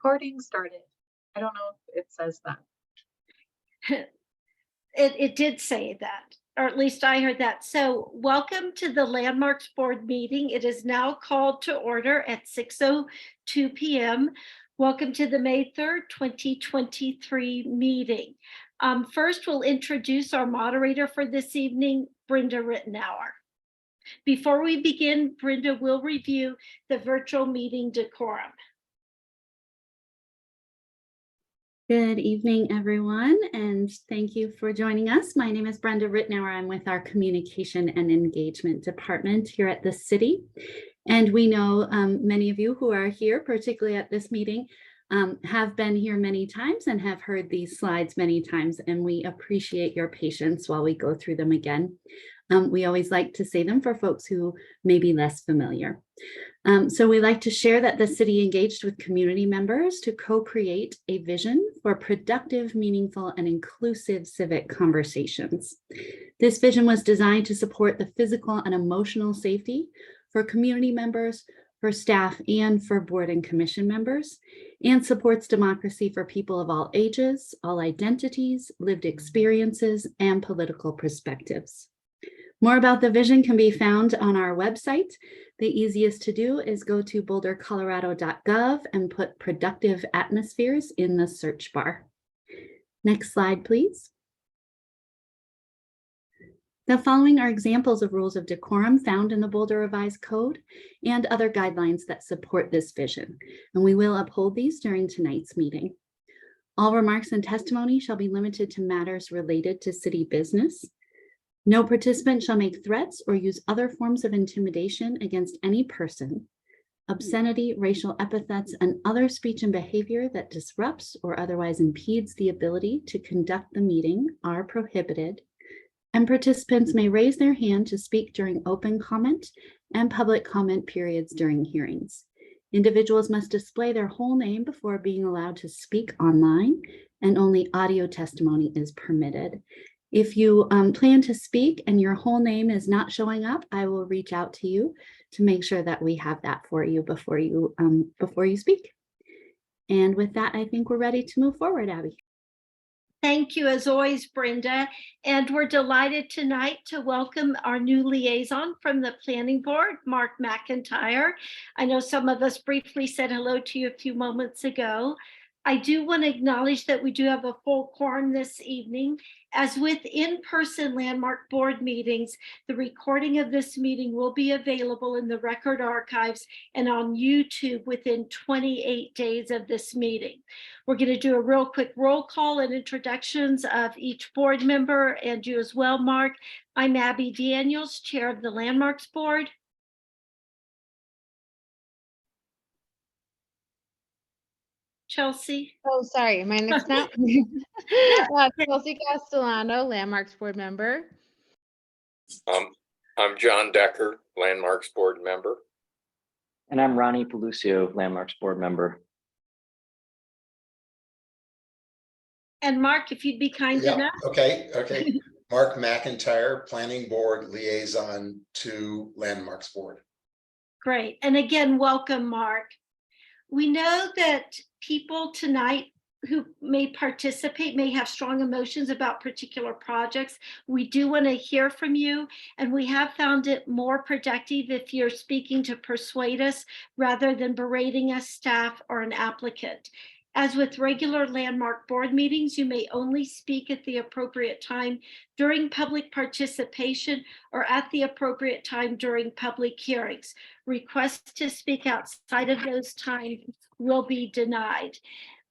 Recording started. I don't know if it says that. It did say that, or at least I heard that. So welcome to the Landmarks Board meeting. It is now called to order at 6:02 p.m. Welcome to the May 3rd, 2023 meeting. First, we'll introduce our moderator for this evening, Brenda Rittenauer. Before we begin, Brenda will review the virtual meeting decorum. Good evening, everyone, and thank you for joining us. My name is Brenda Rittenauer. I'm with our Communication and Engagement Department here at the city. And we know many of you who are here, particularly at this meeting, have been here many times and have heard these slides many times, and we appreciate your patience while we go through them again. We always like to say them for folks who may be less familiar. So we like to share that the city engaged with community members to co-create a vision for productive, meaningful, and inclusive civic conversations. This vision was designed to support the physical and emotional safety for community members, for staff, and for board and commission members, and supports democracy for people of all ages, all identities, lived experiences, and political perspectives. More about the vision can be found on our website. The easiest to do is go to bouldercolorado.gov and put productive atmospheres in the search bar. Next slide, please. The following are examples of rules of decorum found in the Boulder Revised Code and other guidelines that support this vision, and we will uphold these during tonight's meeting. All remarks and testimony shall be limited to matters related to city business. No participant shall make threats or use other forms of intimidation against any person. Obscenity, racial epithets, and other speech and behavior that disrupts or otherwise impedes the ability to conduct the meeting are prohibited, and participants may raise their hand to speak during open comment and public comment periods during hearings. Individuals must display their whole name before being allowed to speak online, and only audio testimony is permitted. If you plan to speak and your whole name is not showing up, I will reach out to you to make sure that we have that for you before you speak. And with that, I think we're ready to move forward, Abby. Thank you, as always, Brenda. And we're delighted tonight to welcome our new liaison from the Planning Board, Mark McIntyre. I know some of us briefly said hello to you a few moments ago. I do want to acknowledge that we do have a full quorum this evening. As with in-person Landmark Board meetings, the recording of this meeting will be available in the record archives and on YouTube within 28 days of this meeting. We're going to do a real quick roll call and introductions of each board member, and you as well, Mark. I'm Abby Daniels, Chair of the Landmarks Board. Chelsea. Oh, sorry, my next now. Chelsea Castellano, Landmarks Board member. I'm John Decker, Landmarks Board member. And I'm Ronnie Pelucio, Landmarks Board member. And Mark, if you'd be kind enough. Okay. Mark McIntyre, Planning Board Liaison to Landmarks Board. Great. And again, welcome, Mark. We know that people tonight who may participate may have strong emotions about particular projects. We do want to hear from you, and we have found it more productive if you're speaking to persuade us rather than berating us, staff, or an applicant. As with regular Landmark Board meetings, you may only speak at the appropriate time during public participation or at the appropriate time during public hearings. Requests to speak outside of those times will be denied.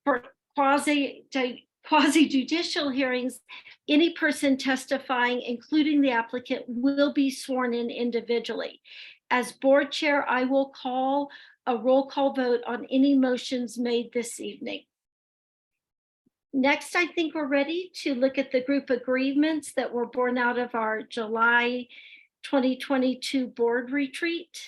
For quasi-judicial hearings, any person testifying, including the applicant, will be sworn in individually. As board chair, I will call a roll call vote on any motions made this evening. Next, I think we're ready to look at the group agreements that were born out of our July 2022 board retreat.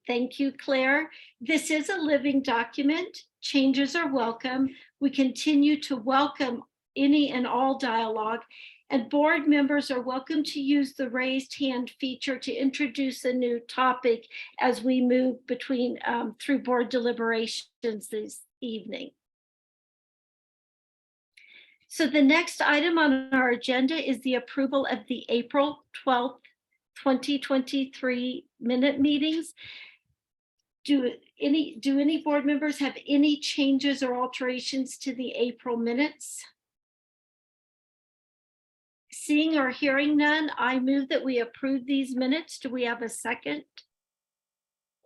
Thank you, Claire. This is a living document. Changes are welcome. We continue to welcome any and all dialogue. And board members are welcome to use the raised hand feature to introduce a new topic as we move between through board deliberations this evening. So the next item on our agenda is the approval of the April 12th, 2023 minute meetings. Do any board members have any changes or alterations to the April minutes? Seeing or hearing none, I move that we approve these minutes. Do we have a second?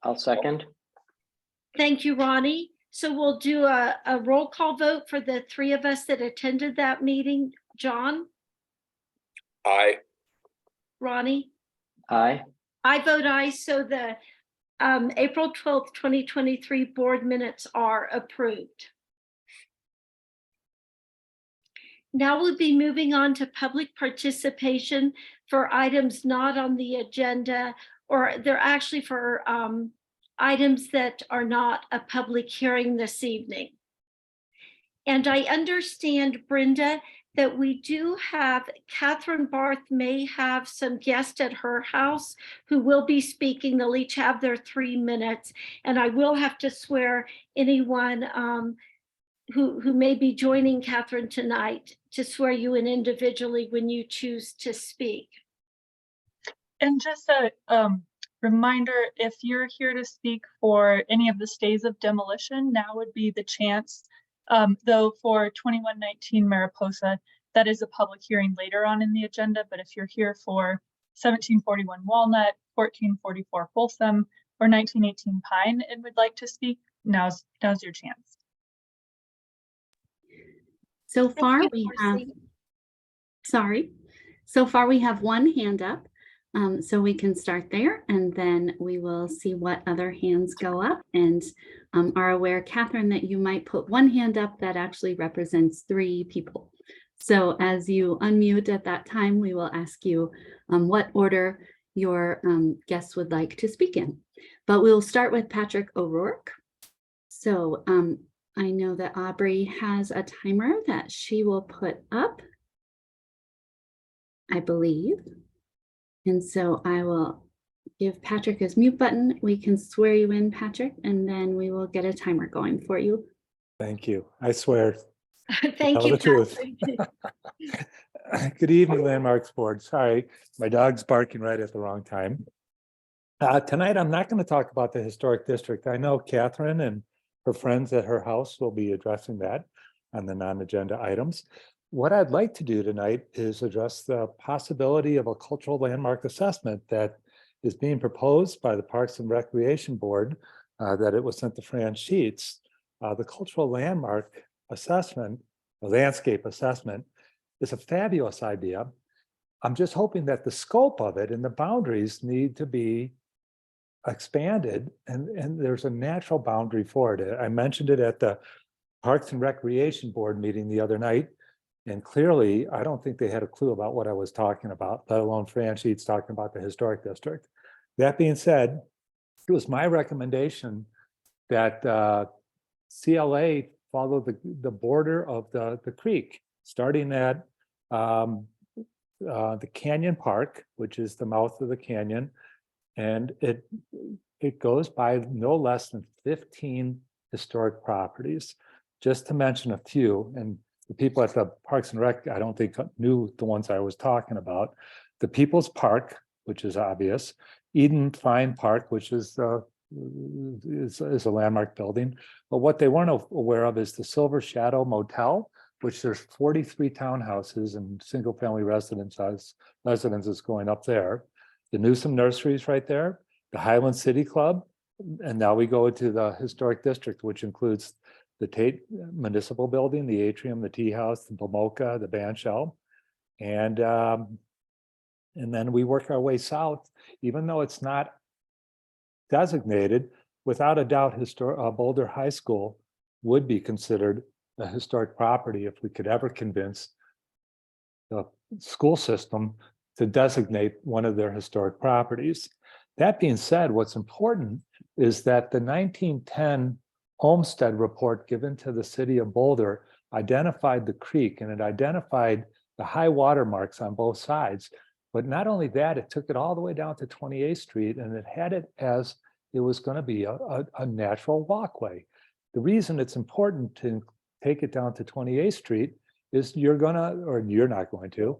I'll second. Thank you, Ronnie. So we'll do a roll call vote for the three of us that attended that meeting. John, Aye. Ronnie, Aye. I vote aye. So the April 12th, 2023 board minutes are approved. Now we'll be moving on to public participation for items not on the agenda, or they're actually for items that are not a public hearing this evening. And I understand, Brenda, that we do have Catherine Barth may have some guests at her house who will be speaking. They'll each have their 3 minutes, and I will have to swear anyone who may be joining Catherine tonight to swear you in individually when you choose to speak. And just a reminder, if you're here to speak for any of the stays of demolition, now would be the chance. Though for 2119 Mariposa, that is a public hearing later on in the agenda. But if you're here for 1741 Walnut, 1444 Folsom, or 1918 Pine and would like to speak, now's your chance. So far we have, so far we have one hand up. So we can start there and then we will see what other hands go up, and are aware, Catherine, that you might put one hand up that actually represents 3 people. So as you unmute at that time, we will ask you what order your guests would like to speak in. But we'll start with Patrick O'Rourke. So I know that Aubrey has a timer that she will put up, I believe. And so I will give Patrick his mute button. We can swear you in, Patrick, and then we will get a timer going for you. Thank you. I swear. Thank Tell you, the truth. Patrick. Good evening, Landmarks Board. Sorry, my dog's barking right at the wrong time. Tonight, I'm not going to talk about the historic district. I know Catherine and her friends at her house will be addressing that on the non-agenda items. What I'd like to do tonight is address the possibility of a cultural landmark assessment that is being proposed by the Parks and Recreation Board, that it was sent to Fran Sheets. The cultural landmark assessment, the landscape assessment, is a fabulous idea. I'm just hoping that the scope of it and the boundaries need to be expanded, and there's a natural boundary for it. I mentioned it at the Parks and Recreation Board meeting the other night. And clearly, I don't think they had a clue about what I was talking about, let alone Fran Sheets talking about the historic district. That being said, it was my recommendation that CLA follow the border of the creek, starting at the Canyon Park, which is the mouth of the canyon. And it goes by no less than 15 historic properties, just to mention a few. And the people at the Parks and Rec, I don't think knew the ones I was talking about. The People's Park, which is obvious. Eden Fine Park, which is a landmark building. But what they weren't aware of is the Silver Shadow Motel, which there's 43 townhouses and single family residences going up there. The Newsom Nurseries right there, the Highland City Club. And now we go to the historic district, which includes the Tate Municipal Building, the Atrium, the Tea House, the Bomoka, the Bandshell. And then we work our way south, even though it's not designated, without a doubt, Boulder High School would be considered a historic property if we could ever convince the school system to designate one of their historic properties. That being said, what's important is that the 1910 Olmsted report given to the city of Boulder identified the creek and it identified the high water marks on both sides. But not only that, it took it all the way down to 28th Street and it had it as it was going to be a natural walkway. The reason it's important to take it down to 28th Street is you're not going to,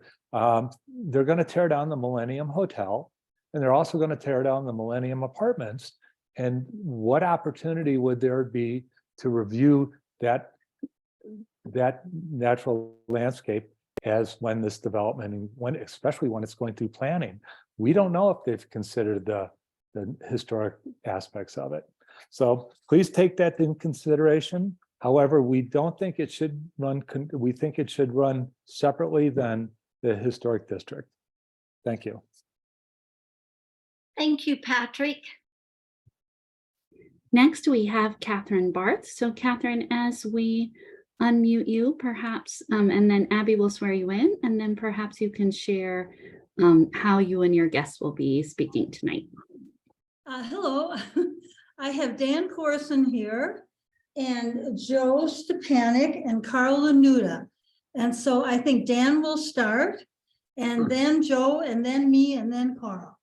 they're going to tear down the Millennium Hotel and they're also going to tear down the Millennium Apartments. And what opportunity would there be to review that natural landscape as when this development, and especially when it's going through planning? We don't know if they've considered the historic aspects of it. So please take that in consideration. However, we don't think it should run, we think it should run separately than the historic district. Thank you. Thank you, Patrick. Next, we have Catherine Barth. So Catherine, as we unmute you, perhaps, and then Abby will swear you in, and then perhaps you can share how you and your guests will be speaking tonight. Hello, I have Dan Corson here and Joe Stepanek and Carl Lanuta. And so I think Dan will start and then Joe and then me and then Carl.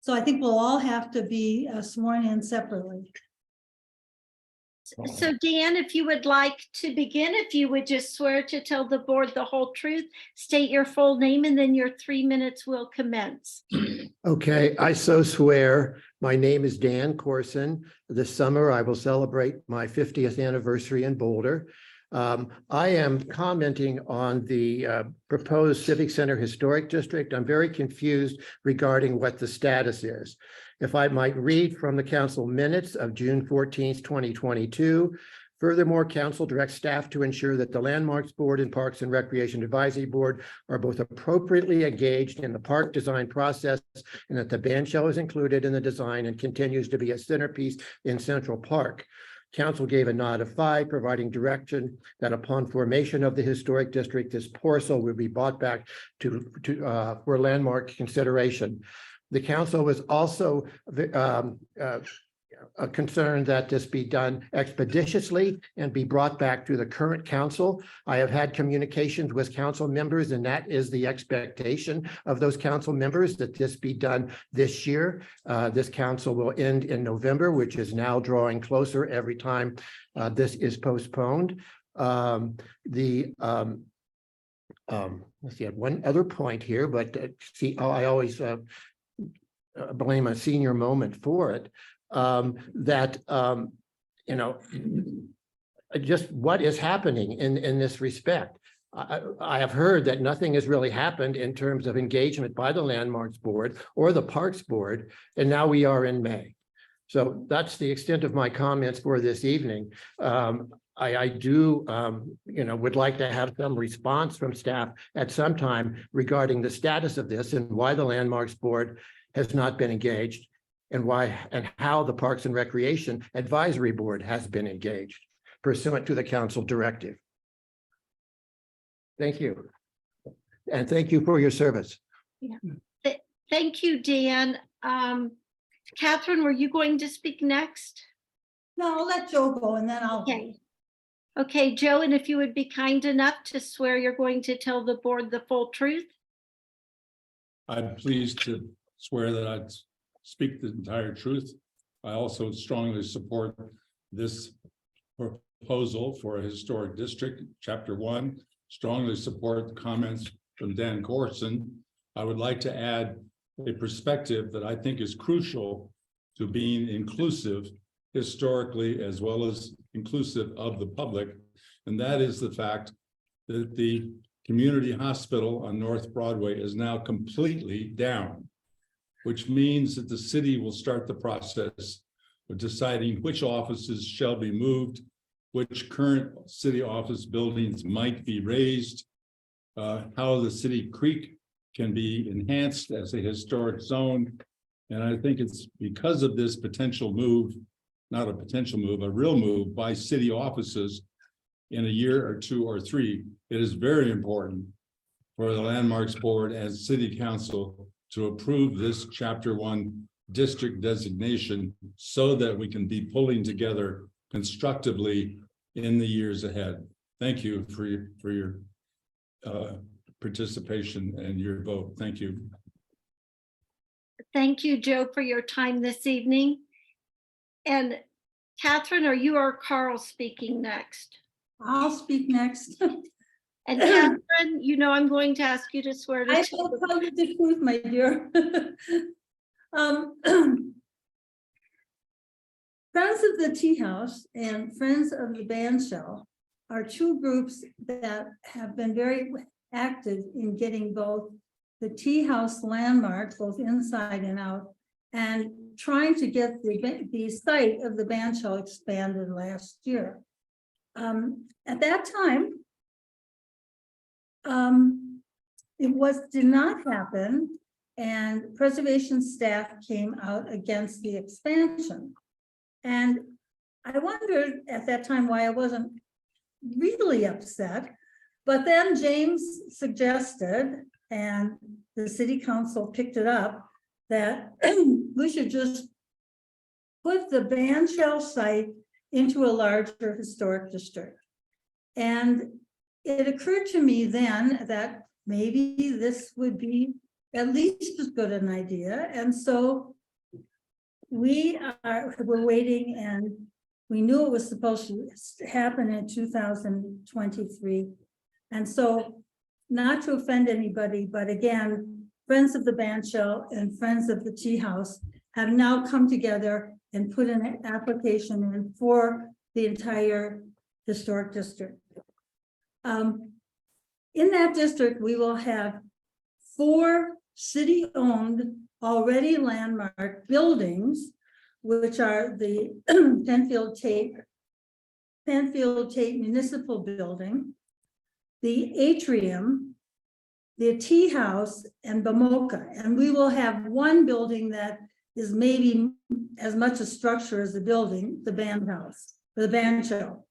So I think we'll all have to be sworn in separately. So Dan, if you would like to begin, if you would just swear to tell the board the whole truth, state your full name, and then your 3 minutes will commence. Okay, I so swear. My name is Dan Corson. This summer, I will celebrate my 50th anniversary in Boulder. I am commenting on the proposed Civic Center Historic District. I'm very confused regarding what the status is. If I might read from the council minutes of June 14th, 2022. Furthermore, council directs staff to ensure that the Landmarks Board and Parks and Recreation Advisory Board are both appropriately engaged in the park design process and that the bandshell is included in the design and continues to be a centerpiece in Central Park. Council gave a nod of 5, providing direction that upon formation of the historic district, this parcel will be brought back for landmark consideration. The council was also concerned that this be done expeditiously and be brought back to the current council. I have had communications with council members, and that is the expectation of those council members, that this be done this year. This council will end in November, which is now drawing closer every time this is postponed. Let's see, I had one other point here, but I always blame a senior moment for it. Just what is happening in this respect. I have heard that nothing has really happened in terms of engagement by the Landmarks Board or the Parks Board, and now we are in May. So that's the extent of my comments for this evening. I do, would like to have some response from staff at some time regarding the status of this and why the Landmarks Board has not been engaged, and why and how the Parks and Recreation Advisory Board has been engaged pursuant to the council directive. Thank you. And thank you for your service. Yeah. Thank you, Dan. Catherine, were you going to speak next? No, I'll let Joe go and then I'll. Okay. Okay, Joe, and if you would be kind enough to swear you're going to tell the board the full truth. I'm pleased to swear that I'd speak the entire truth. I also strongly support this proposal for a historic district, Chapter 1. Strongly support the comments from Dan Corson. I would like to add a perspective that I think is crucial to being inclusive historically, as well as inclusive of the public. And that is the fact that the community hospital on North Broadway is now completely down, which means that the city will start the process of deciding which offices shall be moved, which current city office buildings might be raised, how the city creek can be enhanced as a historic zone. And I think it's because of this potential move, not a potential move, a real move by city offices in a year or 2 or 3, it is very important for the Landmarks Board and City Council to approve this Chapter 1 district designation so that we can be pulling together constructively in the years ahead. thank you for your participation and your vote. Thank you. Thank you, Joe, for your time this evening. And Catherine, are you or Carl speaking next? I'll speak next. And Catherine, you know I'm going to ask you to swear to I tell will the tell you the truth, my dear. Friends of the Tea House and Friends of the Bandshell are two groups that have been very active in getting both the Tea House landmark, both inside and out, and trying to get the site of the Bandshell expanded last year. At that time, it did not happen, and preservation staff came out against the expansion. And I wondered at that time why I wasn't really upset, but then James suggested, and the city council picked it up, that we should just put the Bandshell site into a larger historic district. And it occurred to me then that maybe this would be at least as good an idea. And so we're waiting, and we knew it was supposed to happen in 2023. And so, not to offend anybody, but again, Friends of the Bandshell and Friends of the Tea House have now come together and put an application in for the entire historic district. In that district, we will have 4 city-owned, already landmark buildings, which are the Penfield Tate Municipal Building, the Atrium, the Tea House, and BAMOCA. And we will have one building that is maybe as much a structure as the building, the band house, the Bandshell.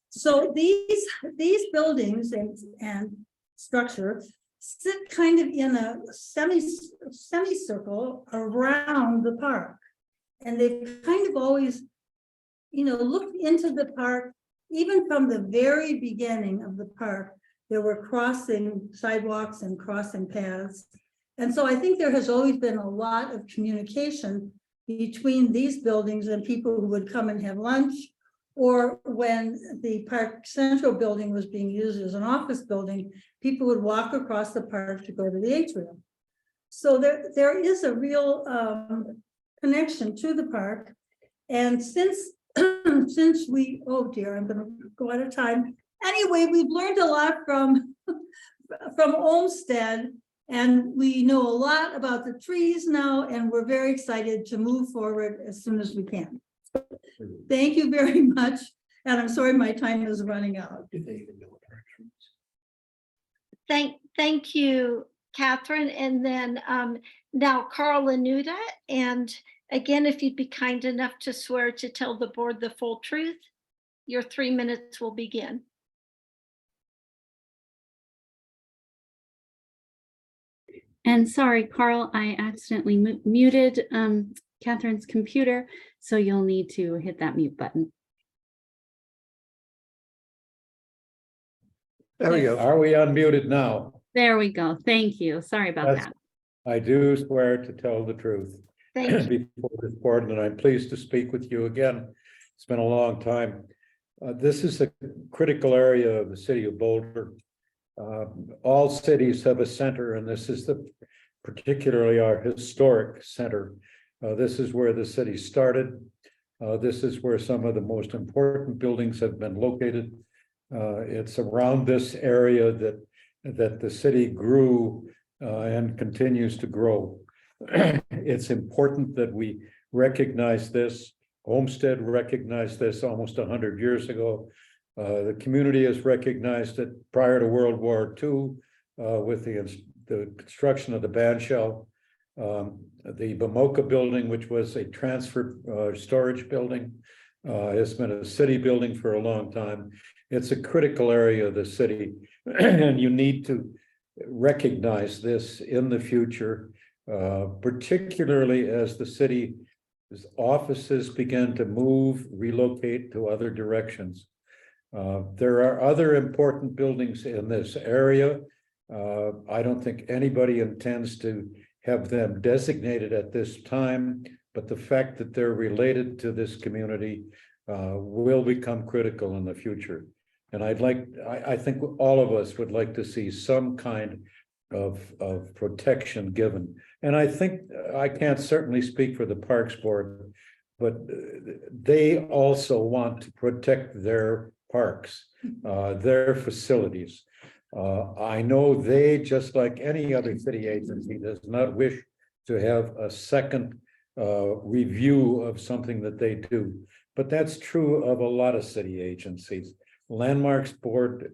So these buildings and structure sit kind of in a semicircle around the park. And they've kind of always, looked into the park, even from the very beginning of the park, there were crossing sidewalks and crossing paths. And so I think there has always been a lot of communication between these buildings and people who would come and have lunch, or when the Park Central building was being used as an office building, people would walk across the park to go to the atrium. So there is a real connection to the park. And since we, oh dear, I'm gonna go out of time. Anyway, we've learned a lot from Olmsted, and we know a lot about the trees now, and we're very excited to move forward as soon as we can. Thank you very much. And I'm sorry my time is running out. Thank you, Catherine. And then now Carl Lanuta. And again, if you'd be kind enough to swear to tell the board the full truth, your 3 minutes will begin. And sorry, Carl, I accidentally muted Catherine's computer, so you'll need to hit that mute button. There we go. Are we unmuted now? There we go. Thank you. Sorry about That's- that. I do swear to tell the truth Thank you. before this board, and I'm pleased to speak with you again. It's been a long time. This is a critical area of the city of Boulder. All cities have a center, and this is particularly our historic center. This is where the city started. This is where some of the most important buildings have been located. It's around this area that the city grew and continues to grow. It's important that we recognize this. Olmsted recognized this almost 100 years ago. The community has recognized it prior to World War II with the construction of the Bandshell. The BAMOCA building, which was a transfer storage building, has been a city building for a long time. It's a critical area of the city, and you need to recognize this in the future, particularly as the city's offices begin to relocate to other directions. There are other important buildings in this area. I don't think anybody intends to have them designated at this time, but the fact that they're related to this community will become critical in the future. And I think all of us would like to see some kind of protection given. And I think, I can't certainly speak for the Parks Board, but they also want to protect their parks, their facilities. I know they, just like any other city agency, does not wish to have a second review of something that they do. But that's true of a lot of city agencies. Landmarks Board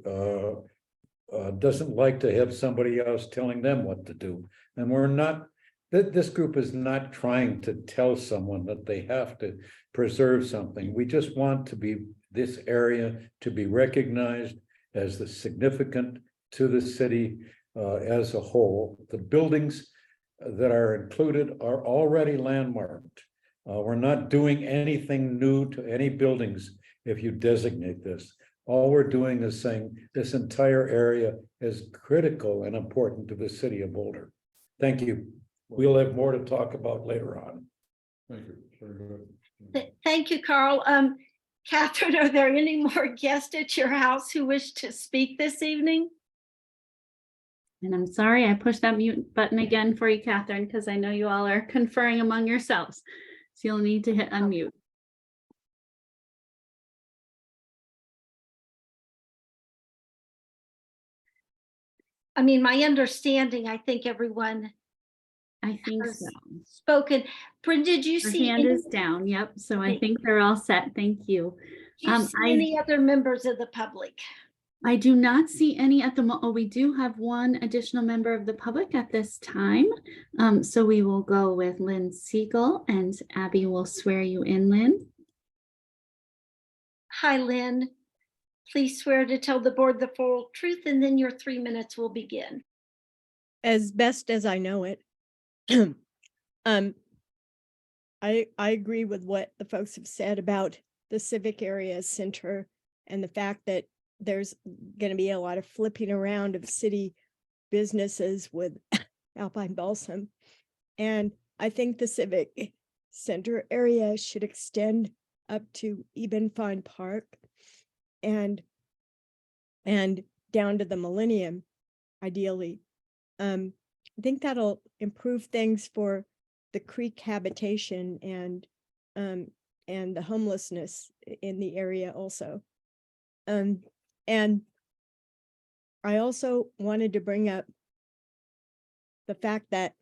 doesn't like to have somebody else telling them what to do. And we're not, this group is not trying to tell someone that they have to preserve something. We just want to be, this area to be recognized as the significant to the city as a whole. The buildings that are included are already landmarked. We're not doing anything new to any buildings if you designate this. All we're doing is saying this entire area is critical and important to the city of Boulder. Thank you. We'll have more to talk about later on. Thank you. Very good. Thank you, Carl. Catherine, are there any more guests at your house who wish to speak this evening? And I'm sorry, I pushed that mute button again for you, Catherine, because I know you all are conferring among yourselves. So you'll need to hit unmute. I mean, my understanding, I think everyone I think has so. spoken. Brenda, did you Her see hand any, is down. Yep. So I think they're all set. Thank you. do you see any other members of the public? I do not see any at the moment. Oh, we do have one additional member of the public at this time. So we will go with Lynn Siegel, and Abby will swear you in, Lynn. Hi, Lynn. Please swear to tell the board the full truth, and then your 3 minutes will begin. As best as I know it. I agree with what the folks have said about the civic area center and the fact that there's going to be a lot of flipping around of city businesses with Alpine Balsam. And I think the civic center area should extend up to Ebenfein Park and down to the Millennium, ideally. I think that'll improve things for the creek habitation and the homelessness in the area also. And I also wanted to bring up the fact that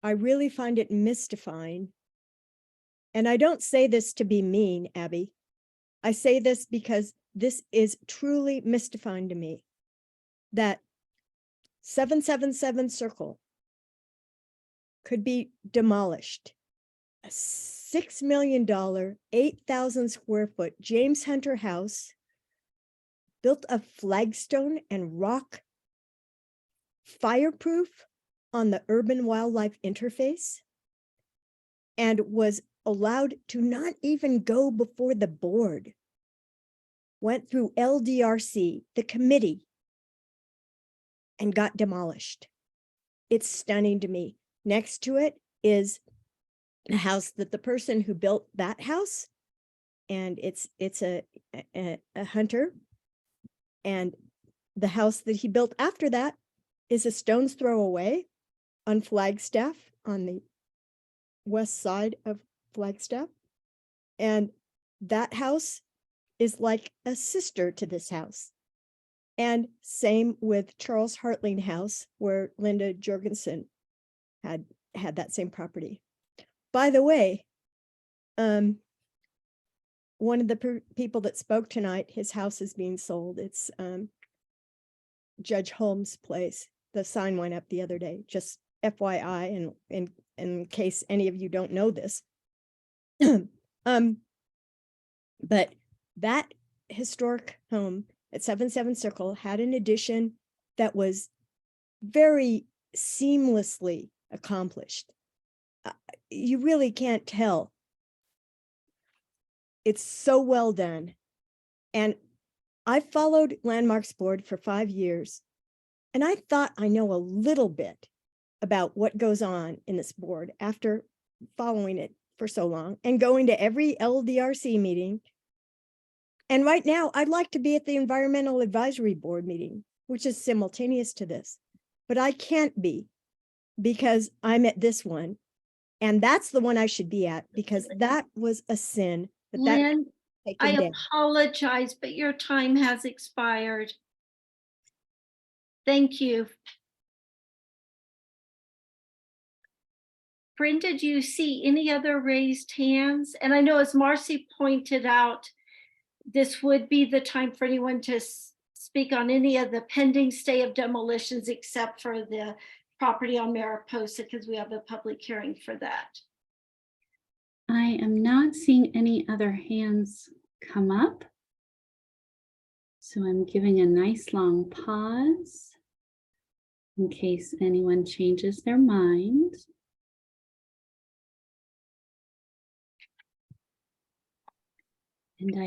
I really find it mystifying. And I don't say this to be mean, Abby. I say this because this is truly mystifying to me, that 777 Circle could be demolished. A $6 million, 8,000 square foot James Hunter house built of flagstone and rock, fireproof on the urban wildlife interface, and was allowed to not even go before the board. Went through LDRC, the committee, and got demolished. It's stunning to me. Next to it is a house that the person who built that house, and it's a hunter, and the house that he built after that is a stone's throw away on Flagstaff, on the west side of Flagstaff. And that house is like a sister to this house. And same with Charles Hartling House, where Linda Jorgensen had that same property. By the way, one of the people that spoke tonight, his house is being sold. It's Judge Holmes' place. The sign went up the other day, just FYI, and in case any of you don't know this. But that historic home at 77 Circle had an addition that was very seamlessly accomplished. You really can't tell. It's so well done. And I followed Landmarks Board for 5 years, and I thought I know a little bit about what goes on in this board after following it for so long and going to every LDRC meeting. And right now, I'd like to be at the Environmental Advisory Board meeting, which is simultaneous to this, but I can't be because I'm at this one. And that's the one I should be at because that was a sin. That Lynn, I taken down. apologize, but your time has expired. Thank you. Brenda, do you see any other raised hands? And I know, as Marcy pointed out, this would be the time for anyone to speak on any of the pending stay of demolitions except for the property on Mariposa, because we have a public hearing for that. I am not seeing any other hands come up. So I'm giving a nice long pause in case anyone changes their mind. And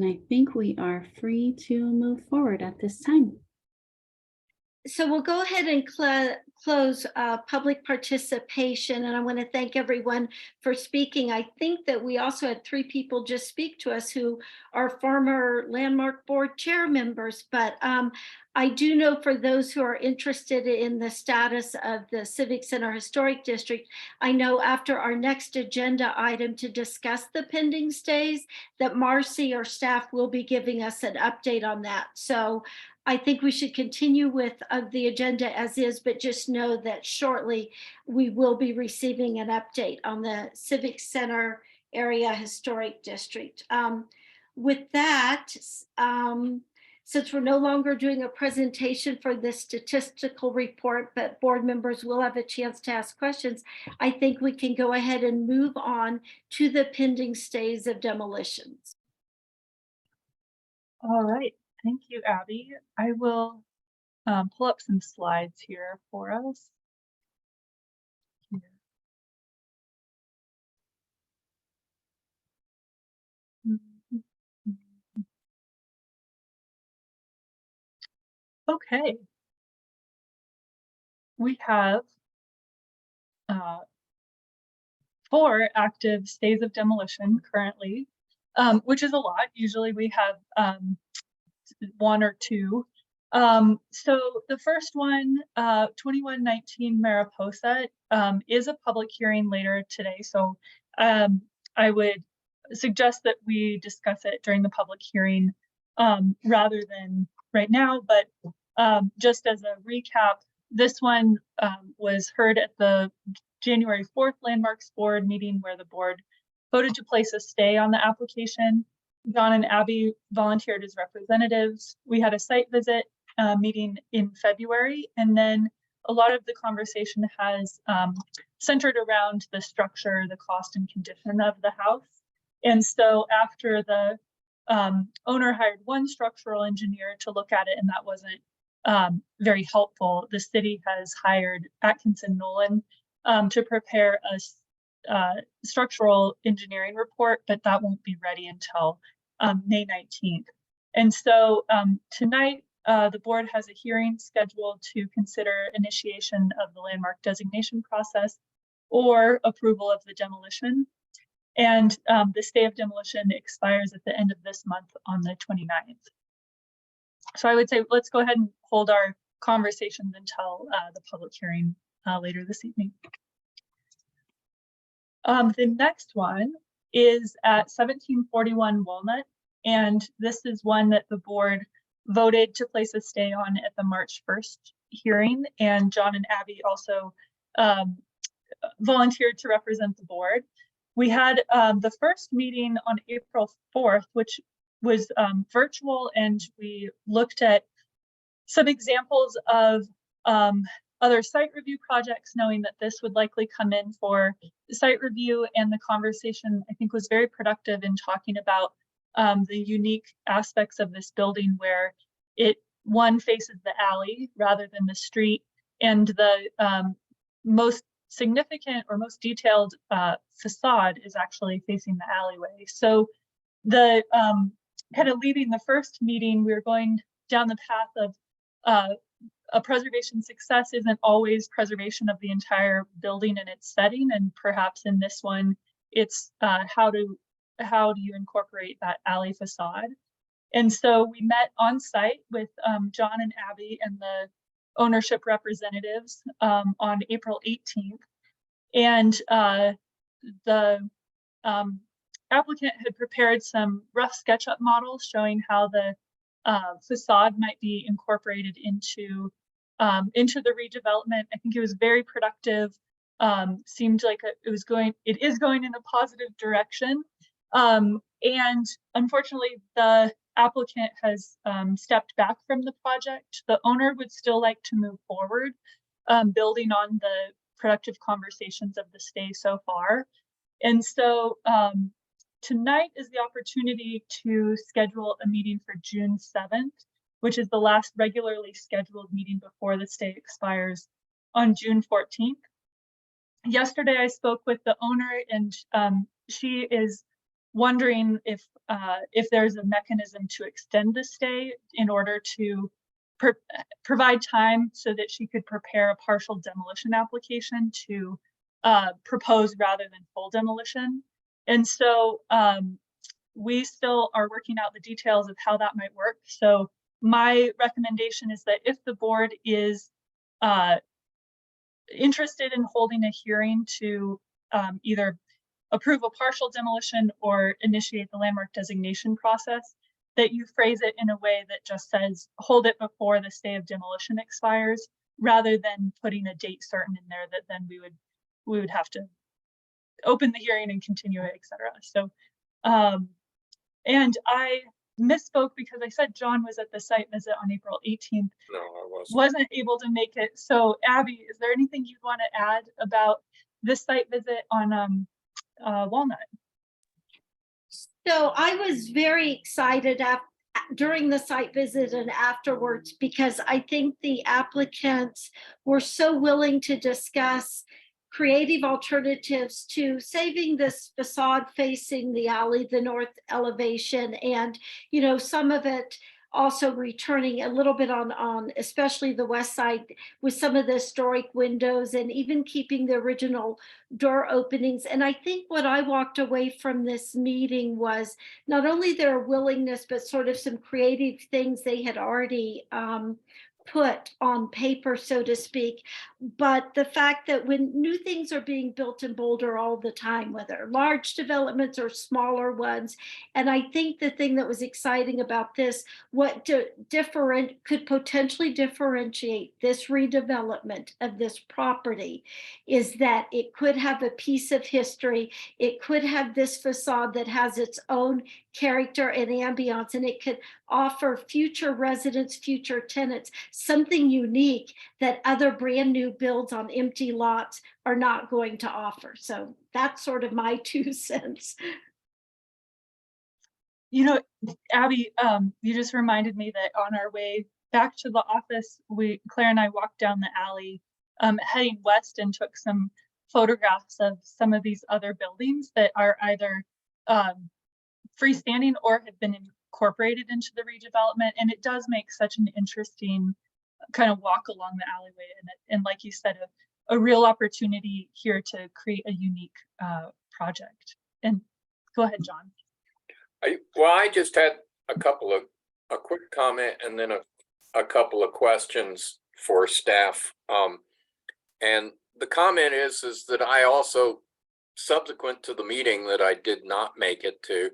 I think we are free to move forward at this time. So we'll go ahead and close public participation, and I want to thank everyone for speaking. I think that we also had 3 people just speak to us who are former Landmark Board chair members, but I do know for those who are interested in the status of the Civic Center Historic District, I know after our next agenda item to discuss the pending stays that Marcy or staff will be giving us an update on that. So I think we should continue with the agenda as is, but just know that shortly we will be receiving an update on the Civic Center Area Historic District. With that, since we're no longer doing a presentation for the statistical report, but board members will have a chance to ask questions, I think we can go ahead and move on to the pending stays of demolitions. All right. Thank you, Abby. I will pull up some slides here for us. Okay. We have 4 active stays of demolition currently, which is a lot. Usually we have 1 or 2. So the first one, 2119 Mariposa, is a public hearing later today. So I would suggest that we discuss it during the public hearing rather than right now. But just as a recap, this one was heard at the January 4th Landmarks Board meeting where the board voted to place a stay on the application. John and Abby volunteered as representatives. We had a site visit meeting in February, and then a lot of the conversation has centered around the structure, the cost and condition of the house. And so after the owner hired one structural engineer to look at it, and that wasn't very helpful, the city has hired Atkinson Nolan to prepare a structural engineering report, but that won't be ready until May 19th. And so tonight, the board has a hearing scheduled to consider initiation of the landmark designation process or approval of the demolition. And the stay of demolition expires at the end of this month on the 29th. So I would say let's go ahead and hold our conversations until the public hearing later this evening. The next one is at 1741 Walnut, and this is one that the board voted to place a stay on at the March 1st hearing, and John and Abby also volunteered to represent the board. We had the first meeting on April 4th, which was virtual, and we looked at some examples of other site review projects, knowing that this would likely come in for site review, and the conversation I think was very productive in talking about the unique aspects of this building where one faces the alley rather than the street, and the most significant or most detailed facade is actually facing the alleyway. So the kind of leading the first meeting, we were going down the path of a preservation success isn't always preservation of the entire building and its setting, and perhaps in this one, it's how do you incorporate that alley facade? And so we met on site with John and Abby and the ownership representatives on April 18th. And the applicant had prepared some rough SketchUp models showing how the facade might be incorporated into the redevelopment. I think it was very productive. Seemed like it is going in a positive direction. And unfortunately, the applicant has stepped back from the project. The owner would still like to move forward, building on the productive conversations of the stay so far. And so tonight is the opportunity to schedule a meeting for June 7th, which is the last regularly scheduled meeting before the stay expires on June 14th. Yesterday, I spoke with the owner, and she is wondering if there's a mechanism to extend the stay in order to provide time so that she could prepare a partial demolition application to propose rather than full demolition. And so we still are working out the details of how that might work. So my recommendation is that if the board is interested in holding a hearing to either approve a partial demolition or initiate the landmark designation process, that you phrase it in a way that just says, hold it before the stay of demolition expires, rather than putting a date certain in there that then we would have to open the hearing and continue it, etc. So, and I misspoke because I said John was at the site visit on April 18th. No, I wasn't. Wasn't able to make it. So Abby, is there anything you'd want to add about this site visit on Walnut? So I was very excited during the site visit and afterwards, because I think the applicants were so willing to discuss creative alternatives to saving this facade facing the alley, the north elevation, and some of it also returning a little bit on especially the west side with some of the historic windows, and even keeping the original door openings. And I think what I walked away from this meeting was not only their willingness, but sort of some creative things they had already put on paper, so to speak, but the fact that when new things are being built in Boulder all the time, whether large developments or smaller ones, and I think the thing that was exciting about this, what could potentially differentiate this redevelopment of this property, is that it could have a piece of history, it could have this facade that has its own character and ambiance, and it could offer future residents, future tenants, something unique that other brand new builds on empty lots are not going to offer. So that's sort of my 2 cents. Abby, you just reminded me that on our way back to the office, Claire and I walked down the alley heading west and took some photographs of some of these other buildings that are either freestanding or have been incorporated into the redevelopment. And it does make such an interesting kind of walk along the alleyway. And like you said, a real opportunity here to create a unique project. And go ahead, John. I just had a quick comment and then a couple of questions for staff. And the comment is that I also, subsequent to the meeting that I did not make it to,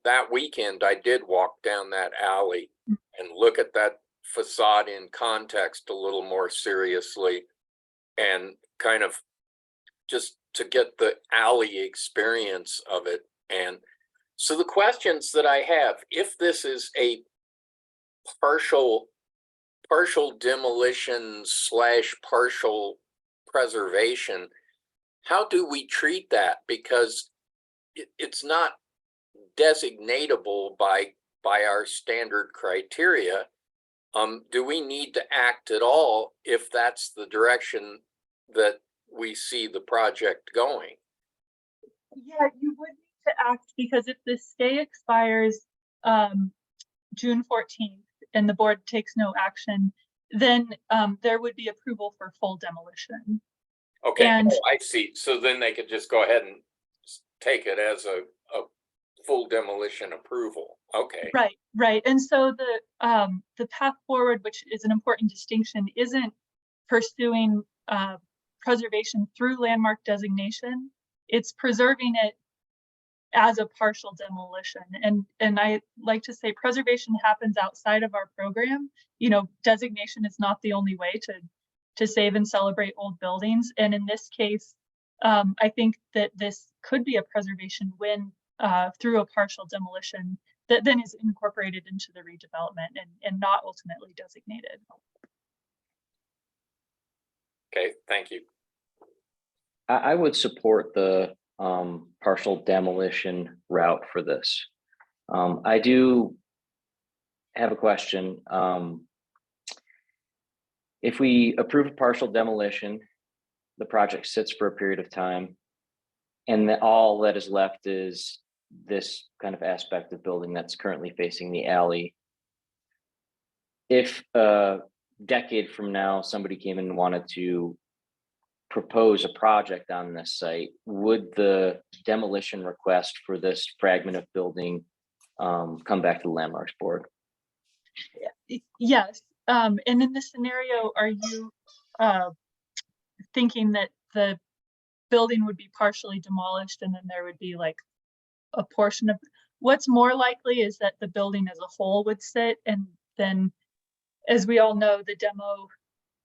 that weekend I did walk down that alley and look at that facade in context a little more seriously, and kind of just to get the alley experience of it. And so the questions that I have, if this is a partial demolition / partial preservation, how do we treat that? Because it's not designatable by our standard criteria. Do we need to act at all if that's the direction that we see the project going? Yeah, you would need to act, because if the stay expires June 14th and the board takes no action, then there would be approval for full demolition. Okay, And oh, I see. So then they could just go ahead and take it as a full demolition approval. Okay. right. And so the path forward, which is an important distinction, isn't pursuing preservation through landmark designation. It's preserving it as a partial demolition. And I like to say preservation happens outside of our program. You know, designation is not the only way to save and celebrate old buildings. And in this case, I think that this could be a preservation win through a partial demolition that then is incorporated into the redevelopment and not ultimately designated. Okay, thank you. I would support the partial demolition route for this. I do have a question. If we approve a partial demolition, the project sits for a period of time, and all that is left is this kind of aspect of building that's currently facing the alley. If a decade from now, somebody came in and wanted to propose a project on this site, would the demolition request for this fragment of building come back to the Landmarks Board? Yes. And in this scenario, are you thinking that the building would be partially demolished and then there would be like a portion of what's more likely is that the building as a whole would sit, and then, as we all know, the demo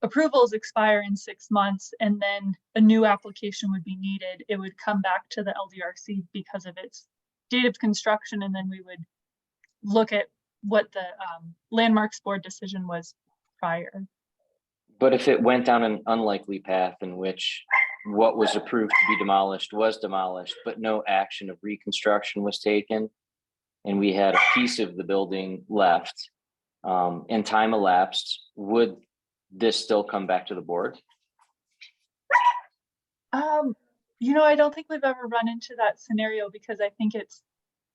approvals expire in 6 months and then a new application would be needed. It would come back to the LDRC because of its date of construction, and then we would look at what the Landmarks Board decision was prior. But if it went down an unlikely path in which what was approved to be demolished was demolished, but no action of reconstruction was taken, and we had a piece of the building left, and time elapsed, would this still come back to the board? You know, I don't think we've ever run into that scenario because I think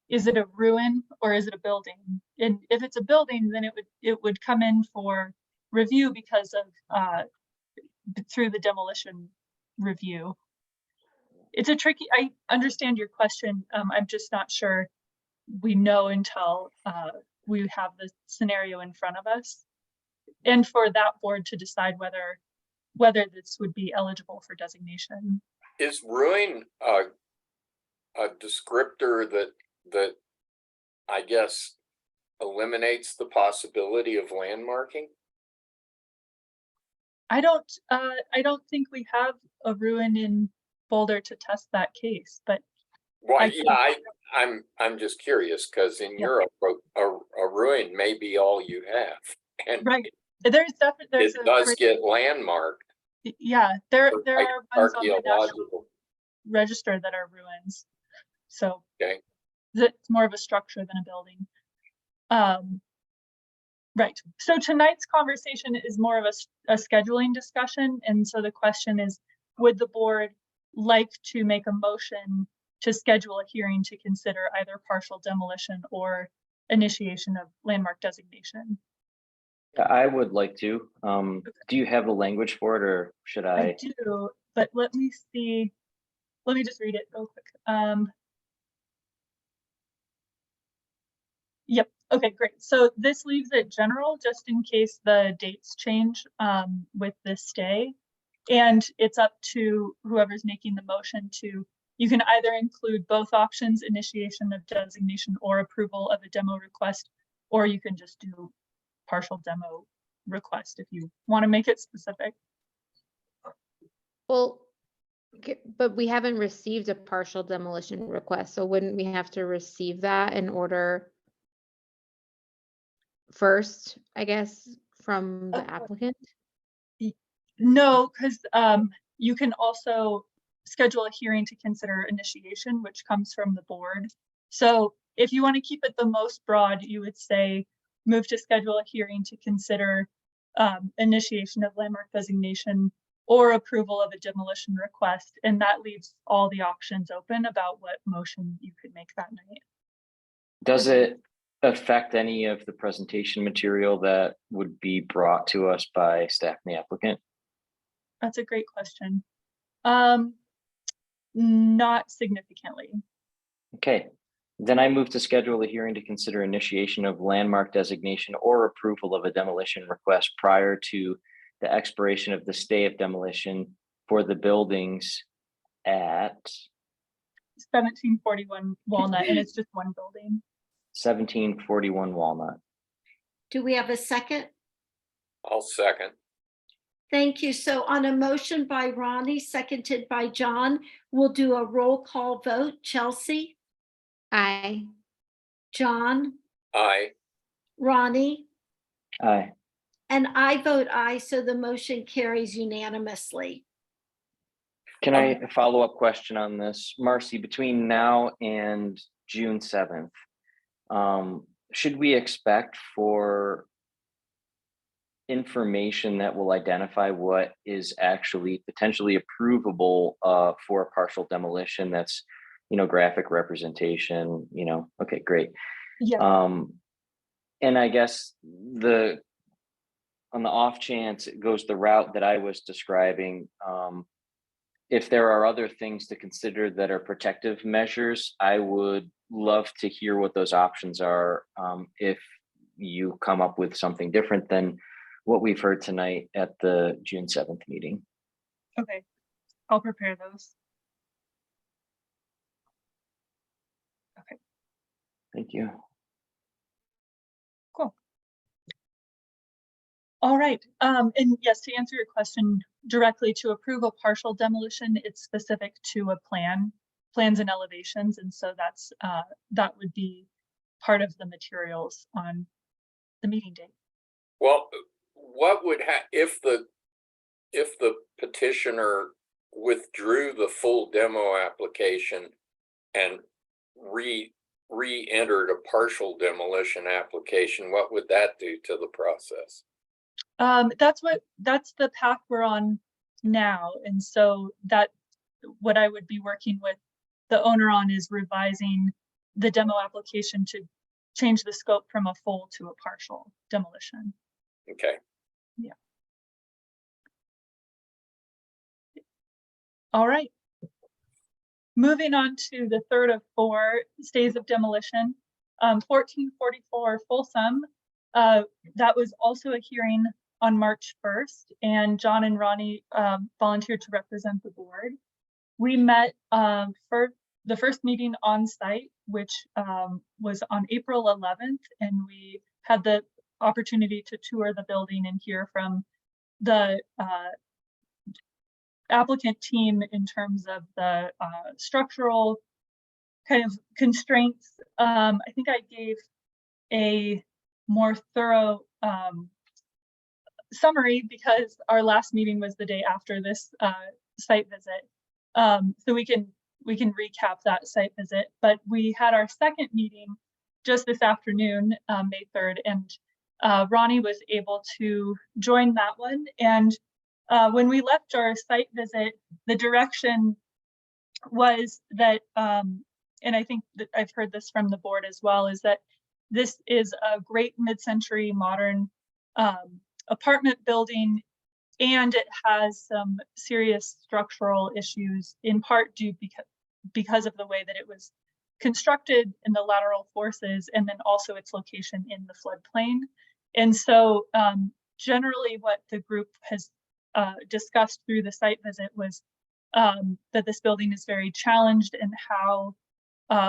is it a ruin or is it a building? And if it's a building, then it would come in for review because of through the demolition review. It's a tricky, I understand your question. I'm just not sure we know until we have the scenario in front of us, and for that board to decide whether this would be eligible for designation. Is ruin a descriptor that I guess eliminates the possibility of landmarking? I don't think we have a ruin in Boulder to test that case, but Well, I'm just curious because in Europe, a ruin may be all you have, and right, there's definitely it does get landmarked. Yeah, there are ones on the National Archaeological. Register that are ruins, so Okay. it's more of a structure than a building. Right. So tonight's conversation is more of a scheduling discussion, and so the question is, would the board like to make a motion to schedule a hearing to consider either partial demolition or initiation of landmark designation? I would like to. Do you have the language for it, or should I do, but let me see. Let me just read it real quick. Yep. Okay, great. So this leaves it general just in case the dates change with this stay. And it's up to whoever's making the motion to, you can either include both options, initiation of designation or approval of a demo request, or you can just do partial demo request if you want to make it specific. Well, but we haven't received a partial demolition request, so wouldn't we have to receive that in order first, I guess, from the applicant? No, because you can also schedule a hearing to consider initiation, which comes from the board. So if you want to keep it the most broad, you would say move to schedule a hearing to consider initiation of landmark designation or approval of a demolition request. And that leaves all the options open about what motion you could make that night. Does it affect any of the presentation material that would be brought to us by staff and the applicant? That's a great question. Not significantly. Okay, then I move to schedule a hearing to consider initiation of landmark designation or approval of a demolition request prior to the expiration of the stay of demolition for the buildings at 1741 Walnut, and it's just one building. 1741 Walnut. Do we have a second? I'll second. Thank you. So on a motion by Ronnie, seconded by John, we'll do a roll call vote. Chelsea, Aye. John, Aye. Ronnie, Aye. and I vote aye, so the motion carries unanimously. Can I a follow-up question on this? Marcy, between now and June 7th, should we expect for information that will identify what is actually potentially approvable for a partial demolition that's, graphic representation, okay, great. Yeah. And I guess on the off chance it goes the route that I was describing, if there are other things to consider that are protective measures, I would love to hear what those options are. If you come up with something different than what we've heard tonight at the June 7th meeting. Okay, I'll prepare those. Okay. Thank you. Cool. All right, and yes, to answer your question directly, to approve a partial demolition, it's specific to a plans and elevations, and so that's that would be part of the materials on the meeting date. Well, what would if the petitioner withdrew the full demo application and re-entered a partial demolition application, what would that do to the process? That's the path we're on now, and so what I would be working with the owner on is revising the demo application to change the scope from a full to a partial demolition. Okay. Yeah. All right. Moving on to the third of 4 stays of demolition, 1444 Folsom. That was also a hearing on March 1st, and John and Ronnie volunteered to represent the board. We met for the first meeting on site, which was on April 11th, and we had the opportunity to tour the building and hear from the applicant team in terms of the structural kind of constraints. I think I gave a more thorough summary because our last meeting was the day after this site visit. So we can recap that site visit, but we had our second meeting just this afternoon, May 3rd, and Ronnie was able to join that one. And when we left our site visit, the direction was that, and I think that I've heard this from the board as well, is that this is a great mid-century modern apartment building, and it has some serious structural issues, in part due because of the way that it was constructed in the lateral forces, and then also its location in the floodplain. And so generally what the group has discussed through the site visit was that this building is very challenged, and how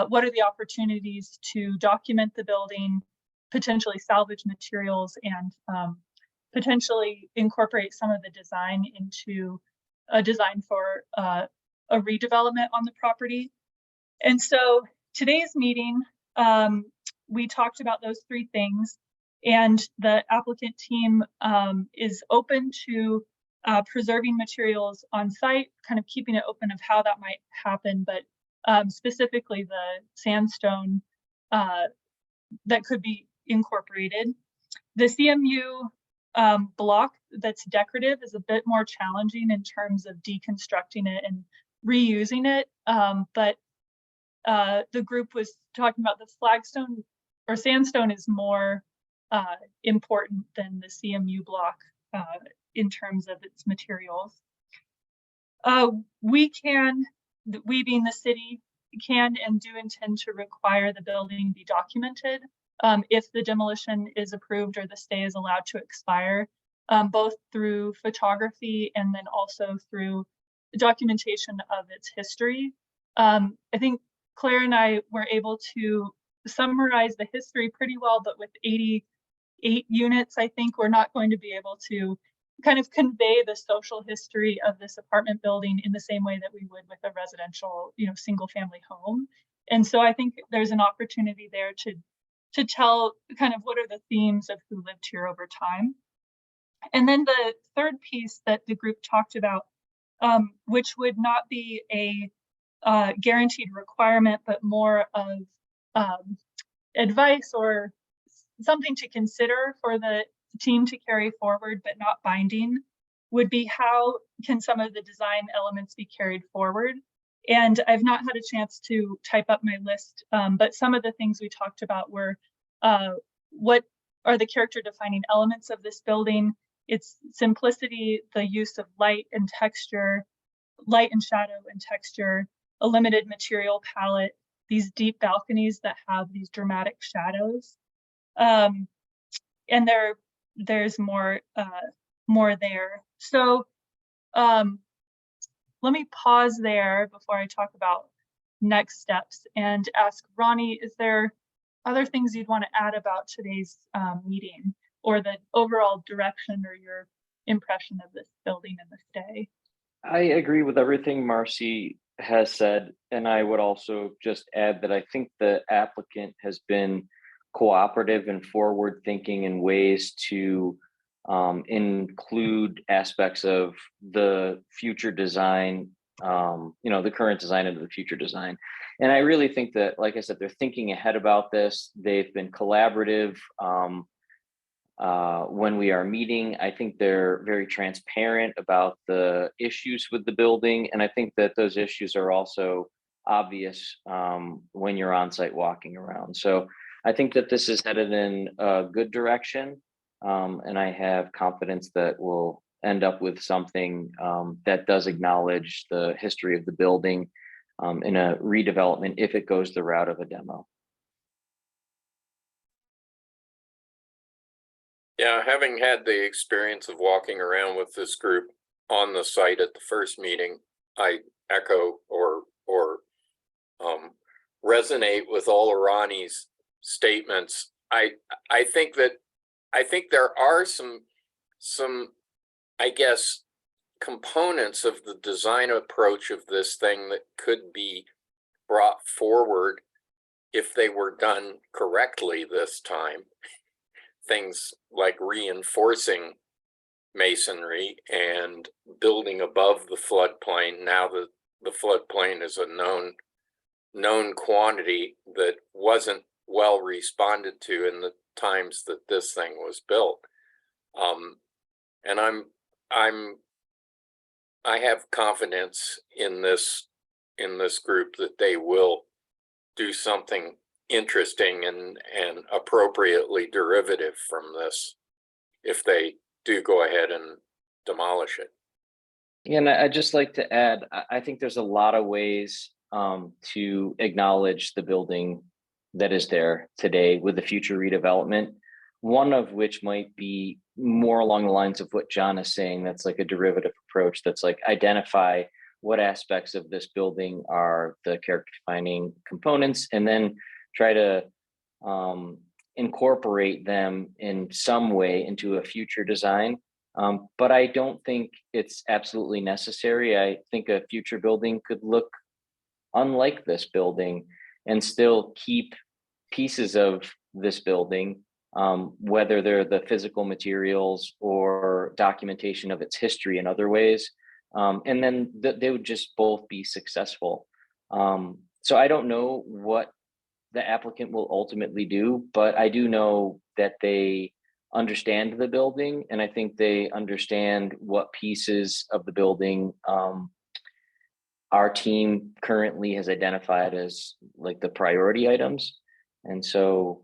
what are the opportunities to document the building, potentially salvage materials, and potentially incorporate some of the design into a design for a redevelopment on the property. And so today's meeting, we talked about those 3 things, and the applicant team is open to preserving materials on site, kind of keeping it open of how that might happen, but specifically the sandstone that could be incorporated. The CMU block that's decorative is a bit more challenging in terms of deconstructing it and reusing it, but the group was talking about the flagstone or sandstone is more important than the CMU block in terms of its materials. We being the city, can and do intend to require the building be documented if the demolition is approved or the stay is allowed to expire, both through photography and then also through documentation of its history. I think Claire and I were able to summarize the history pretty well, but with 88 units, I think we're not going to be able to kind of convey the social history of this apartment building in the same way that we would with a residential, single family home. And so I think there's an opportunity there to tell kind of what are the themes of who lived here over time. And then the third piece that the group talked about, which would not be a guaranteed requirement, but more of advice or something to consider for the team to carry forward, but not binding, would be how can some of the design elements be carried forward. And I've not had a chance to type up my list, but some of the things we talked about were what are the character defining elements of this building, its simplicity, the use of light and texture, light and shadow and texture, a limited material palette, these deep balconies that have these dramatic shadows. And there's more there. So let me pause there before I talk about next steps and ask Ronnie, is there other things you'd want to add about today's meeting or the overall direction or your impression of this building and the stay? I agree with everything Marcy has said, and I would also just add that I think the applicant has been cooperative and forward thinking in ways to include aspects of the future design, the current design into the future design. And I really think that, like I said, they're thinking ahead about this. They've been collaborative when we are meeting. I think they're very transparent about the issues with the building. And I think that those issues are also obvious when you're on site walking around. So I think that this is headed in a good direction. And I have confidence that we'll end up with something that does acknowledge the history of the building in a redevelopment if it goes the route of a demo. Yeah, having had the experience of walking around with this group on the site at the first meeting, I echo or resonate with all of Ronnie's statements. I think there are some I guess components of the design approach of this thing that could be brought forward if they were done correctly this time. Things like reinforcing masonry and building above the floodplain. Now that the floodplain is a known quantity that wasn't well responded to in the times that this thing was built. And I have confidence in this group that they will do something interesting and appropriately derivative from this if they do go ahead and demolish it. And I'd just like to add, I think there's a lot of ways to acknowledge the building that is there today with the future redevelopment. One of which might be more along the lines of what John is saying. That's like a derivative approach. That's like identify what aspects of this building are the character defining components, and then try to incorporate them in some way into a future design. But I don't think it's absolutely necessary. I think a future building could look unlike this building and still keep pieces of this building, whether they're the physical materials or documentation of its history in other ways. And then they would just both be successful. So I don't know what the applicant will ultimately do, but I do know that they understand the building, and I think they understand what pieces of the building our team currently has identified as like the priority items. And so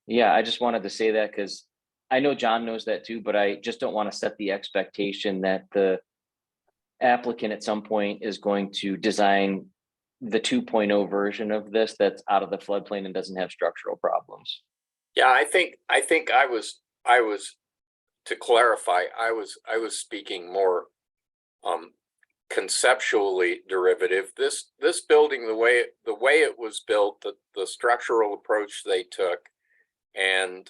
Yeah, I just wanted to say that because I know John knows that too, but I just don't want to set the expectation that the applicant at some point is going to design the 2.0 version of this that's out of the floodplain and doesn't have structural problems. Yeah, I think I was, to clarify, I was speaking more conceptually derivative. This building, the way it was built, the structural approach they took, and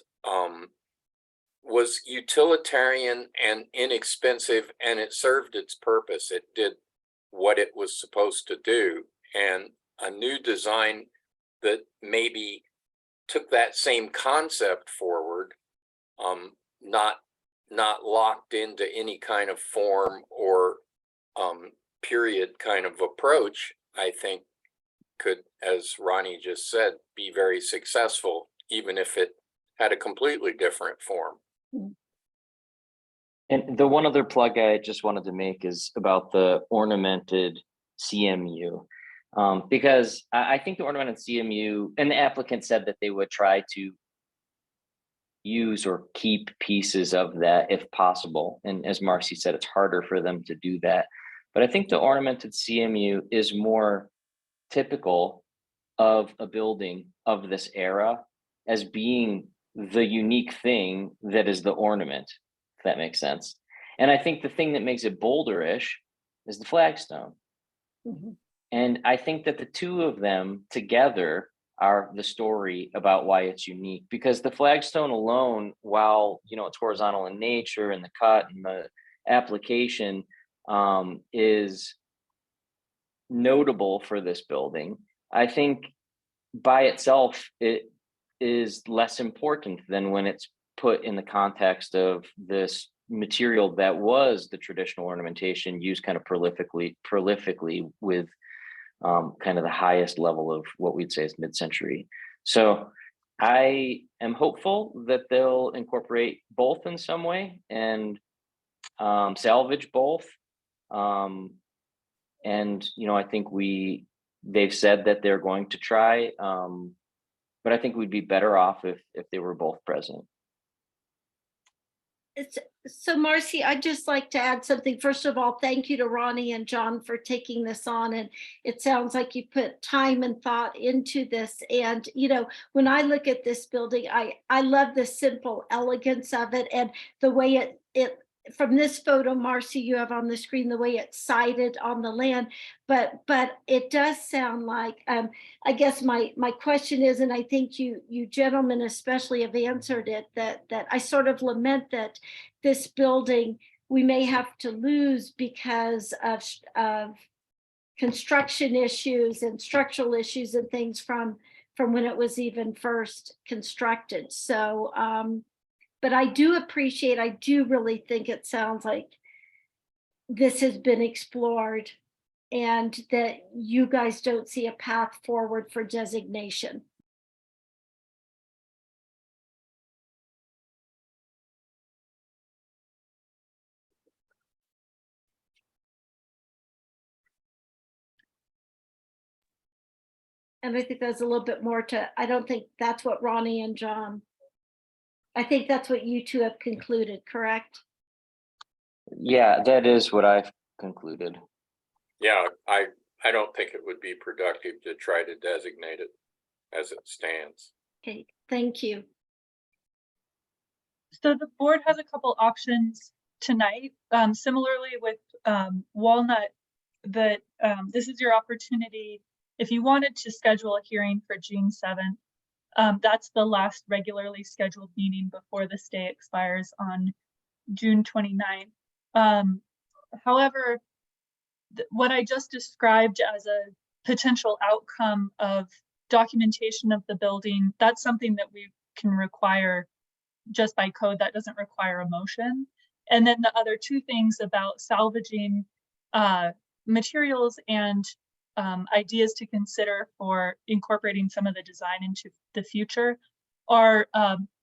was utilitarian and inexpensive, and it served its purpose. It did what it was supposed to do. And a new design that maybe took that same concept forward, not locked into any kind of form or period kind of approach, I think could, as Ronnie just said, be very successful, even if it had a completely different form. And the one other plug I just wanted to make is about the ornamented CMU. Because I think the ornamented CMU, and the applicant said that they would try to use or keep pieces of that if possible. And as Marcy said, it's harder for them to do that. But I think the ornamented CMU is more typical of a building of this era as being the unique thing that is the ornament, if that makes sense. And I think the thing that makes it boulderish is the flagstone. And I think that the two of them together are the story about why it's unique, because the flagstone alone, while it's horizontal in nature and the cut and the application is notable for this building, I think by itself it is less important than when it's put in the context of this material that was the traditional ornamentation used kind of prolifically with kind of the highest level of what we'd say is mid-century. So I am hopeful that they'll incorporate both in some way and salvage both. And I think they've said that they're going to try, but I think we'd be better off if they were both present. So Marcy, I'd just like to add something. First of all, thank you to Ronnie and John for taking this on. And it sounds like you put time and thought into this. And, when I look at this building, I love the simple elegance of it and the way it from this photo, Marcy, you have on the screen, the way it's sited on the land, but it does sound like, I guess my question is, and I think you gentlemen especially have answered it, that I sort of lament that this building we may have to lose because of construction issues and structural issues and things from when it was even first constructed. So, but I do really think it sounds like this has been explored and that you guys don't see a path forward for designation. And I think there's a little bit more I don't think that's what Ronnie and John, I think that's what you two have concluded, correct? Yeah, that is what I've concluded. Yeah, I don't think it would be productive to try to designate it as it stands. Okay, thank you. So the board has a couple options tonight. Similarly with Walnut, that this is your opportunity. If you wanted to schedule a hearing for June 7th, that's the last regularly scheduled meeting before the stay expires on June 29th. However, what I just described as a potential outcome of documentation of the building, that's something that we can require just by code. That doesn't require a motion. And then the other two things about salvaging materials and ideas to consider for incorporating some of the design into the future are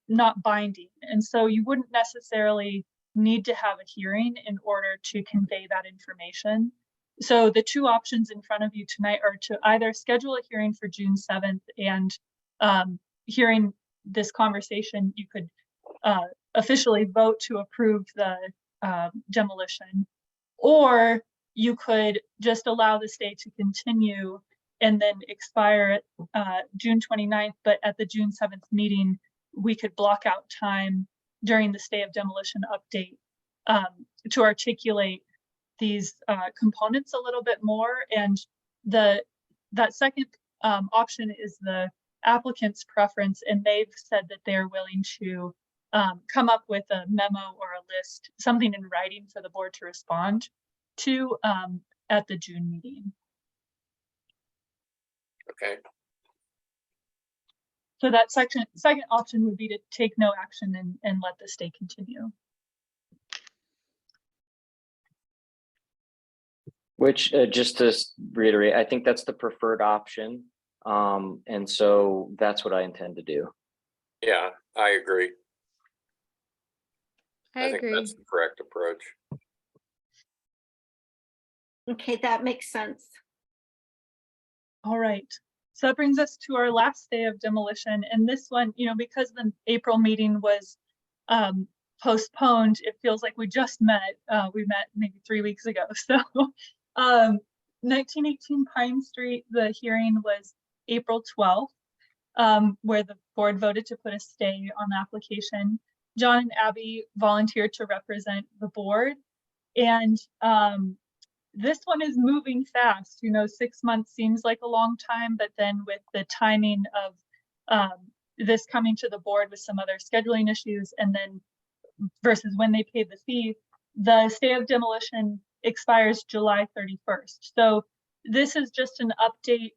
not binding. And so you wouldn't necessarily need to have a hearing in order to convey that information. So the two options in front of you tonight are to either schedule a hearing for June 7th and hearing this conversation, you could officially vote to approve the demolition, or you could just allow the stay to continue and then expire at June 29th, but at the June 7th meeting, we could block out time during the stay of demolition update to articulate these components a little bit more. And that second option is the applicant's preference, and they've said that they're willing to come up with a memo or a list, something in writing for the board to respond to at the June meeting. Okay. So that second option would be to take no action and let the stay continue. Which, just to reiterate, I think that's the preferred option. And so that's what I intend to do. Yeah, I agree. I think agree. that's the correct approach. Okay, that makes sense. All right. So that brings us to our last day of demolition. And this one, because the April meeting was postponed, it feels like we just met. We met maybe 3 weeks ago. So 1918 Pine Street, the hearing was April 12th, where the board voted to put a stay on the application. John and Abby volunteered to represent the board. And this one is moving fast. 6 months seems like a long time, but then with the timing of this coming to the board with some other scheduling issues, and then versus when they paid the fee, the stay of demolition expires July 31st. So this is just an update.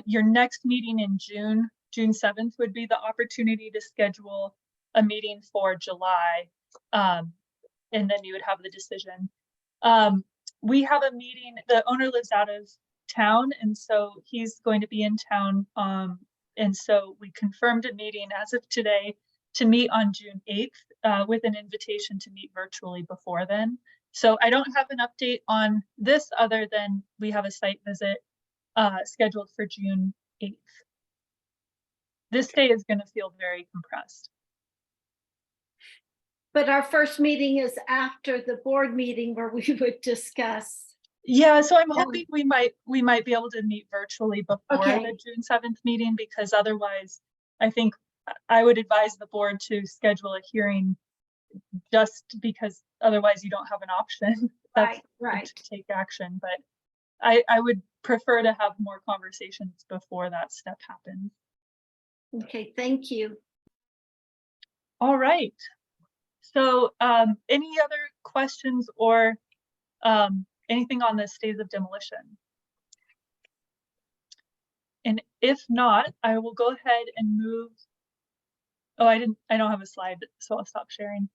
Your next meeting in June 7th would be the opportunity to schedule a meeting for July, and then you would have the decision. We have a meeting, the owner lives out of town, and so he's going to be in town. And so we confirmed a meeting as of today to meet on June 8th with an invitation to meet virtually before then. So I don't have an update on this other than we have a site visit scheduled for June 8th. This day is going to feel very compressed. But our first meeting is after the board meeting where we would discuss. Yeah, so I'm hoping we might be able to meet virtually before Okay. the June 7th meeting, because otherwise I think I would advise the board to schedule a hearing, just because otherwise you don't have an option. That's Right. to take action. But I would prefer to have more conversations before that step happens. Okay, thank you. All right. So any other questions or anything on the stays of demolition? And if not, I will go ahead and move. Oh, I don't have a slide, so I'll stop sharing.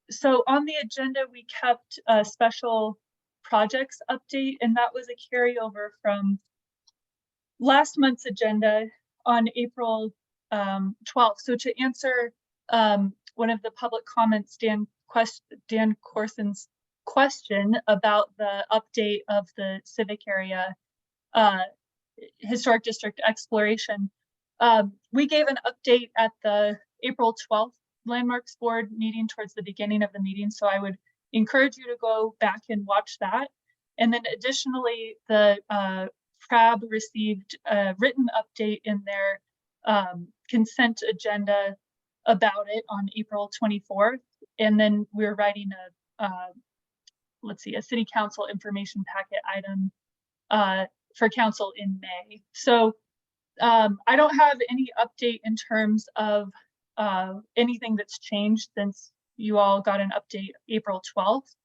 So on the agenda, we kept a special projects update, and that was a carryover from last month's agenda on April 12th. So to answer one of the public comments, Dan Corson's question about the update of the civic area historic district exploration, we gave an update at the April 12th Landmarks Board meeting towards the beginning of the meeting. So I would encourage you to go back and watch that. And then additionally, the PRAB received a written update in their consent agenda about it on April 24th. And then we're writing a city council information packet item for council in May. So I don't have any update in terms of anything that's changed since you all got an update April 12th,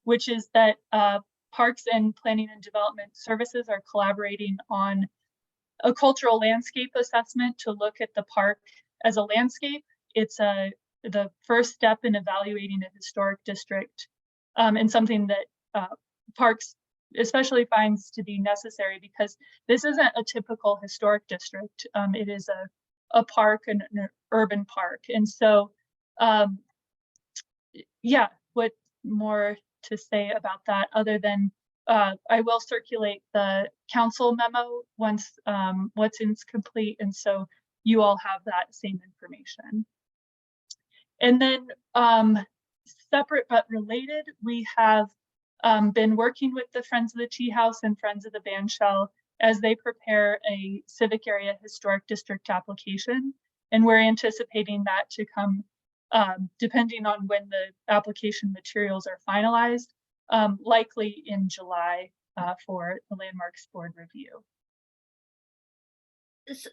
which is that Parks and Planning and Development Services are collaborating on a cultural landscape assessment to look at the park as a landscape. It's the first step in evaluating a historic district, and something that Parks especially finds to be necessary, because this isn't a typical historic district. It is a park, an urban park. And so, yeah, what more to say about that other than I will circulate the council memo once it's complete. And so you all have that same information. And then separate but related, we have been working with the Friends of the Tea House and Friends of the Bandshell as they prepare a civic area historic district application. And we're anticipating that to come, depending on when the application materials are finalized, likely in July for the Landmarks Board review.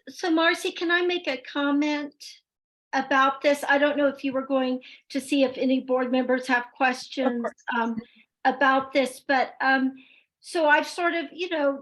So Marcy, can I make a comment about this? I don't know if you were going to see if any board members have questions about this, but so I've sort of,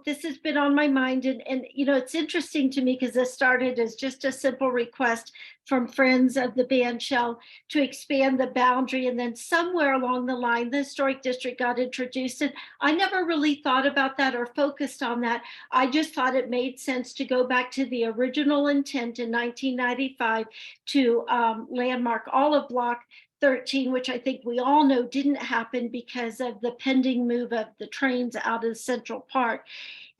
this has been on my mind, and it's interesting to me because this started as just a simple request from Friends of the Bandshell to expand the boundary, and then somewhere along the line, the historic district got introduced, and I never really thought about that or focused on that. I just thought it made sense to go back to the original intent in 1995 to landmark all of Block 13, which I think we all know didn't happen because of the pending move of the trains out of Central Park.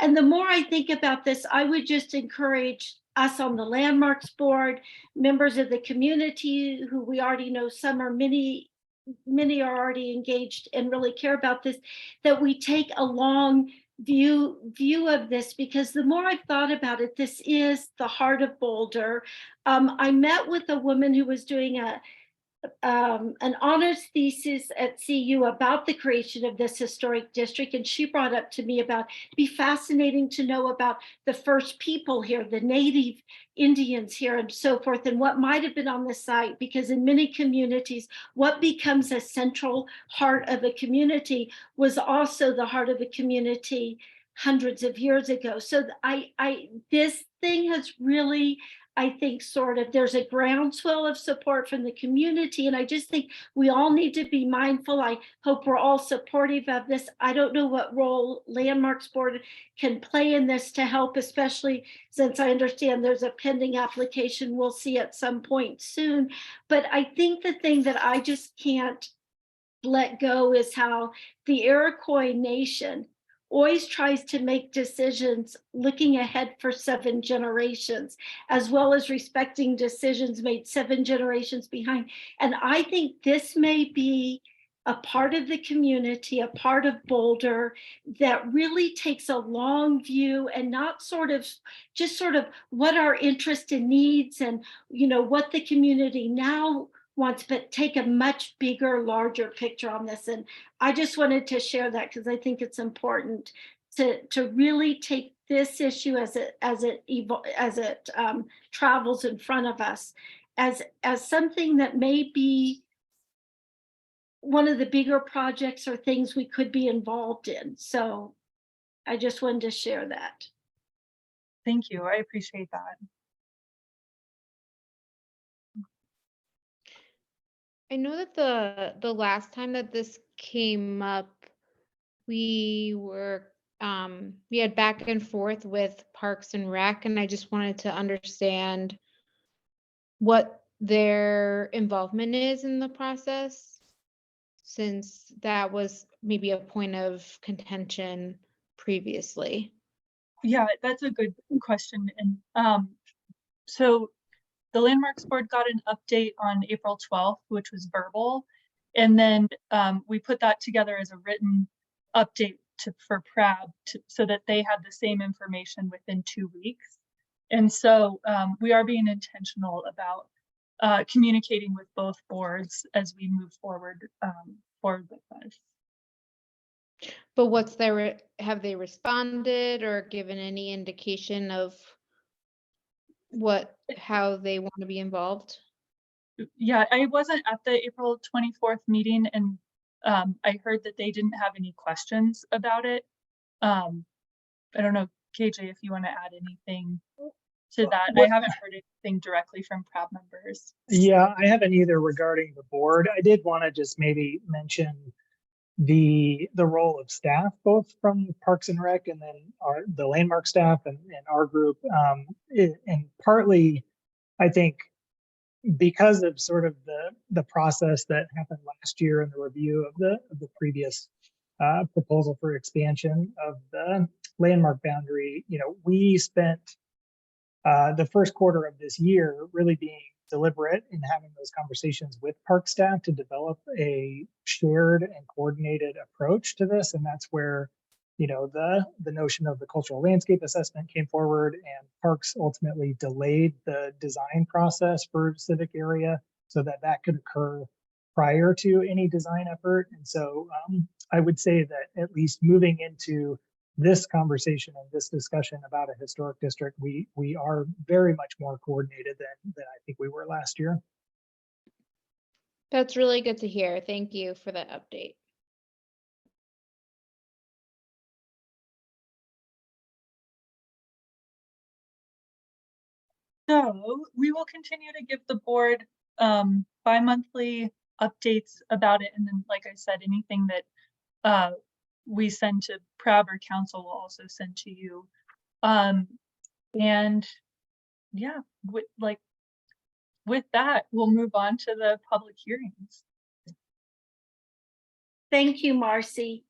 And the more I think about this, I would just encourage us on the Landmarks Board, members of the community who we already know, many are already engaged and really care about this, that we take a long view of this, because the more I've thought about it, this is the heart of Boulder. I met with a woman who was doing an honors thesis at CU about the creation of this historic district, and she brought up to me about it'd be fascinating to know about the first people here, the native Indians here and so forth, and what might have been on the site, because in many communities what becomes a central heart of a community was also the heart of a community hundreds of years ago. So this thing has really, I think, there's a groundswell of support from the community, and I just think we all need to be mindful. I hope we're all supportive of this. I don't know what role Landmarks Board can play in this to help, especially since I understand there's a pending application we'll see at some point soon. But I think the thing that I just can't let go is how the Iroquois Nation always tries to make decisions looking ahead for 7 generations, as well as respecting decisions made 7 generations behind. And I think this may be a part of the community, a part of Boulder that really takes a long view and not just what our interest and needs and what the community now wants, but take a much bigger, larger picture on this. And I just wanted to share that because I think it's important to really take this issue as it travels in front of us as something that may be one of the bigger projects or things we could be involved in. So I just wanted to share that. Thank you. I appreciate that. I know that the last time that this came up, we had back and forth with Parks and Rec, and I just wanted to understand what their involvement is in the process, since that was maybe a point of contention previously. Yeah, that's a good question. And so the Landmarks Board got an update on April 12th, which was verbal. And then we put that together as a written update for PRAB so that they had the same information within 2 weeks. And so we are being intentional about communicating with both boards as we move forward with this. But have they responded or given any indication of how they want to be involved? Yeah, I wasn't at the April 24th meeting, and I heard that they didn't have any questions about it. I don't know, KJ, if you want to add anything to that. I haven't heard anything directly from PRAB members. Yeah, I haven't either regarding the board. I did want to just maybe mention the role of staff, both from Parks and Rec and then the Landmark staff and our group. And partly, I think, because of sort of the process that happened last year and the review of the previous proposal for expansion of the landmark boundary, we spent the first quarter of this year really being deliberate in having those conversations with park staff to develop a shared and coordinated approach to this. And that's where, you know, the notion of the cultural landscape assessment came forward, and parks ultimately delayed the design process for civic area so that that could occur prior to any design effort. And so I would say that at least moving into this conversation and this discussion about a historic district, we are very much more coordinated than I think we were last year. That's really good to hear. Thank you for that update. So we will continue to give the board bi-monthly updates about it. And then, like I said, anything that we send to PRAB or council will also send to you. And yeah, with that, we'll move on to the public hearings. Thank you, Marcy.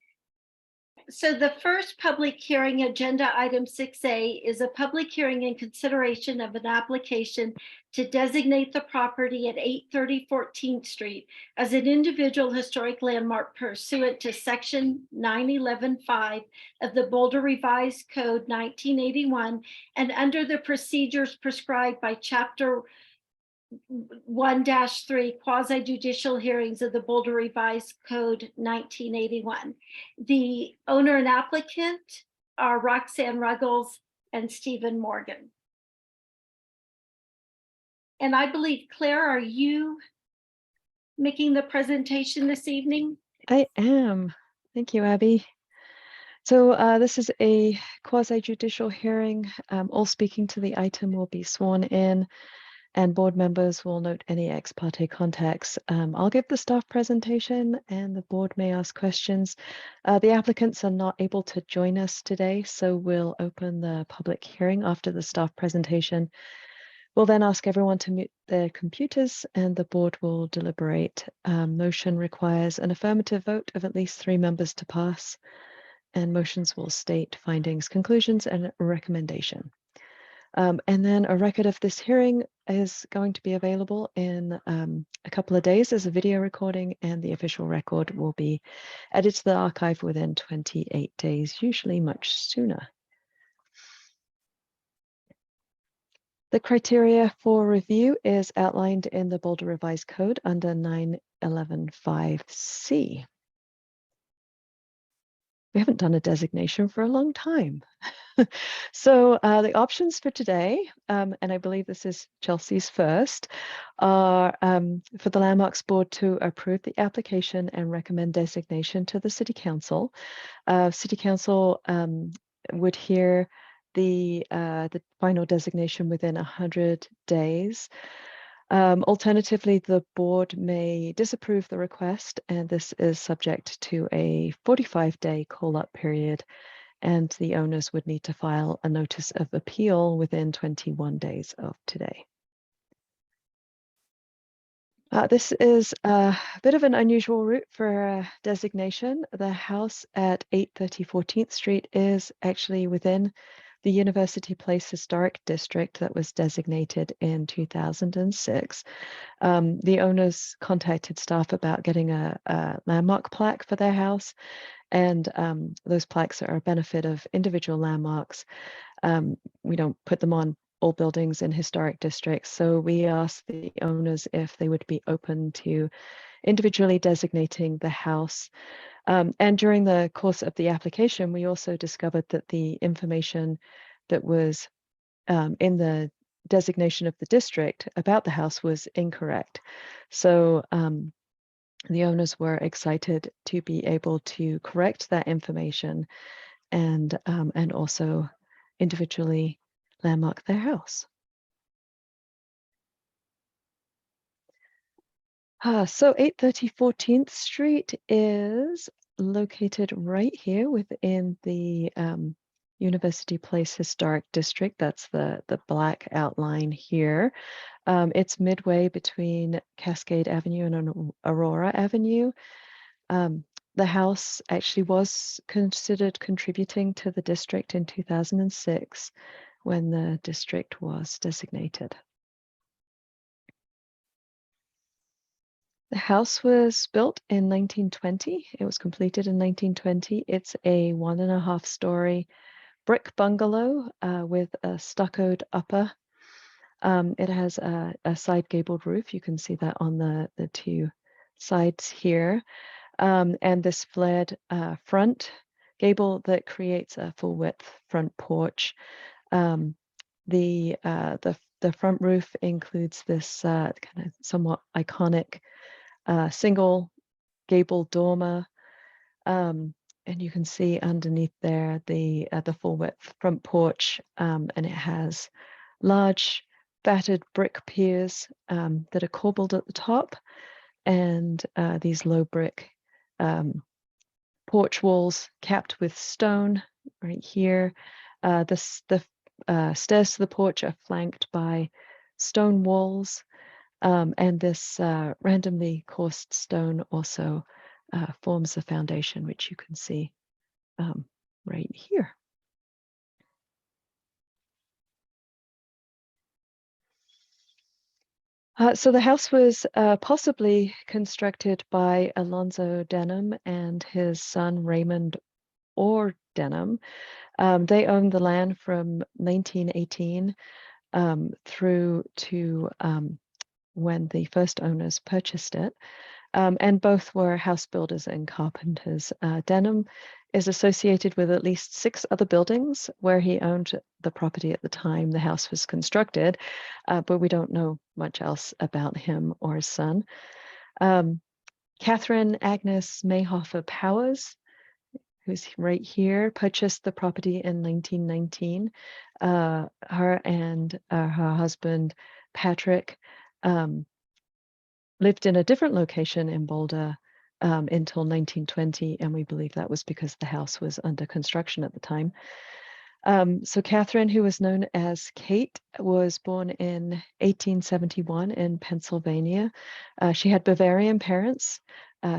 So the first public hearing, agenda item 6A, is a public hearing in consideration of an application to designate the property at 830 14th Street as an individual historic landmark pursuant to section 911.5 of the Boulder Revised Code 1981 and under the procedures prescribed by chapter 1-3 quasi-judicial hearings of the Boulder Revised Code 1981. The owner and applicant are Roxanne Ruggles and Stephen Morgan. And I believe, Claire, are you making the presentation this evening? I am. Thank you, Abby. So this is a quasi-judicial hearing. All speaking to the item will be sworn in, and board members will note any ex parte contacts. I'll give the staff presentation and the board may ask questions. The applicants are not able to join us today, so we'll open the public hearing after the staff presentation. We'll then ask everyone to mute their computers and the board will deliberate. Motion requires an affirmative vote of at least 3 members to pass, and motions will state findings, conclusions, and a recommendation. And then a record of this hearing is going to be available in a couple of days as a video recording, and the official record will be added to the archive within 28 days, usually much sooner. The criteria for review is outlined in the Boulder Revised Code under 911.5C. We haven't done a designation for a long time. So the options for today, and I believe this is Chelsea's first, are for the Landmarks Board to approve the application and recommend designation to the City Council. City Council would hear the final designation within 100 days. Alternatively, the board may disapprove the request, and this is subject to a 45-day call-up period, and the owners would need to file a notice of appeal within 21 days of today. This is a bit of an unusual route for a designation. The house at 830 14th Street is actually within the University Place Historic District that was designated in 2006. The owners contacted staff about getting a landmark plaque for their house, and those plaques are a benefit of individual landmarks. We don't put them on all buildings in historic districts, so we asked the owners if they would be open to individually designating the house. And during the course of the application, we also discovered that the information that was in the designation of the district about the house was incorrect. So the owners were excited to be able to correct that information and also individually landmark their house. So 830 14th Street is located right here within the University Place Historic District. That's the black outline here. It's midway between Cascade Avenue and Aurora Avenue. The house actually was considered contributing to the district in 2006 when the district was designated. The house was built in 1920. It was completed in 1920. It's a 1.5-story brick bungalow with a stuccoed upper. It has a side gabled roof. You can see that on the two sides here. And this flared front gable that creates a full width front porch. The front roof includes this kind of somewhat iconic single gable dormer. And you can see underneath there the full width front porch, and it has large battered brick piers that are corbelled at the top, and these low brick porch walls capped with stone right here. The stairs to the porch are flanked by stone walls, and this randomly coursed stone also forms the foundation, which you can see right here. So the house was possibly constructed by Alonzo Denham and his son Raymond Orr Denham. They owned the land from 1918 through to when the first owners purchased it. And both were house builders and carpenters. Denham is associated with at least 6 other buildings where he owned the property at the time the house was constructed, but we don't know much else about him or his son. Catherine Agnes Mayhofer Powers, who's right here, purchased the property in 1919. Her and her husband, Patrick, lived in a different location in Boulder until 1920, and we believe that was because the house was under construction at the time. So Catherine, who was known as Kate, was born in 1871 in Pennsylvania. She had Bavarian parents,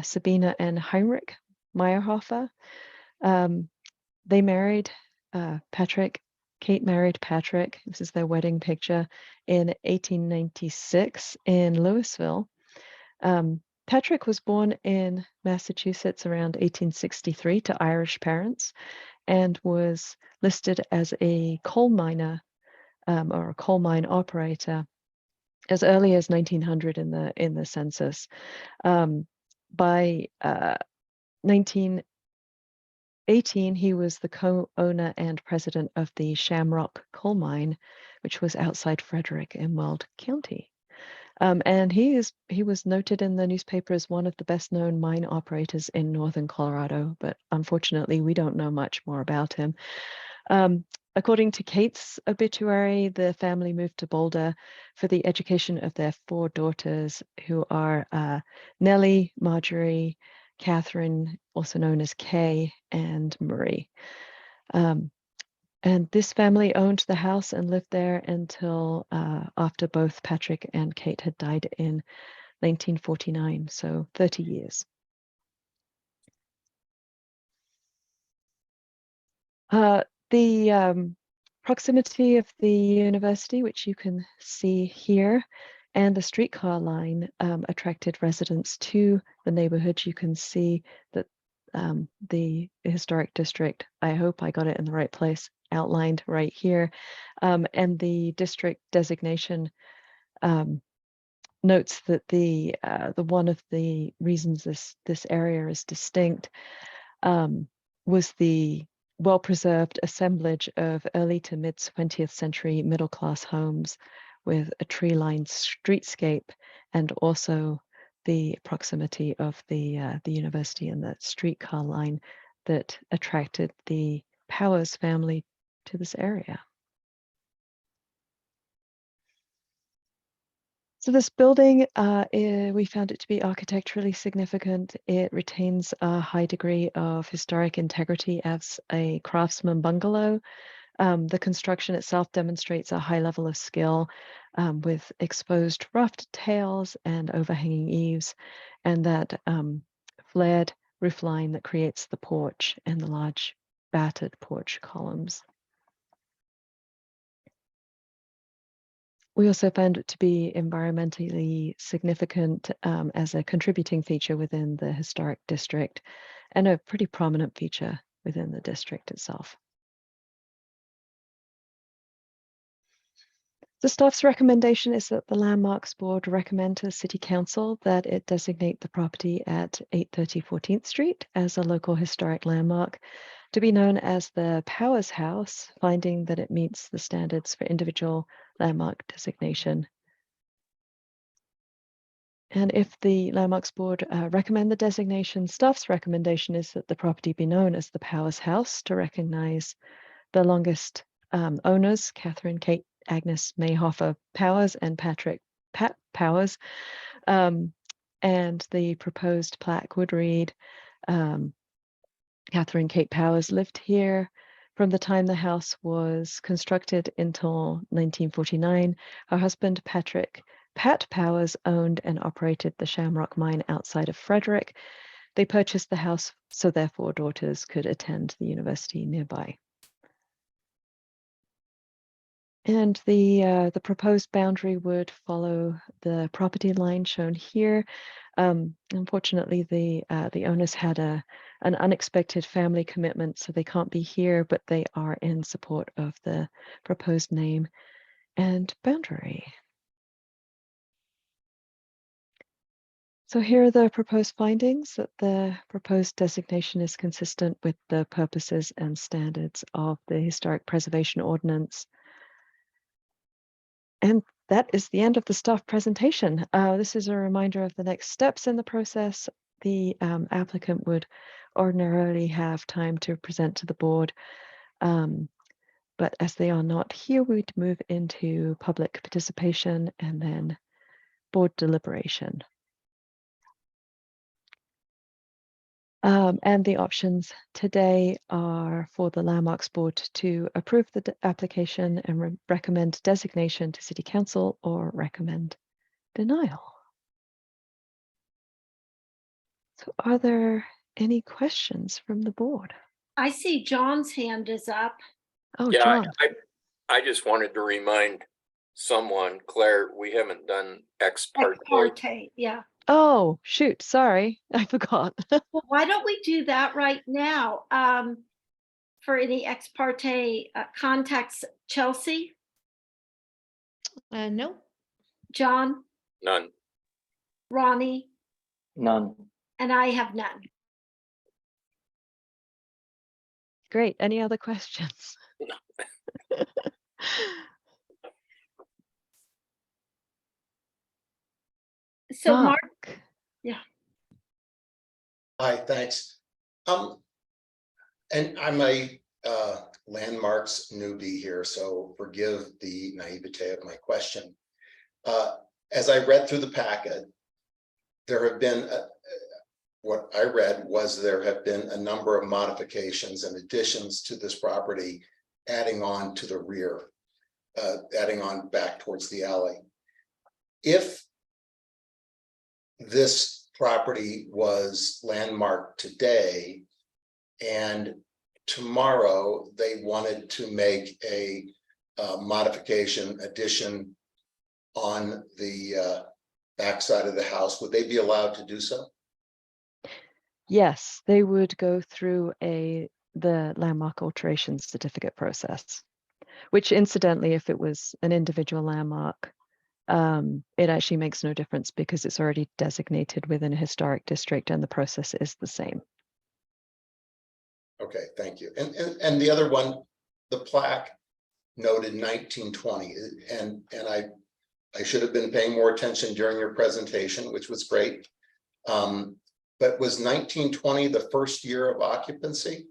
Sabina and Heinrich Meyerhofer. They married Patrick. Kate married Patrick. This is their wedding picture in 1896 in Louisville. Patrick was born in Massachusetts around 1863 to Irish parents and was listed as a coal miner or a coal mine operator as early as 1900 in the census. By 1918, he was the co-owner and president of the Shamrock coal mine, which was outside Frederick in Weld County. And he was noted in the newspaper as one of the best known mine operators in northern Colorado, but unfortunately we don't know much more about him. According to Kate's obituary, the family moved to Boulder for the education of their 4 daughters, who are Nellie, Marjorie, Catherine, also known as Kay, and Marie. And this family owned the house and lived there until after both Patrick and Kate had died in 1949, so 30 years. The proximity of the university, which you can see here, and the streetcar line attracted residents to the neighborhood. You can see that the historic district, I hope I got it in the right place, outlined right here, and the district designation notes that the one of the reasons this area is distinct was the well-preserved assemblage of early to mid 20th century middle-class homes with a tree-lined streetscape, and also the proximity of the university and the streetcar line that attracted the Powers family to this area. So this building, we found it to be architecturally significant. It retains a high degree of historic integrity as a craftsman bungalow. The construction itself demonstrates a high level of skill with exposed roughed tails and overhanging eaves, and that flared roof line that creates the porch and the large battered porch columns. We also found it to be environmentally significant as a contributing feature within the historic district and a pretty prominent feature within the district itself. The staff's recommendation is that the Landmarks Board recommend to the City Council that it designate the property at 830 14th Street as a local historic landmark to be known as the Powers House, finding that it meets the standards for individual landmark designation. And if the Landmarks Board recommend the designation, staff's recommendation is that the property be known as the Powers House to recognize the longest owners, Catherine Kate Agnes Mayhofer Powers and Patrick Pat Powers. And the proposed plaque would read, Catherine Kate Powers lived here from the time the house was constructed until 1949. Her husband, Pat Powers, owned and operated the Shamrock Mine outside of Frederick. They purchased the house so their 4 daughters could attend the university nearby. And the proposed boundary would follow the property line shown here. Unfortunately, the owners had an unexpected family commitment, so they can't be here, but they are in support of the proposed name and boundary. So here are the proposed findings: that the proposed designation is consistent with the purposes and standards of the Historic Preservation Ordinance. And that is the end of the staff presentation. This is a reminder of the next steps in the process. The applicant would ordinarily have time to present to the board, but as they are not here, we'd move into public participation and then board deliberation. And the options today are for the Landmarks Board to approve the application and recommend designation to City Council or recommend denial. So are there any questions from the board? I see John's hand is up. Oh, Yeah, John. I just wanted to remind someone, Claire, we haven't done ex parte. Ex parte, yeah. Oh, shoot. Sorry, I forgot. Well, why don't we do that right now? For any ex parte contacts, Chelsea, No. John, None. Ronnie, None. and I have none. Great. Any other questions? So Mark, yeah. Hi, thanks. And I'm a landmarks newbie here, so forgive the naivete of my question. As I read through the packet, there have been, what I read was there have been a number of modifications and additions to this property, adding on to the rear, adding on back towards the alley. If this property was landmarked today and tomorrow they wanted to make a modification addition on the backside of the house, would they be allowed to do so? Yes, they would go through the landmark alteration certificate process, which incidentally, if it was an individual landmark, it actually makes no difference because it's already designated within a historic district and the process is the same. Okay, thank you. And the other one, the plaque noted 1920, and I should have been paying more attention during your presentation, which was great. But was 1920 the first year of occupancy?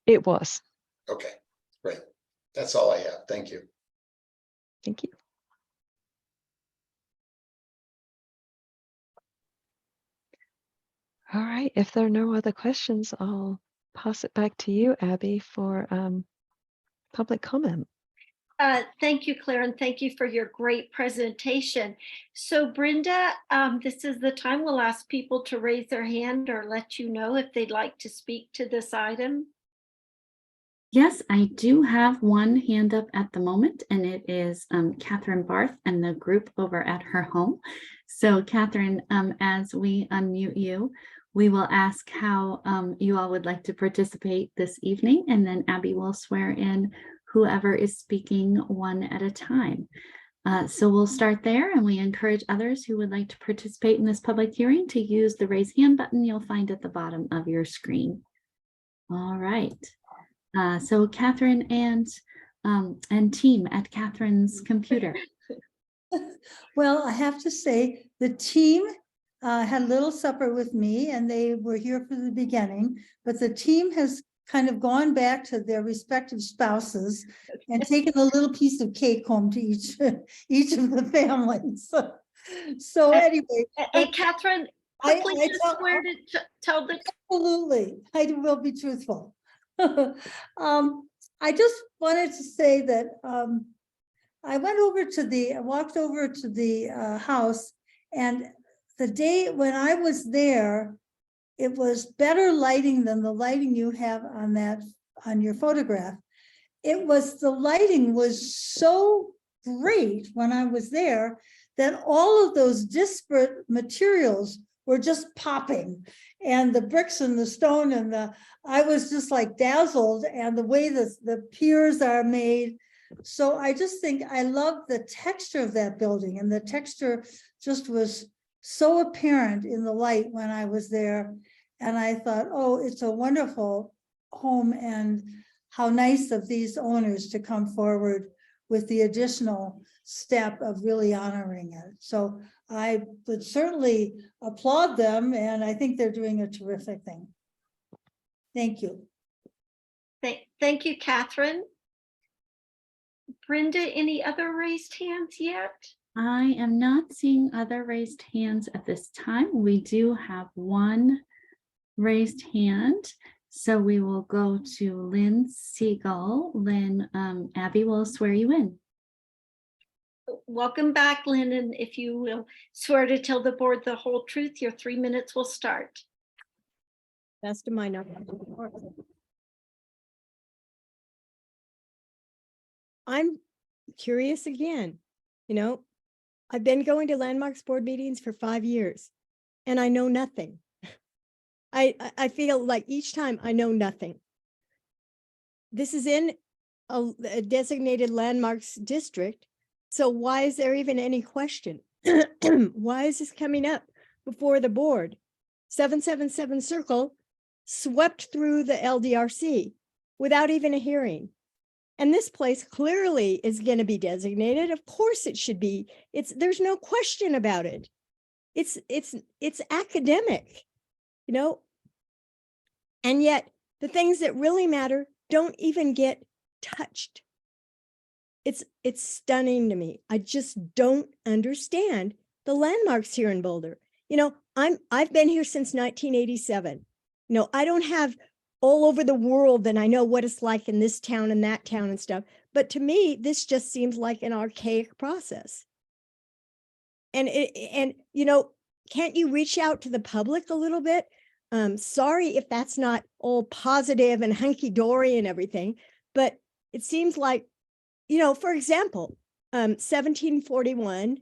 It was. Okay, great. That's all I have. Thank you. Thank you. All right, if there are no other questions, I'll pass it back to you, Abby, for public comment. Thank you, Claire, and thank you for your great presentation. So Brenda, this is the time we'll ask people to raise their hand or let you know if they'd like to speak to this item. Yes, I do have one hand up at the moment, and it is Catherine Barth and the group over at her home. So Catherine, as we unmute you, we will ask how you all would like to participate this evening, and then Abby will swear in whoever is speaking one at a time. So we'll start there, and we encourage others who would like to participate in this public hearing to use the raise hand button you'll find at the bottom of your screen. All right. So Catherine and team at Catherine's computer. Well, I have to say, the team had a little supper with me and they were here for the beginning, but the team has kind of gone back to their respective spouses and taken a little piece of cake home to each of the families. So anyway. Hey, Catherine, quickly I just tell- swear to tell the Absolutely, I will be truthful. I just wanted to say that I walked over to the house, and the day when I was there, it was better lighting than the lighting you have on your photograph. The lighting was so great when I was there that all of those disparate materials were just popping, and the bricks and the stone I was just like dazzled, and the way the piers are made. So I just think I love the texture of that building, and the texture just was so apparent in the light when I was there. And I thought, oh, it's a wonderful home, and how nice of these owners to come forward with the additional step of really honoring it. So I would certainly applaud them, and I think they're doing a terrific thing. Thank you. Thank you, Catherine. Brenda, any other raised hands yet? I am not seeing other raised hands at this time. We do have one raised hand. So we will go to Lynn Siegel. Lynn, Abby will swear you in. Welcome back, Lynn, and if you will swear to tell the board the whole truth, your 3 minutes will start. Best of my knowledge. I'm curious again. You know, I've been going to Landmarks board meetings for 5 years, and I know nothing. I feel like each time I know nothing. This is in a designated landmarks district. So why is there even any question? Why is this coming up before the board? 777 Circle swept through the LDRC without even a hearing. And this place clearly is going to be designated. Of course it should be. There's no question about it. It's academic, you know. And yet the things that really matter don't even get touched. It's stunning to me. I just don't understand the landmarks here in Boulder. You know, I've been here since 1987. You know, I don't have all over the world and I know what it's like in this town and that town and stuff. But to me, this just seems like an archaic process. And you know, can't you reach out to the public a little bit? Sorry if that's not all positive and hunky-dory and everything, but it seems like, you know, for example, 1741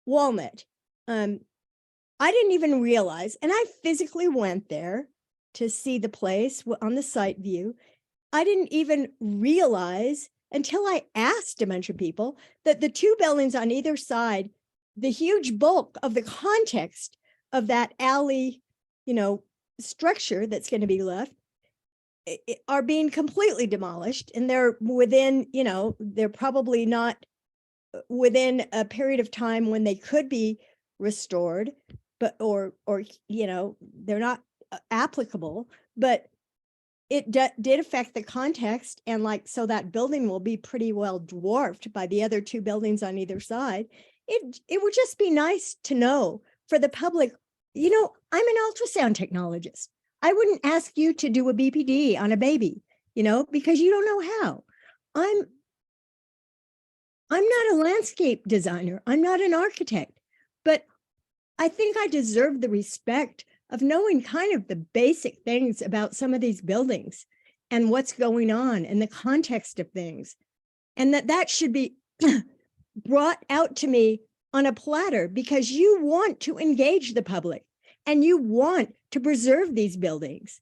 Walnut. I didn't even realize, and I physically went there to see the place on the site view. I didn't even realize until I asked a bunch of people that the two buildings on either side, the huge bulk of the context of that alley, you know, structure that's going to be left are being completely demolished, and they're within, you know, they're probably not within a period of time when they could be restored, but or you know, they're not applicable, but it did affect the context, and like, so that building will be pretty well dwarfed by the other two buildings on either side. It would just be nice to know for the public. You know, I'm an ultrasound technologist. I wouldn't ask you to do a BPD on a baby, you know, because you don't know how. I'm not a landscape designer. I'm not an architect, but I think I deserve the respect of knowing kind of the basic things about some of these buildings. and what's going on and the context of things. And that should be brought out to me on a platter because you want to engage the public and you want to preserve these buildings.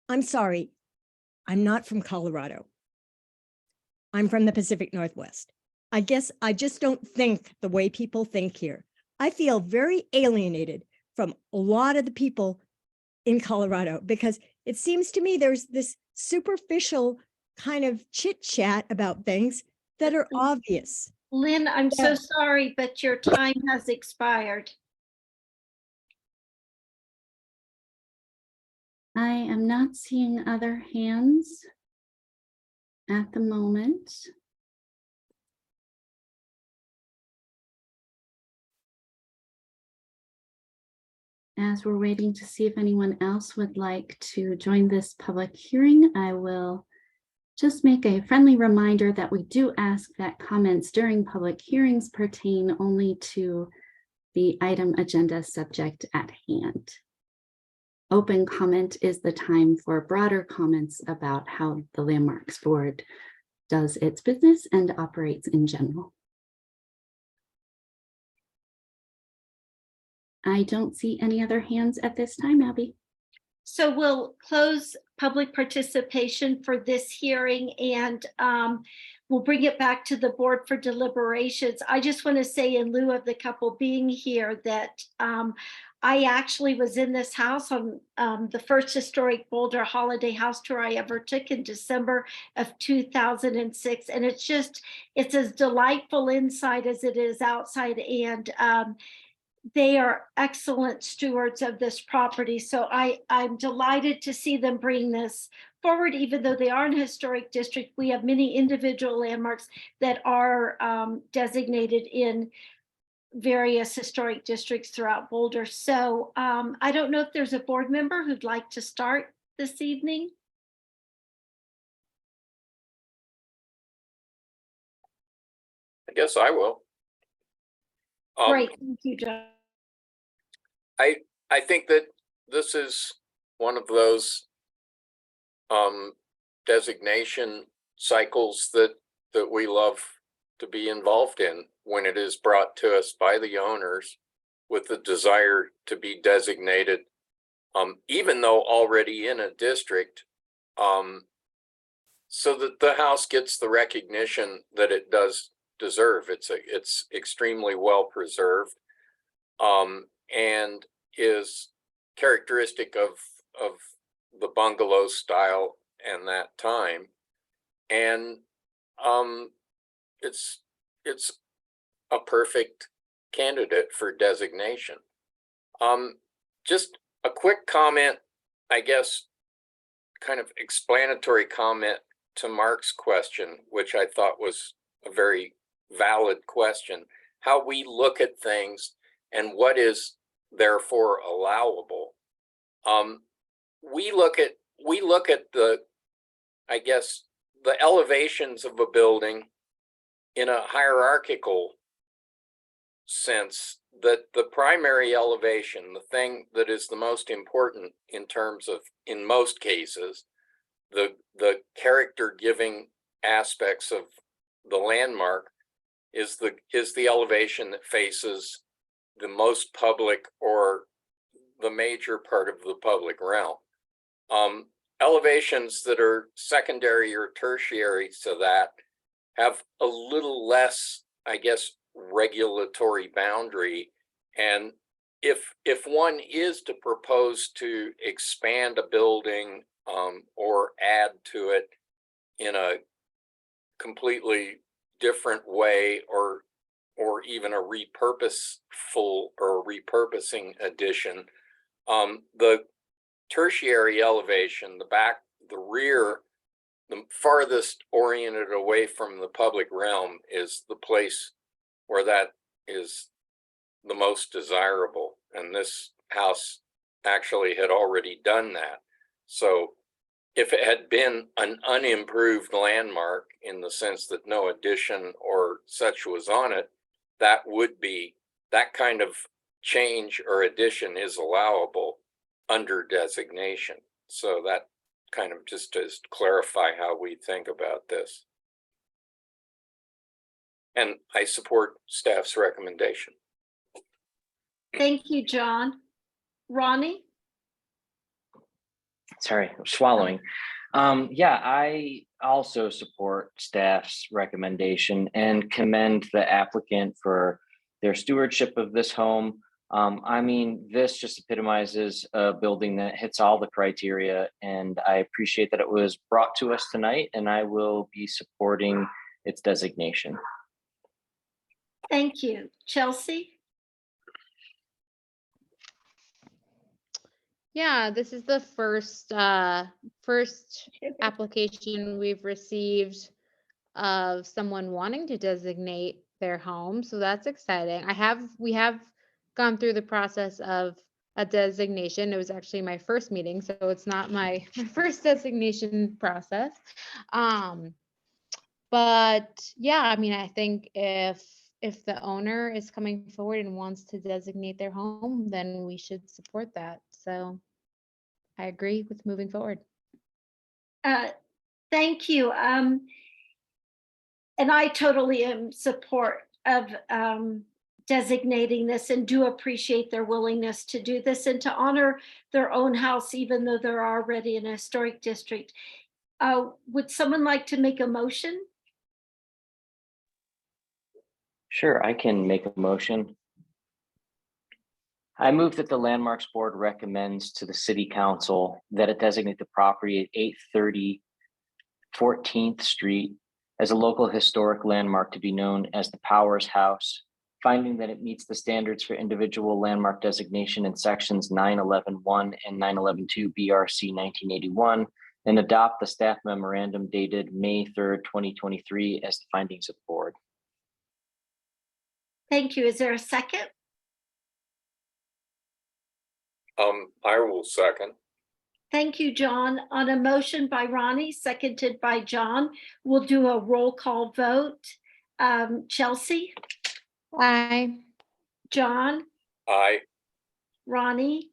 I'm sorry, I'm not from Colorado. I'm from the Pacific Northwest. I guess I just don't think the way people think here. I feel very alienated from a lot of the people in Colorado because it seems to me there's this superficial kind of chit chat about things that are obvious. Lynn, I'm so sorry, but your time has expired. I am not seeing other hands at the moment. As we're waiting to see if anyone else would like to join this public hearing, I will just make a friendly reminder that we do ask that comments during public hearings pertain only to the item agenda subject at hand. Open comment is the time for broader comments about how the Landmarks Board does its business and operates in general. I don't see any other hands at this time, Abby. So we'll close public participation for this hearing and we'll bring it back to the board for deliberations. I just want to say in lieu of the couple being here that I actually was in this house on the first historic Boulder holiday house tour I ever took in December of 2006. And it's as delightful inside as it is outside. And they are excellent stewards of this property. So I'm delighted to see them bring this forward, even though they are in a historic district. We have many individual landmarks that are designated in various historic districts throughout Boulder. So I don't know if there's a board member who'd like to start this evening. I guess I will. Great, thank you, John. I think that this is one of those designation cycles that we love to be involved in when it is brought to us by the owners with the desire to be designated, even though already in a district, so that the house gets the recognition that it does deserve. It's extremely well preserved, and is characteristic of the bungalow style and that time. And it's a perfect candidate for designation. Just a quick comment, I guess, kind of explanatory comment to Mark's question, which I thought was a very valid question, how we look at things and what is therefore allowable. We look at the, I guess, the elevations of a building in a hierarchical sense, that the primary elevation, the thing that is the most important in terms of, in most cases, the character giving aspects of the landmark is the elevation that faces the most public or the major part of the public realm. Elevations that are secondary or tertiary to that have a little less, I guess, regulatory boundary. And if one is to propose to expand a building or add to it in a completely different way, or even a repurposeful or repurposing addition, the tertiary elevation, the back, the rear, the farthest oriented away from the public realm is the place where that is the most desirable. And this house actually had already done that. So if it had been an unimproved landmark in the sense that no addition or such was on it, that would be, that kind of change or addition is allowable under designation. So that kind of just to clarify how we think about this. And I support staff's recommendation. Thank you, John. Ronnie? Sorry, I'm swallowing. Yeah, I also support staff's recommendation and commend the applicant for their stewardship of this home. I mean, this just epitomizes a building that hits all the criteria, and I appreciate that it was brought to us tonight, and I will be supporting its designation. Thank you. Chelsea? Yeah, this is the first application we've received of someone wanting to designate their home, so that's exciting. We have gone through the process of a designation. It was actually my first meeting, so it's not my first designation process. But yeah, I mean, I think if the owner is coming forward and wants to designate their home, then we should support that. So I agree with moving forward. Thank you. And I totally am support of designating this and do appreciate their willingness to do this and to honor their own house, even though they're already in a historic district. Would someone like to make a motion? Sure, I can make a motion. I move that the Landmarks Board recommends to the City Council that it designate the property at 830 14th Street as a local historic landmark to be known as the Powers House, finding that it meets the standards for individual landmark designation in sections 911.1 and 911.2 BRC 1981, and adopt the staff memorandum dated May 3rd, 2023 as the findings of the board. Thank you. Is there a second? I will second. Thank you, John. On a motion by Ronnie, seconded by John, we'll do a roll call vote. Chelsea? Aye. John? Aye. Ronnie?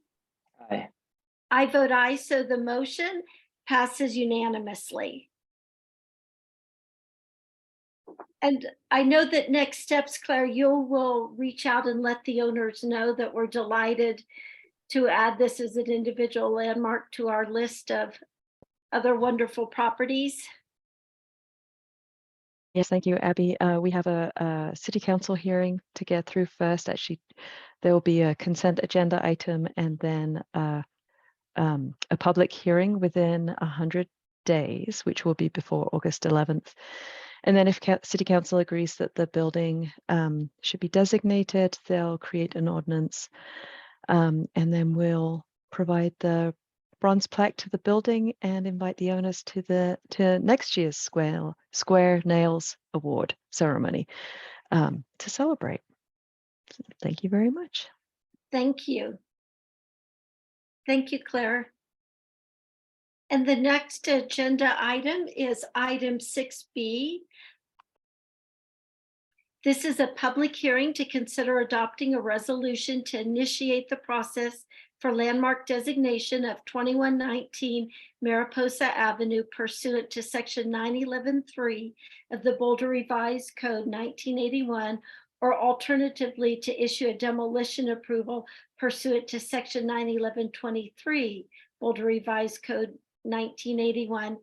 Aye. I vote aye, so the motion passes unanimously. And I know that next steps, Claire, you will reach out and let the owners know that we're delighted to add this as an individual landmark to our list of other wonderful properties. Yes, thank you, Abby. We have a city council hearing to get through first. Actually, there will be a consent agenda item and then a public hearing within 100 days, which will be before August 11th. And then if city council agrees that the building should be designated, they'll create an ordinance, and then we'll provide the bronze plaque to the building and invite the owners to next year's Square Nails Award ceremony to celebrate. So thank you very much. Thank you. Thank you, Claire. And the next agenda item is item 6B. This is a public hearing to consider adopting a resolution to initiate the process for landmark designation of 2119 Mariposa Avenue pursuant to section 911.3 of the Boulder Revised Code 1981, or alternatively to issue a demolition approval pursuant to section 911.23 Boulder Revised Code 1981.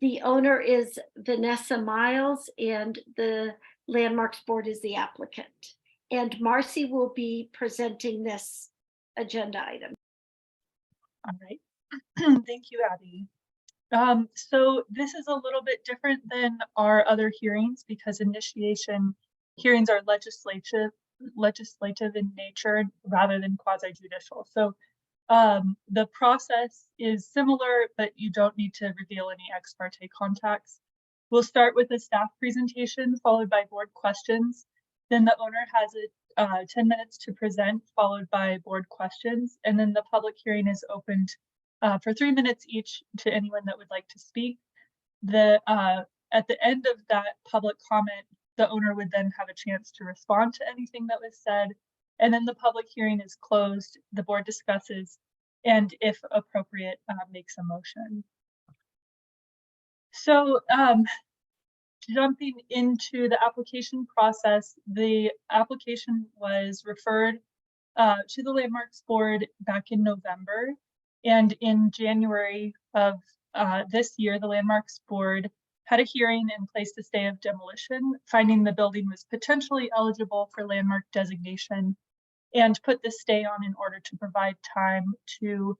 The owner is Vanessa Miles and the Landmarks Board is the applicant. And Marcy will be presenting this agenda item. All right. Thank you, Abby. So this is a little bit different than our other hearings because initiation hearings are legislative in nature rather than quasi-judicial. So the process is similar, but you don't need to reveal any ex parte contacts. We'll start with a staff presentation followed by board questions. Then the owner has 10 minutes to present, followed by board questions. And then the public hearing is opened for 3 minutes each to anyone that would like to speak. At the end of that public comment, the owner would then have a chance to respond to anything that was said. And then the public hearing is closed. The board discusses and if appropriate, makes a motion. So jumping into the application process, the application was referred to the Landmarks Board back in November. And in January of this year, the Landmarks Board had a hearing and placed a stay of demolition, finding the building was potentially eligible for landmark designation, and put the stay on in order to provide time to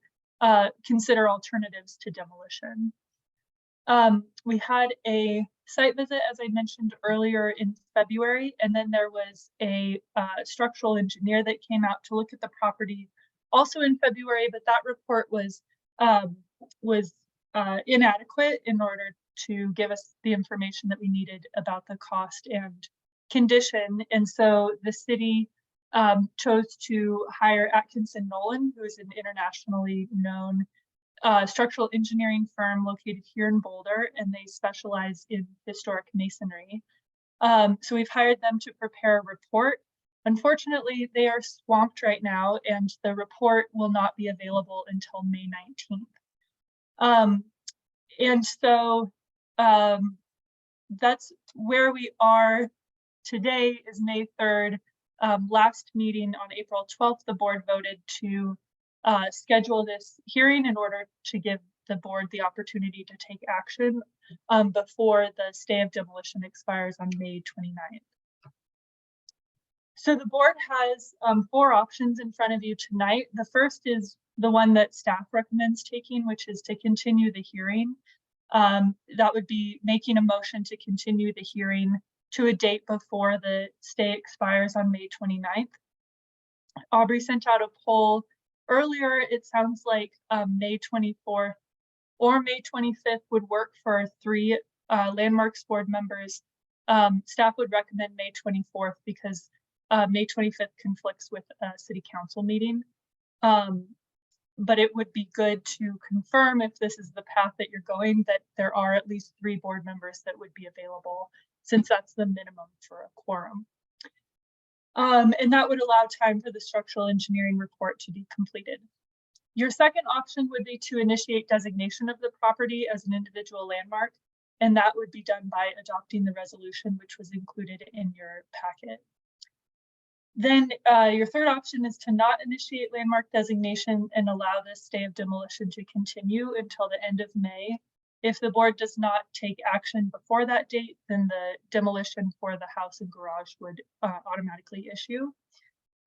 consider alternatives to demolition. We had a site visit, as I mentioned earlier, in February, and then there was a structural engineer that came out to look at the property also in February, but that report was inadequate in order to give us the information that we needed about the cost and condition. And so the city chose to hire Atkinson Nolan, who is an internationally known structural engineering firm located here in Boulder, and they specialize in historic masonry. So we've hired them to prepare a report. Unfortunately, they are swamped right now, and the report will not be available until May 19th. And so that's where we are today. Is May 3rd. Last meeting on April 12th, the board voted to schedule this hearing in order to give the board the opportunity to take action before the stay of demolition expires on May 29th. So the board has 4 options in front of you tonight. The first is the one that staff recommends taking, which is to continue the hearing. That would be making a motion to continue the hearing to a date before the stay expires on May 29th. Aubrey sent out a poll earlier. It sounds like May 24th or May 25th would work for 3 Landmarks Board members. Staff would recommend May 24th because May 25th conflicts with a city council meeting. But it would be good to confirm, if this is the path that you're going, that there are at least 3 board members that would be available, since that's the minimum for a quorum. And that would allow time for the structural engineering report to be completed. Your second option would be to initiate designation of the property as an individual landmark, and that would be done by adopting the resolution which was included in your packet. Then your third option is to not initiate landmark designation and allow this stay of demolition to continue until the end of May. If the board does not take action before that date, then the demolition for the house and garage would automatically issue.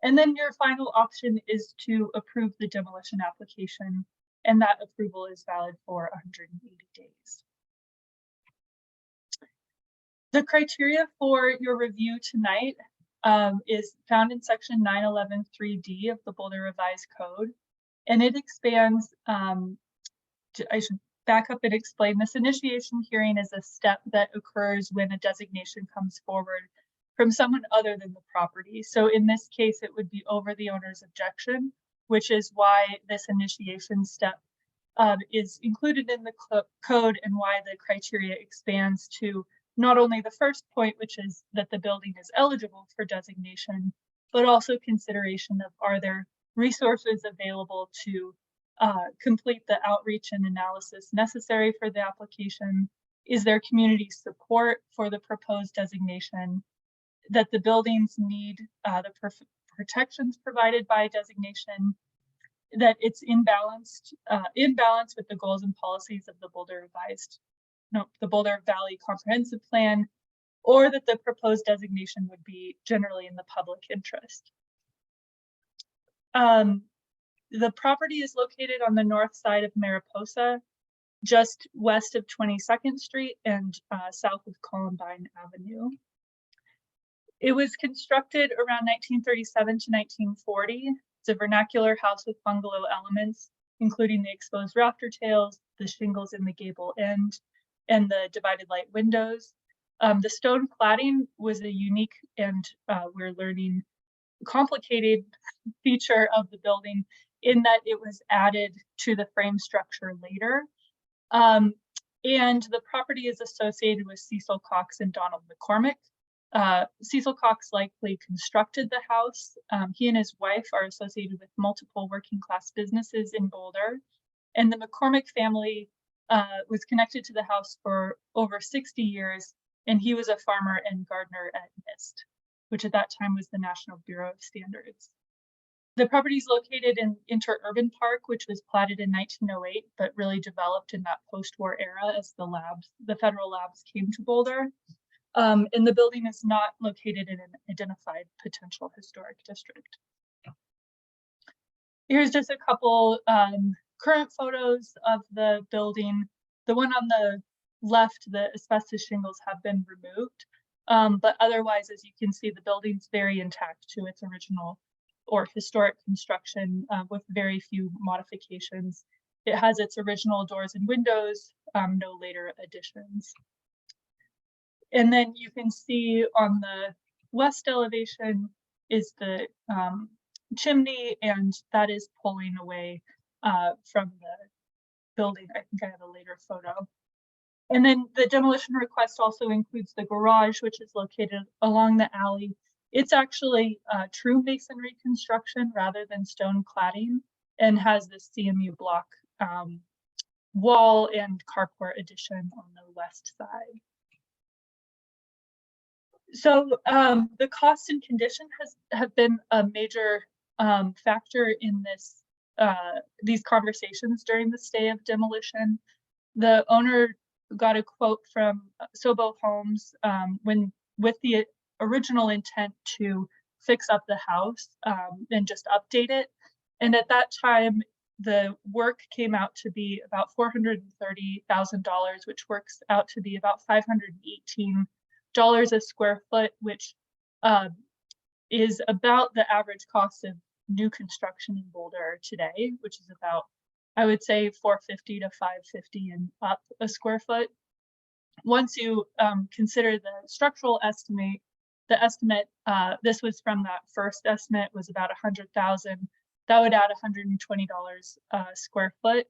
And then your final option is to approve the demolition application, and that approval is valid for 180 days. The criteria for your review tonight is found in section 911(3D of the Boulder Revised Code, and it expands, I should back up and explain, this initiation hearing is a step that occurs when a designation comes forward from someone other than the property. So in this case, it would be over the owner's objection, which is why this initiation step is included in the code, and why the criteria expands to not only the first point, which is that the building is eligible for designation, but also consideration of, are there resources available to complete the outreach and analysis necessary for the application? Is there community support for the proposed designation? That the buildings need the protections provided by designation? That it's in balance with the goals and policies of the Boulder Valley Comprehensive Plan, or that the proposed designation would be generally in the public interest. The property is located on the north side of Mariposa, just west of 22nd Street and south of Columbine Avenue. It was constructed around 1937 to 1940. It's a vernacular house with bungalow elements, including the exposed rafter tails, the shingles in the gable end, and the divided light windows. The stone cladding was a unique and we're learning complicated feature of the building, in that it was added to the frame structure later. And the property is associated with Cecil Cox and Donald McCormick. Cecil Cox likely constructed the house. He and his wife are associated with multiple working class businesses in Boulder. And the McCormick family was connected to the house for over 60 years. And he was a farmer and gardener at NIST, which at that time was the National Bureau of Standards. The property is located in Interurban Park, which was platted in 1908, but really developed in that post-war era as the federal labs came to Boulder. And the building is not located in an identified potential historic district. Here's just a couple current photos of the building. The one on the left, the asbestos shingles have been removed, but otherwise, as you can see, the building's very intact to its original or historic construction with very few modifications. It has its original doors and windows, no later additions. And then you can see on the west elevation is the chimney, and that is pulling away from the building. I think I have a later photo. And then the demolition request also includes the garage, which is located along the alley. It's actually true masonry construction rather than stone cladding, and has this CMU block wall and carport addition on the west side. So the cost and condition have been a major factor in these conversations during the stay of demolition. The owner got a quote from Sobo Homes with the original intent to fix up the house and just update it. And at that time, the work came out to be about $430,000, which works out to be about $518 a square foot, which is about the average cost of new construction in Boulder today, which is about, I would say, $450 to $550 and up a square foot. Once you consider the structural estimate, the estimate, this was from that first estimate, was about $100,000. That would add $120 a square foot,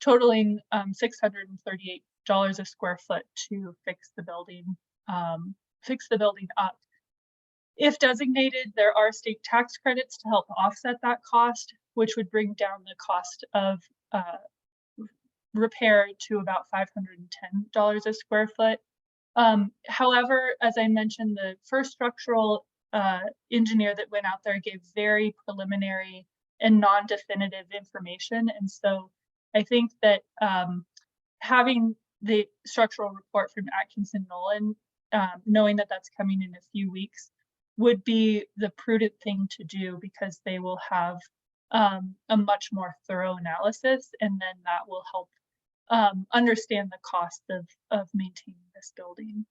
totaling $638 a square foot to fix the building up. If designated, there are state tax credits to help offset that cost, which would bring down the cost of repair to about $510 a square foot. However, as I mentioned, the first structural engineer that went out there gave very preliminary and non-definitive information. And so I think that having the structural report from Atkinson Nolan, knowing that that's coming in a few weeks, would be the prudent thing to do, because they will have a much more thorough analysis, and then that will help understand the cost of maintaining this building.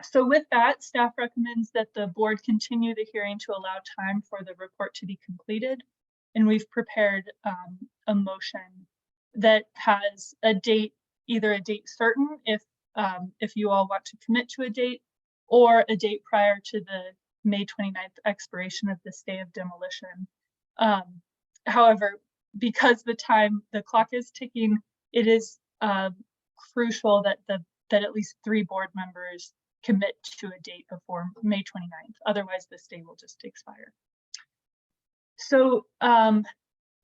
So with that, staff recommends that the board continue the hearing to allow time for the report to be completed. And we've prepared a motion that has a date, either a date certain if you all want to commit to a date, or a date prior to the May 29th expiration of the stay of demolition. However, because the clock is ticking, it is crucial that at least 3 board members commit to a date before May 29th. Otherwise, the stay will just expire. So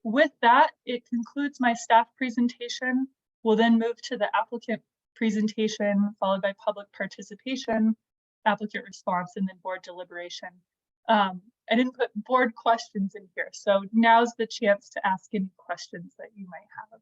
with that, it concludes my staff presentation. We'll then move to the applicant presentation, followed by public participation, applicant response, and then board deliberation. I didn't put board questions in here, so now's the chance to ask any questions that you might have.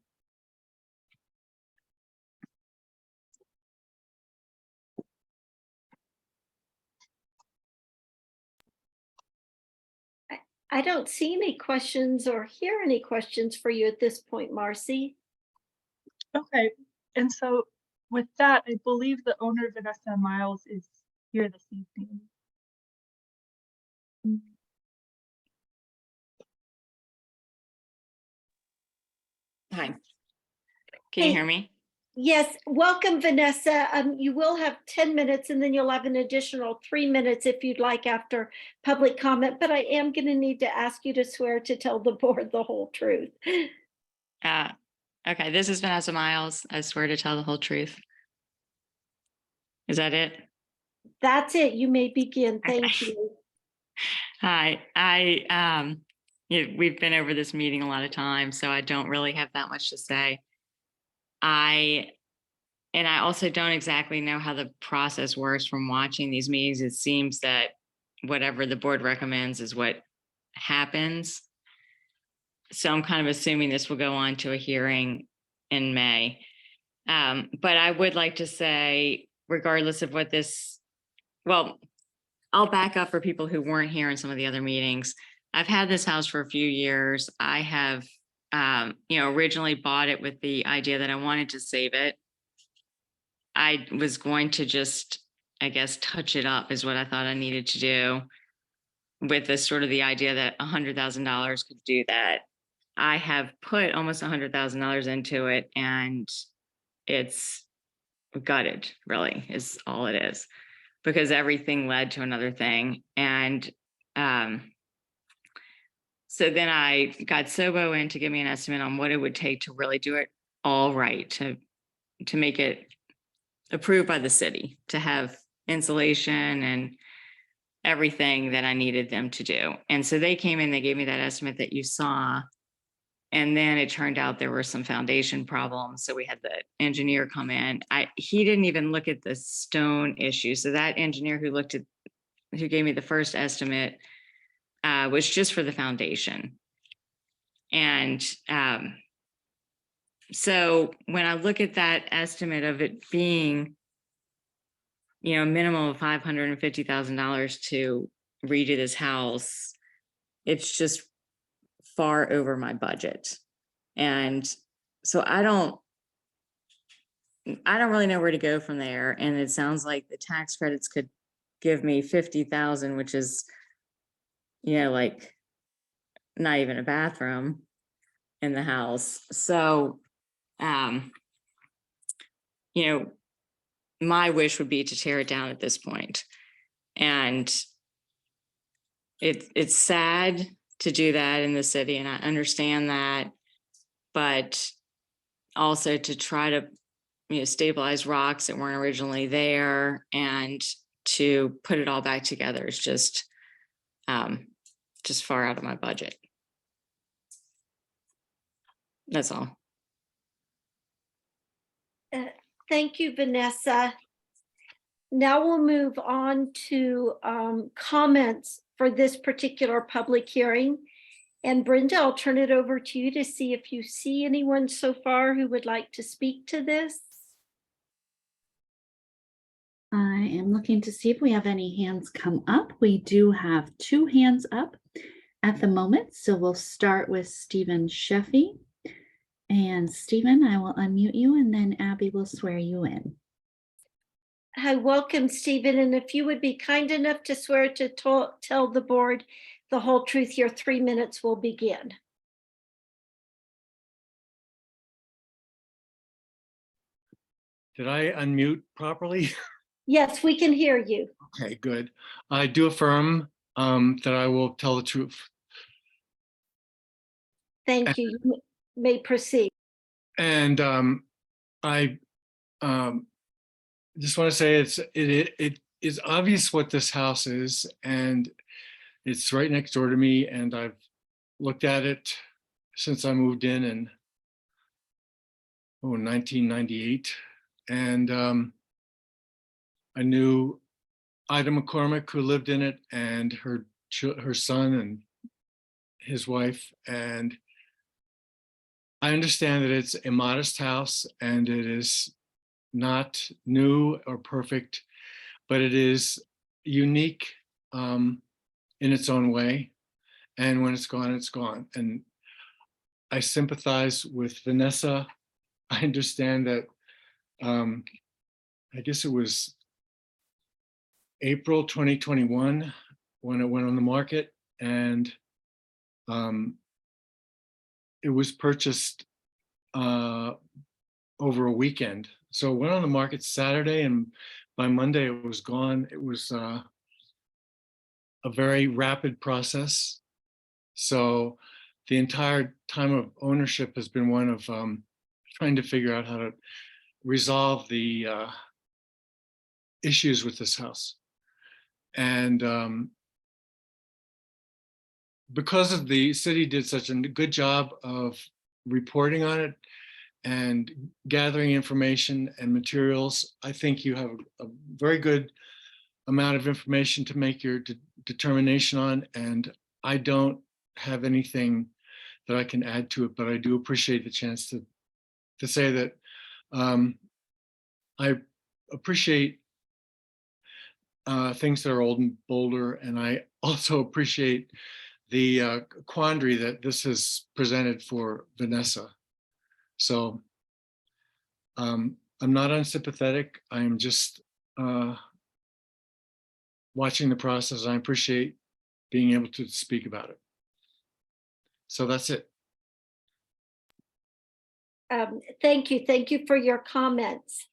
I don't see any questions or hear any questions for you at this point, Marcy. Okay, and so with that, I believe the owner, Vanessa Miles, is here this evening. Hi, can you hear me? Yes, welcome, Vanessa. You will have 10 minutes and then you'll have an additional 3 minutes if you'd like after public comment, but I am going to need to ask you to swear to tell the board the whole truth. Okay, this is Vanessa Miles. I swear to tell the whole truth. Is that it? That's it. You may begin. Thank Okay. you. Hi, we've been over this meeting a lot of times, so I don't really have that much to say. I also don't exactly know how the process works from watching these meetings. It seems that whatever the board recommends is what happens. So I'm kind of assuming this will go on to a hearing in May. But I would like to say, regardless of what this, well, I'll back up for people who weren't here in some of the other meetings. I've had this house for a few years. I have, originally bought it with the idea that I wanted to save it. I was going to just, I guess, touch it up is what I thought I needed to do, with this sort of the idea that $100,000 could do that. I have put almost $100,000 into it, and it's gutted, really, is all it is, because everything led to another thing. And so then I got Sobo in to give me an estimate on what it would take to really do it all right, to make it approved by the city, to have insulation and everything that I needed them to do. And so they came in, they gave me that estimate that you saw. And then it turned out there were some foundation problems. So we had the engineer come in. He didn't even look at the stone issue. So that engineer who gave me the first estimate was just for the foundation. And so when I look at that estimate of it being, a minimum of $550,000 to redo this house, it's just far over my budget. And so I don't really know where to go from there. And it sounds like the tax credits could give me $50,000, which is, like not even a bathroom in the house. So, my wish would be to tear it down at this point. And it's sad to do that in the city, and I understand that, but also to try to, stabilize rocks that weren't originally there and to put it all back together is just far out of my budget. That's all. Thank you, Vanessa. Now we'll move on to comments for this particular public hearing. And Brenda, I'll turn it over to you to see if you see anyone so far who would like to speak to this. I am looking to see if we have any hands come up. We do have 2 hands up at the moment. So we'll start with Stephen Sheffy. And Stephen, I will unmute you, and then Abby will swear you in. Hi, welcome, Stephen. And if you would be kind enough to swear to tell the board the whole truth, your 3 minutes will begin. Did I unmute properly? Yes, we can hear you. Okay, good. I do affirm that I will tell the truth. Thank you. You may proceed. And I just want to say it is obvious what this house is, and it's right next door to me, and I've looked at it since I moved in 1998. And I knew Ida McCormick, who lived in it, and her son and his wife. And I understand that it's a modest house and it is not new or perfect, but it is unique in its own way. And when it's gone, it's gone. And I sympathize with Vanessa. I understand that, I guess it was April 2021 when it went on the market, and it was purchased over a weekend. So it went on the market Saturday, and by Monday it was gone. It was a very rapid process. So the entire time of ownership has been one of trying to figure out how to resolve the issues with this house. And because of the city did such a good job of reporting on it and gathering information and materials, I think you have a very good amount of information to make your determination on. And I don't have anything that I can add to it, but I do appreciate the chance to say that I appreciate things that are old and bolder, and I also appreciate the quandary that this has presented for Vanessa. So I'm not unsympathetic. I'm just watching the process. I appreciate being able to speak about it. So that's it. Thank you. Thank you for your comments.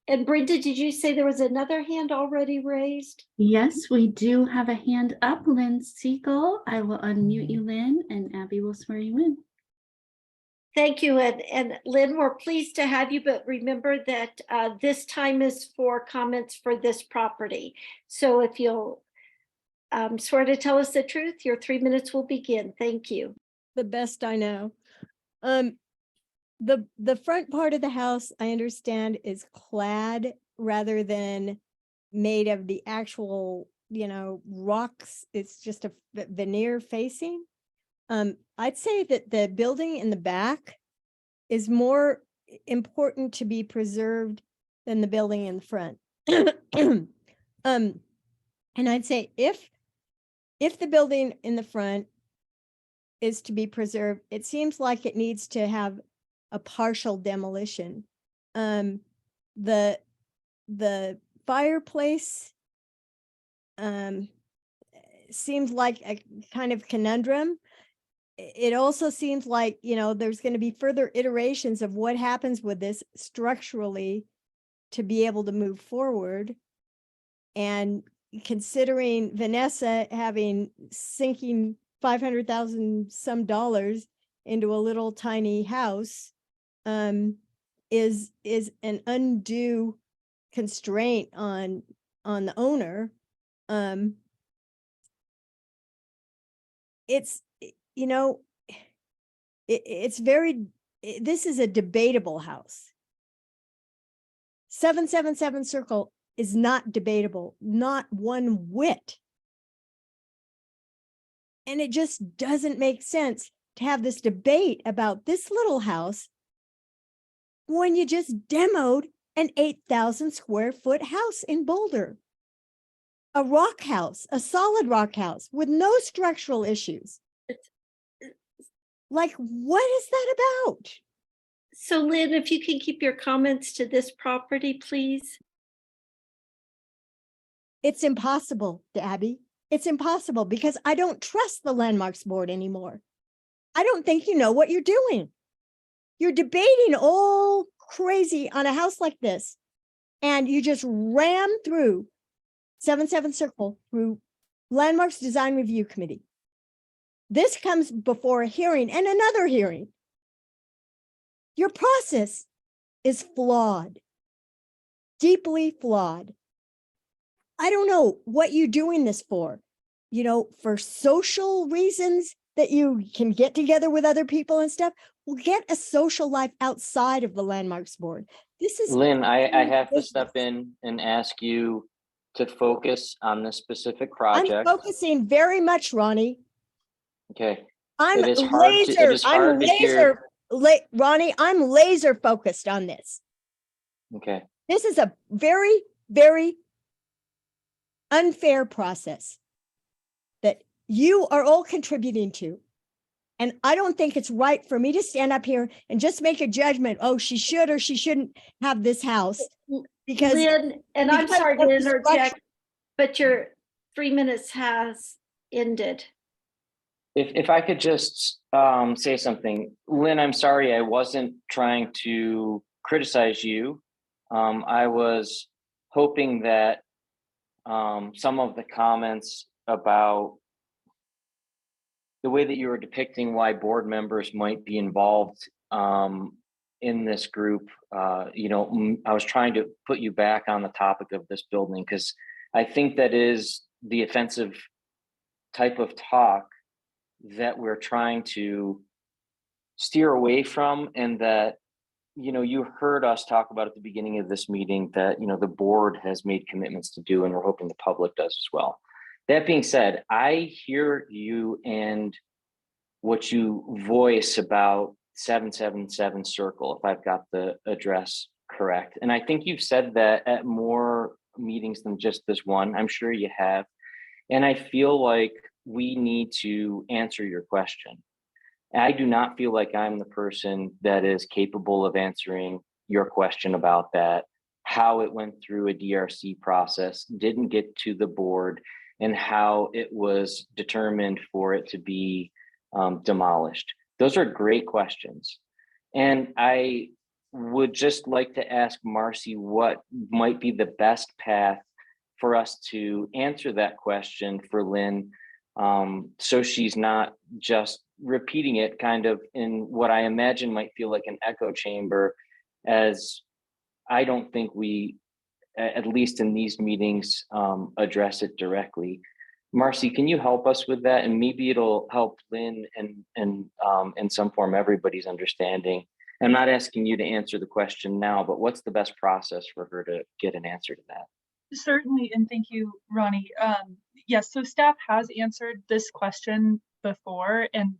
And Brenda, did you say there was another hand already raised? Yes, we do have a hand up. Lynn Siegel. I will unmute you, Lynn, and Abby will swear you in. Thank you. And Lynn, we're pleased to have you, but remember that this time is for comments for this property. So if you'll swear to tell us the truth, your 3 minutes will begin. Thank you. The best I know. The front part of the house, I understand, is clad rather than made of the actual, rocks. It's just a veneer facing. I'd say that the building in the back is more important to be preserved than the building in the front. And I'd say if the building in the front is to be preserved, it seems like it needs to have a partial demolition. The fireplace seems like a kind of conundrum. It also seems like, there's going to be further iterations of what happens with this structurally to be able to move forward. And considering Vanessa sinking $500,000 some dollars into a little tiny house, is an undue constraint on the owner. It's this is a debatable house. 777 Circle is not debatable, not one whit. And it just doesn't make sense to have this debate about this little house when you just demoed an 8,000 square foot house in Boulder. A rock house, a solid rock house with no structural issues. Like, what is that about? So Lynn, if you can keep your comments to this property, please. It's impossible, Abby. It's impossible because I don't trust the Landmarks Board anymore. I don't think you know what you're doing. You're debating all crazy on a house like this, and you just ram through 77 Circle through Landmarks Design Review Committee. This comes before a hearing and another hearing. Your process is flawed, deeply flawed. I don't know what you're doing this for, for social reasons that you can get together with other people and stuff. Well, get a social life outside of the Landmarks Board. This is Lynn, I have to step in and ask you to focus on this specific project. I'm focusing very much, Ronnie. Okay. I'm It is hard to hear. Ronnie, I'm laser focused on this. Okay. This is a very, very unfair process that you are all contributing to. And I don't think it's right for me to stand up here and just make a judgment. Oh, she should or she shouldn't have this house. Because Lynn, and I'm sorry to interject, but your 3 minutes has ended. If I could just say something, Lynn, I'm sorry, I wasn't trying to criticize you. I was hoping that some of the comments about the way that you were depicting why board members might be involved in this group, I was trying to put you back on the topic of this building because I think that is the offensive type of talk that we're trying to steer away from, and that, you heard us talk about at the beginning of this meeting that, the board has made commitments to do, and we're hoping the public does as well. That being said, I hear you and what you voice about 777 Circle, if I've got the address correct. And I think you've said that at more meetings than just this one. I'm sure you have. And I feel like we need to answer your question. I do not feel like I'm the person that is capable of answering your question about that, how it went through a DRC process, didn't get to the board, and how it was determined for it to be demolished. Those are great questions. And I would just like to ask Marcy what might be the best path for us to answer that question for Lynn, so she's not just repeating it kind of in what I imagine might feel like an echo chamber, as I don't think we, at least in these meetings, address it directly. Marcy, can you help us with that? And maybe it'll help Lynn and in some form everybody's understanding. I'm not asking you to answer the question now, but what's the best process for her to get an answer to that? Certainly, and thank you, Ronnie. Yes, so staff has answered this question before and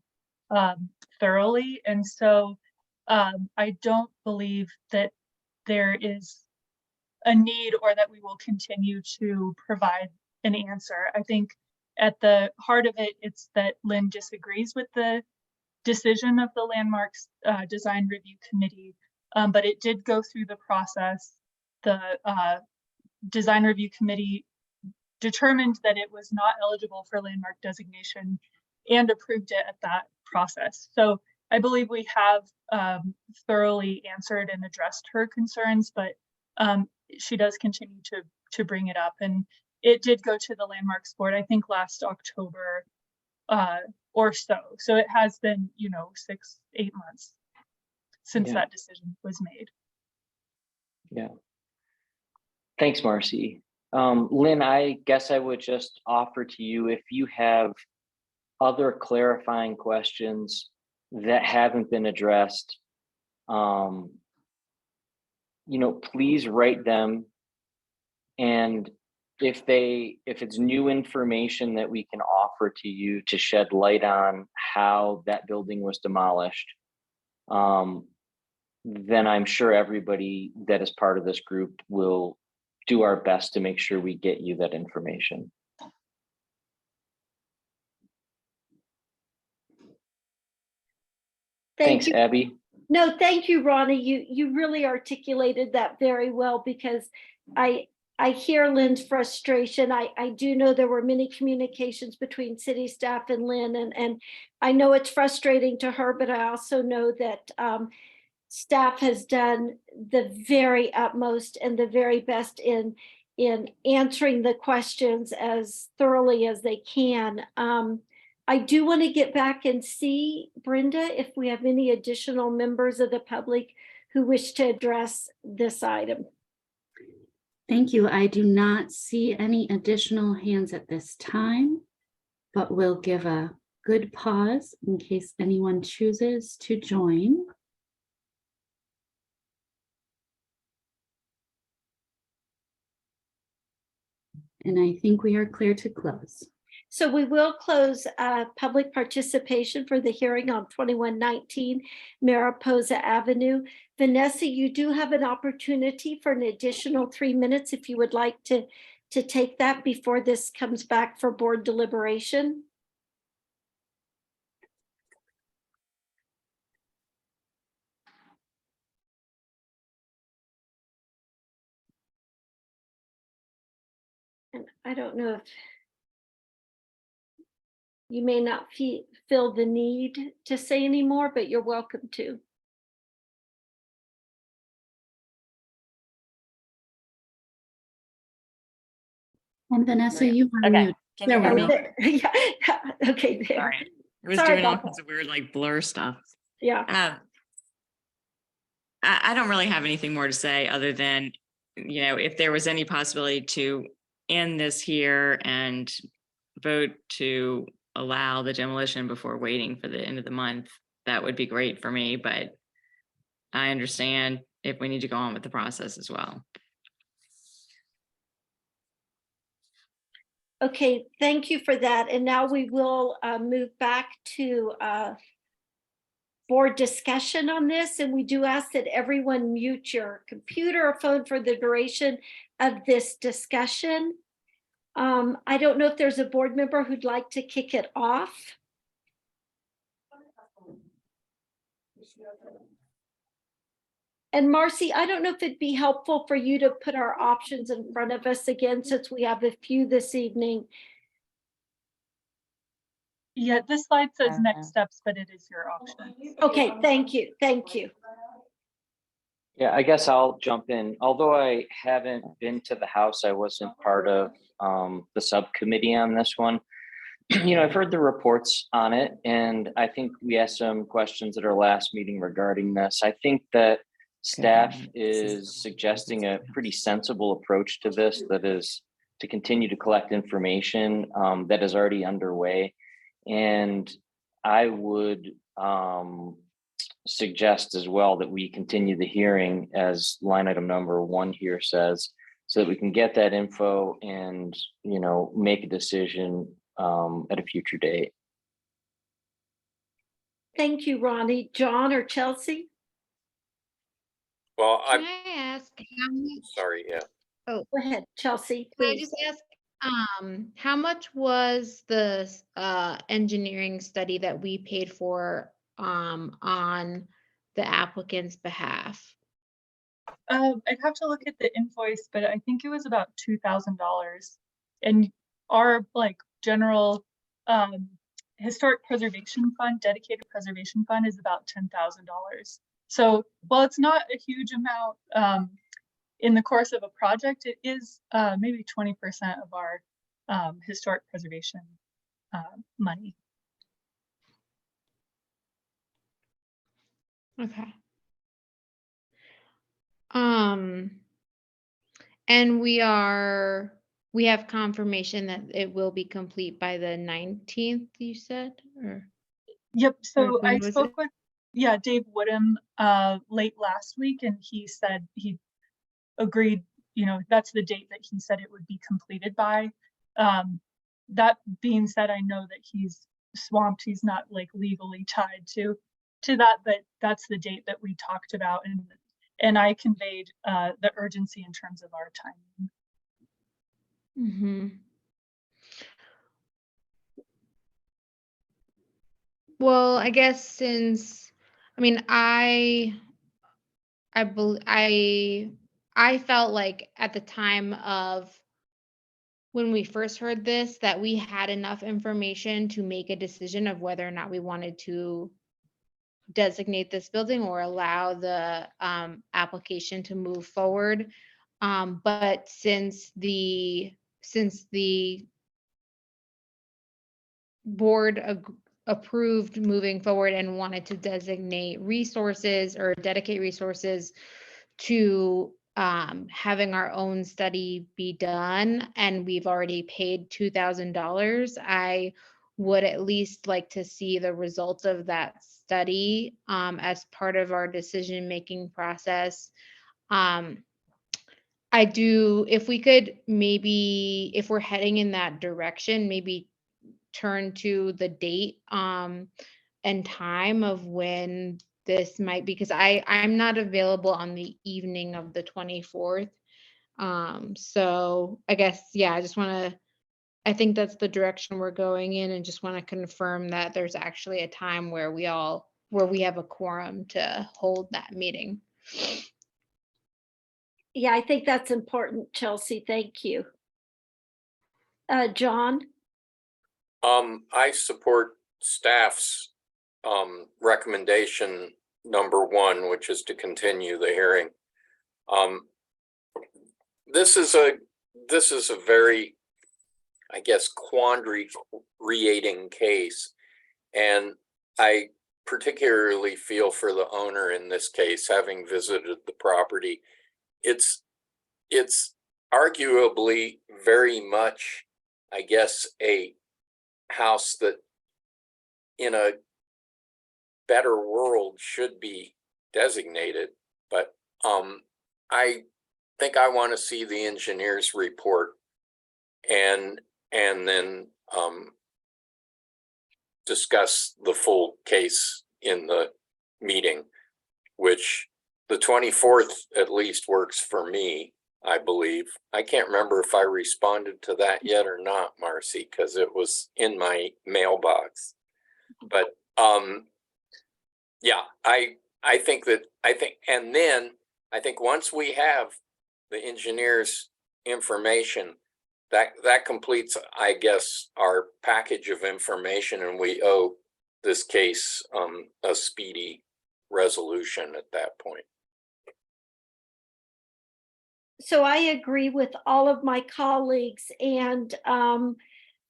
thoroughly, and so I don't believe that there is a need or that we will continue to provide an answer. I think at the heart of it, it's that Lynn disagrees with the decision of the Landmarks Design Review Committee, but it did go through the process. The Design Review Committee determined that it was not eligible for landmark designation and approved it at that process. So I believe we have thoroughly answered and addressed her concerns, but she does continue to bring it up. And it did go to the Landmarks Board, I think last October or so. So it has been, 6-8 months since that decision was made. Yeah. Thanks, Marcy. Lynn, I guess I would just offer to you, if you have other clarifying questions that haven't been addressed, please write them. And if it's new information that we can offer to you to shed light on how that building was demolished, then I'm sure everybody that is part of this group will do our best to make sure we get you that information. Thanks, Abby. No, thank you, Ronnie. You really articulated that very well, because I hear Lynn's frustration. I do know there were many communications between city staff and Lynn, and I know it's frustrating to her, but I also know that staff has done the very utmost and the very best in answering the questions as thoroughly as they can. I do want to get back and see, Brenda, if we have any additional members of the public who wish to address this item. Thank you. I do not see any additional hands at this time, but we'll give a good pause in case anyone chooses to join. And I think we are clear to close. So we will close public participation for the hearing on 2119 Mariposa Avenue. Vanessa, you do have an opportunity for an additional 3 minutes if you would like to take that before this comes back for board deliberation. And I don't know if you may not feel the need to say any more, but you're welcome to. And Vanessa, you are Okay. mute. Can you hear me? Yeah. Okay. There. Sorry. It was Sorry doing all about kinds of weird like blur stuff. Yeah. I don't really have anything more to say other than, if there was any possibility to end this here and vote to allow the demolition before waiting for the end of the month, that would be great for me, but I understand if we need to go on with the process as well. Okay, thank you for that. And now we will move back to board discussion on this. And we do ask that everyone mute your computer or phone for the duration of this discussion. I don't know if there's a board member who'd like to kick it off. And Marcy, I don't know if it'd be helpful for you to put our options in front of us again, since we have a few this evening. Yeah, this slide says next steps, but it is your option. Okay, thank you. Thank you. Yeah, I guess I'll jump in. Although I haven't been to the House, I wasn't part of the subcommittee on this one. I've heard the reports on it, and I think we asked some questions at our last meeting regarding this. I think that staff is suggesting a pretty sensible approach to this, that is to continue to collect information that is already underway. And I would suggest as well that we continue the hearing as line item number 1 here says, so that we can get that info and, make a decision at a future date. Thank you, Ronnie. John or Chelsea? Well, Can I ask how much? sorry, yeah. Oh, go ahead, Chelsea, Can I please. just ask, how much was the engineering study that we paid for on the applicant's behalf? I'd have to look at the invoice, but I think it was about $2,000. And our general historic preservation fund, dedicated preservation fund, is about $10,000. So while it's not a huge amount in the course of a project, it is maybe 20% of our historic preservation money. Okay. And we have confirmation that it will be complete by the 19th, you said, or? Yep. So when I was spoke it? with Dave Woodham late last week, and he said he agreed, that's the date that he said it would be completed by. That being said, I know that he's swamped. He's not legally tied to that, but that's the date that we talked about, and I conveyed the urgency in terms of our timing. Mm-hmm. Well, I guess since, I felt like at the time of when we first heard this, that we had enough information to make a decision of whether or not we wanted to designate this building or allow the application to move forward. But since the board approved moving forward and wanted to designate resources or dedicate resources to having our own study be done, and we've already paid $2,000, I would at least like to see the results of that study as part of our decision-making process. I do, if we could maybe, if we're heading in that direction, maybe turn to the date and time of when this might, because I'm not available on the evening of the 24th. So I guess, yeah, I think that's the direction we're going in, and just want to confirm that there's actually a time where we have a quorum to hold that meeting. Yeah, I think that's important, Chelsea. Thank you. John? I support staff's recommendation number 1, which is to continue the hearing. This is a very, I guess, quandary creating case, and I particularly feel for the owner in this case, having visited the property. It's arguably very much, I guess, a house that in a better world should be designated. But I think I want to see the engineer's report and then discuss the full case in the meeting, which the 24th at least works for me, I believe. I can't remember if I responded to that yet or not, Marcy, because it was in my mailbox. But yeah, I think and then I think once we have the engineer's information, that completes, I guess, our package of information, and we owe this case a speedy resolution at that point. So I agree with all of my colleagues, and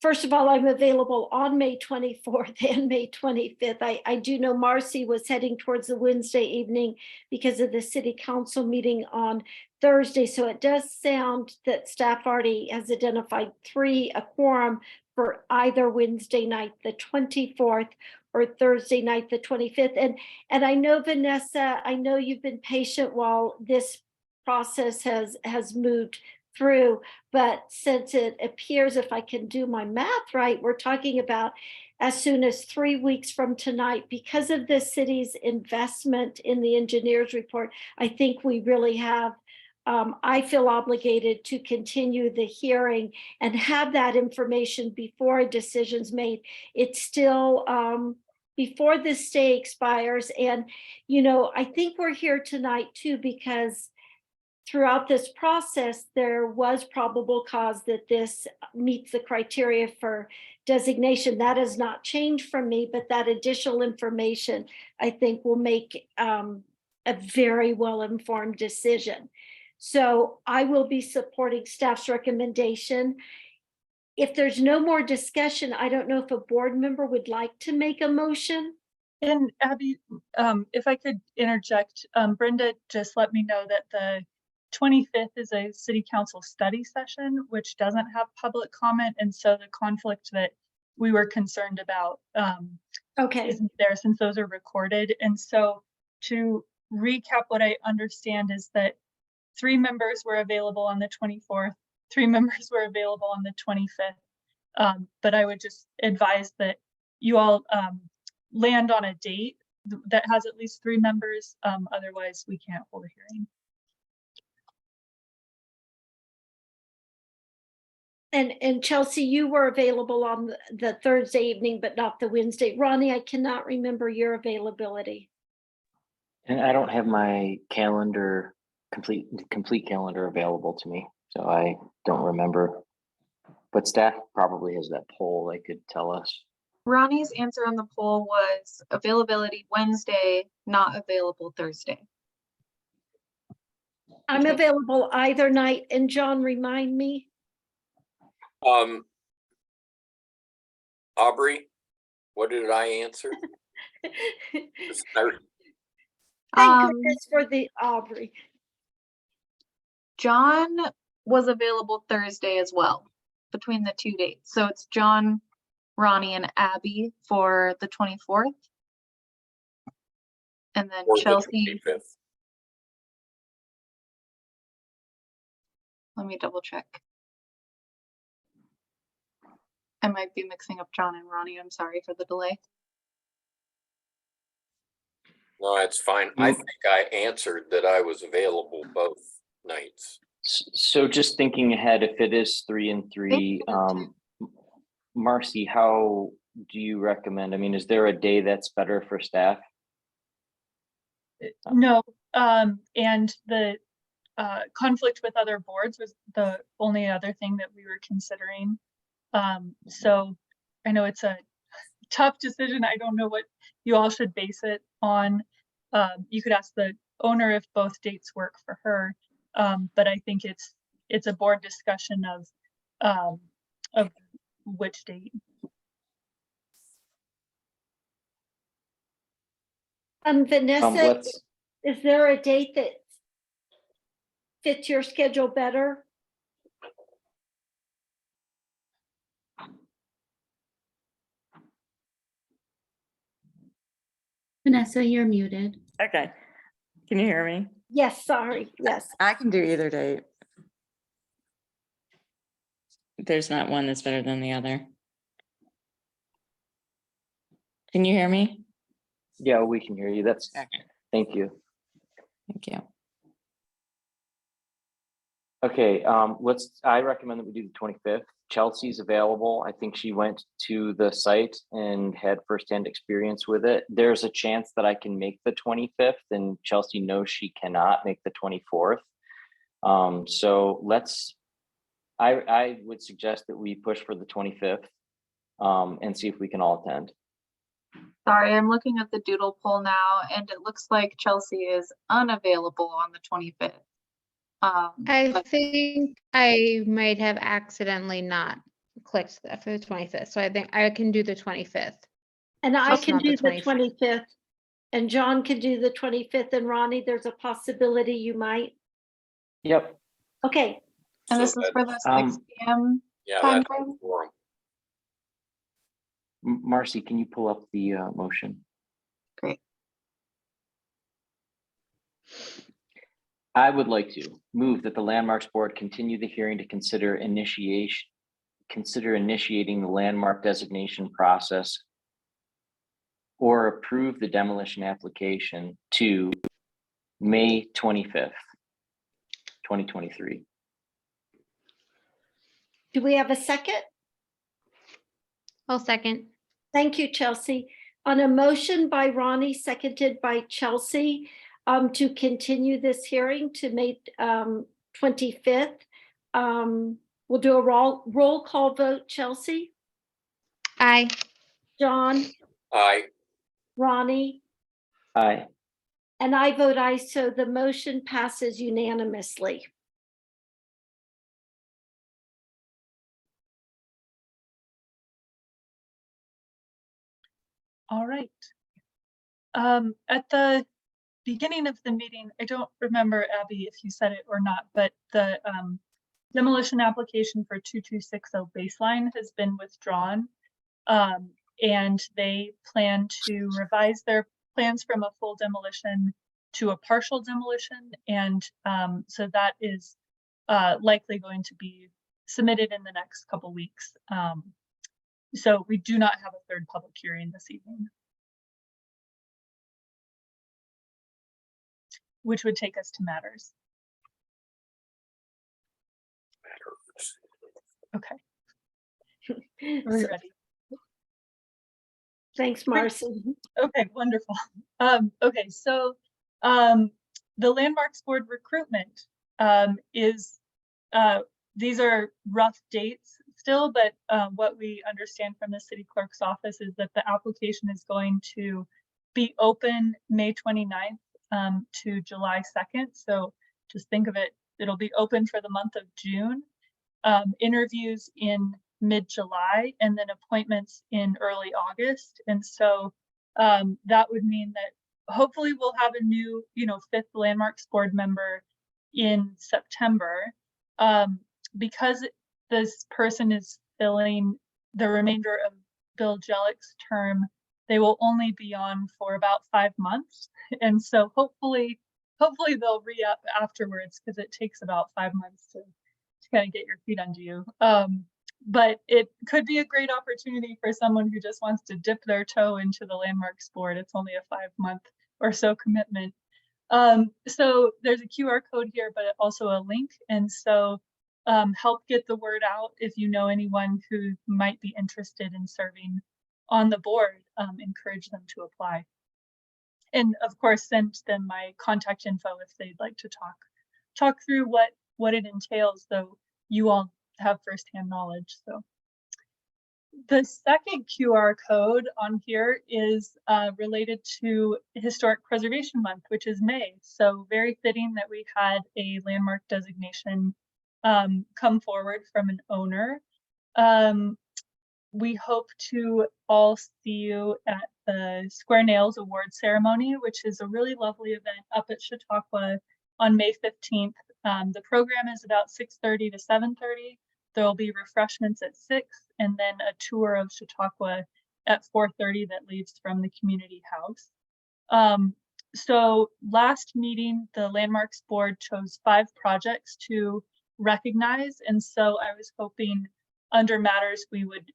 first of all, I'm available on May 24th and May 25th. I do know Marcy was heading towards the Wednesday evening because of the city council meeting on Thursday. So it does sound that staff already has identified a quorum for either Wednesday night, the 24th, or Thursday night, the 25th. And I know, Vanessa, I know you've been patient while this process has moved through, but since it appears, if I can do my math right, we're talking about as soon as 3 weeks from tonight. Because of the city's investment in the engineer's report, I think we really have, I feel obligated to continue the hearing and have that information before a decision's made. It's still before this stay expires. And, you know, I think we're here tonight too, because throughout this process, there was probable cause that this meets the criteria for designation. That has not changed from me, but that additional information, I think, will make a very well-informed decision. So I will be supporting staff's recommendation. If there's no more discussion, I don't know if a board member would like to make a motion. And Abby, if I could interject, Brenda just let me know that the 25th is a city council study session, which doesn't have public comment. And so the conflict that we were concerned about isn't there, since those are recorded. And so to recap, what I understand is that 3 members were available on the 24th, 3 members were available on the 25th. But I would just advise that you all land on a date that has at least 3 members. Otherwise, we can't hold a hearing. And Chelsea, you were available on the Thursday evening, but not the Wednesday. Ronnie, I cannot remember your availability. And I don't have my calendar, complete calendar available to me, so I don't remember. But staff probably has that poll, they could tell us. Ronnie's answer on the poll was availability Wednesday, not available Thursday. I'm available either night. And John, remind me. Aubrey, what did I answer? Thank goodness for the Aubrey. John was available Thursday as well, between the 2 dates. So it's John, Ronnie, and Abby for the 24th. And then Or Chelsea. The 25th. Let me double check. I might be mixing up John and Ronnie. I'm sorry for the delay. No, it's fine. I think I answered that I was available both nights. So just thinking ahead, if it is 3 and 3, Marcy, how do you recommend? I mean, is there a day that's better for staff? No, and the conflict with other boards was the only other thing that we were considering. So I know it's a tough decision. I don't know what you all should base it on. You could ask the owner if both dates work for her. But I think it's a board discussion of which date. Vanessa, let's, is there a date that fits your schedule better? Vanessa, you're muted. Okay. Can you hear me? Yes, sorry, yes. I can do either date. There's not one that's better than the other. Can you hear me? yeah, we can hear you. That's, Okay. thank you. Thank you. Okay, I recommend that we do the 25th. Chelsea's available. I think she went to the site and had firsthand experience with it. There's a chance that I can make the 25th, and Chelsea knows she cannot make the 24th. So I would suggest that we push for the 25th and see if we can all attend. Sorry, I'm looking at the doodle poll now, and it looks like Chelsea is unavailable on the 25th. I But think I might have accidentally not clicked that for the 25th. So I think I can do the 25th. And I Just can not the do the 25th. And John can do the 25th. And Ronnie, there's a possibility you might. Yep. Okay. And this is for the 6 p.m. Yeah, time that's frame? for 'em. Marcy, can you pull up the motion? Great. I would like to move that the Landmarks Board continue the hearing to consider initiating the landmark designation process or approve the demolition application to May 25th, 2023. Do we have a second? I'll second. Thank you, Chelsea. On a motion by Ronnie, seconded by Chelsea, to continue this hearing to May 25th. We'll do a roll call vote. Chelsea? Aye. John? Aye. Ronnie? Aye. And I vote aye, so the motion passes unanimously. All right. At the beginning of the meeting, I don't remember, Abby, if you said it or not, but the demolition application for 2260 Baseline has been withdrawn. And they plan to revise their plans from a full demolition to a partial demolition. And so that is likely going to be submitted in the next couple weeks. So we do not have a third public hearing this evening, which would take us to matters. Okay. Are we ready? Thanks, Marcy. Okay, wonderful. Okay, so the Landmarks Board recruitment is, these are rough dates still, but what we understand from the city clerk's office is that the application is going to be open May 29th to July 2nd. So just think of it, it'll be open for the month of June. Interviews in mid-July, and then appointments in early August. And so that would mean that hopefully we'll have a new, 5th Landmarks Board member in September. Because this person is filling the remainder of Bill Jellick's term, they will only be on for about 5 months. And so hopefully they'll re-up afterwards, because it takes about 5 months to kind of get your feet under you. But it could be a great opportunity for someone who just wants to dip their toe into the Landmarks Board. It's only a 5-month or so commitment. So there's a QR code here, but also a link. And so help get the word out if you know anyone who might be interested in serving on the board. Encourage them to apply. And of course, send them my contact info if they'd like to talk through what it entails, though you all have firsthand knowledge. So the second QR code on here is related to Historic Preservation Month, which is May. So very fitting that we had a landmark designation come forward from an owner. We hope to all see you at the Square Nails Award Ceremony, which is a really lovely event up at Chautauqua on May 15th. The program is about 6:30 to 7:30. There will be refreshments at 6 and then a tour of Chautauqua at 4:30 that leaves from the community house. So last meeting, the Landmarks Board chose 5 projects to recognize. And so I was hoping under matters, we would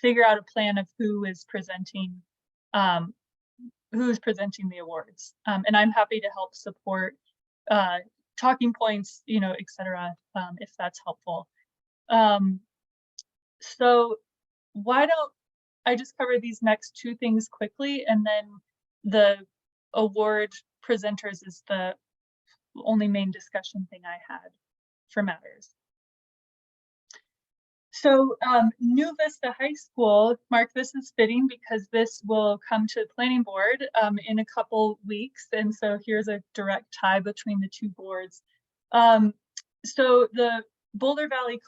figure out a plan of who is presenting the awards. And I'm happy to help support talking points, et cetera, if that's helpful. So why don't I just cover these next 2 things quickly, and then the award presenters is the only main discussion thing I had for matters. So New Vista High School, Mark, this is fitting because this will come to planning board in a couple weeks. And so here's a direct tie between the 2 boards. So the Boulder Valley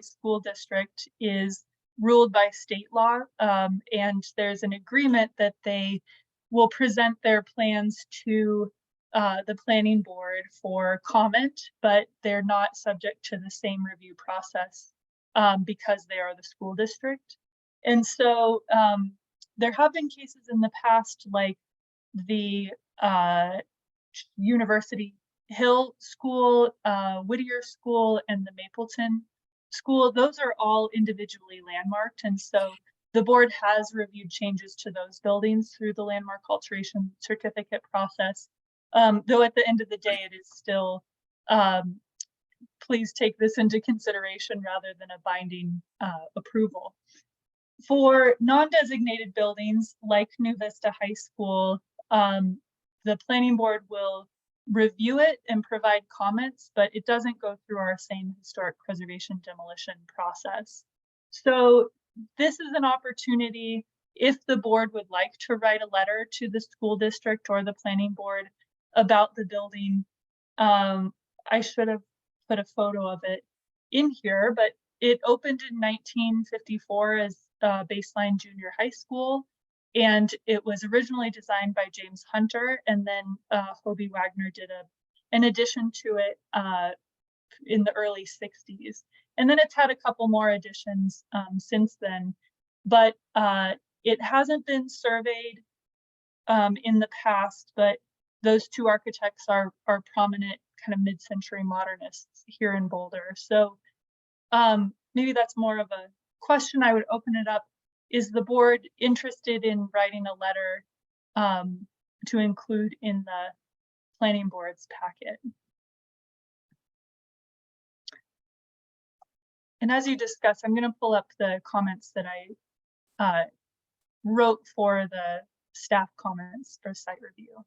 School District is ruled by state law, and there's an agreement that they will present their plans to the planning board for comment, but they're not subject to the same review process because they are the school district. And so there have been cases in the past, like the University Hill School, Whittier School, and the Mapleton School. Those are all individually landmarked. And so the board has reviewed changes to those buildings through the landmark alteration certificate process. Though at the end of the day, it is still, please take this into consideration rather than a binding approval. For non-designated buildings like New Vista High School, the planning board will review it and provide comments, but it doesn't go through our same historic preservation demolition process. So this is an opportunity, if the board would like to write a letter to the school district or the planning board about the building. I should have put a photo of it in here, but it opened in 1954 as Baseline Junior High School. And it was originally designed by James Hunter, and then Hobie Wagner did an addition to it in the early 60s. And then it's had a couple more additions since then, but it hasn't been surveyed in the past, but those 2 architects are prominent kind of mid-century modernists here in Boulder. So maybe that's more of a question. I would open it up. Is the board interested in writing a letter to include in the planning board's packet? And as you discuss, I'm going to pull up the comments that I wrote for the staff comments for site review.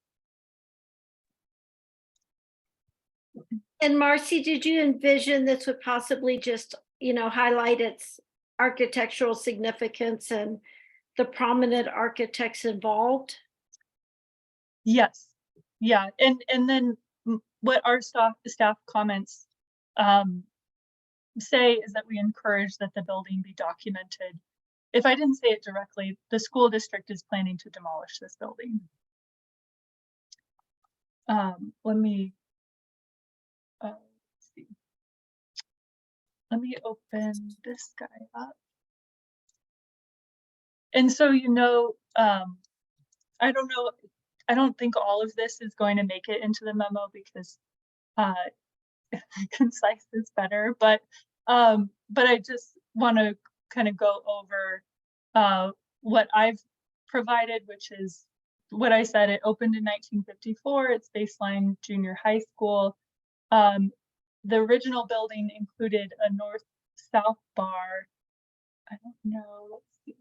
And Marcy, did you envision this would possibly just, highlight its architectural significance and the prominent architects involved? Yes, yeah, and then what our staff comments say is that we encourage that the building be documented. If I didn't say it directly, the school district is planning to demolish this building. Let me open this guy up. And so, I don't know, I don't think all of this is going to make it into the memo because concise is better, but I just want to kind of go over what I've provided, which is what I said. It opened in 1954. It's Baseline Junior High School. The original building included a north-south bar. I don't know, let's see.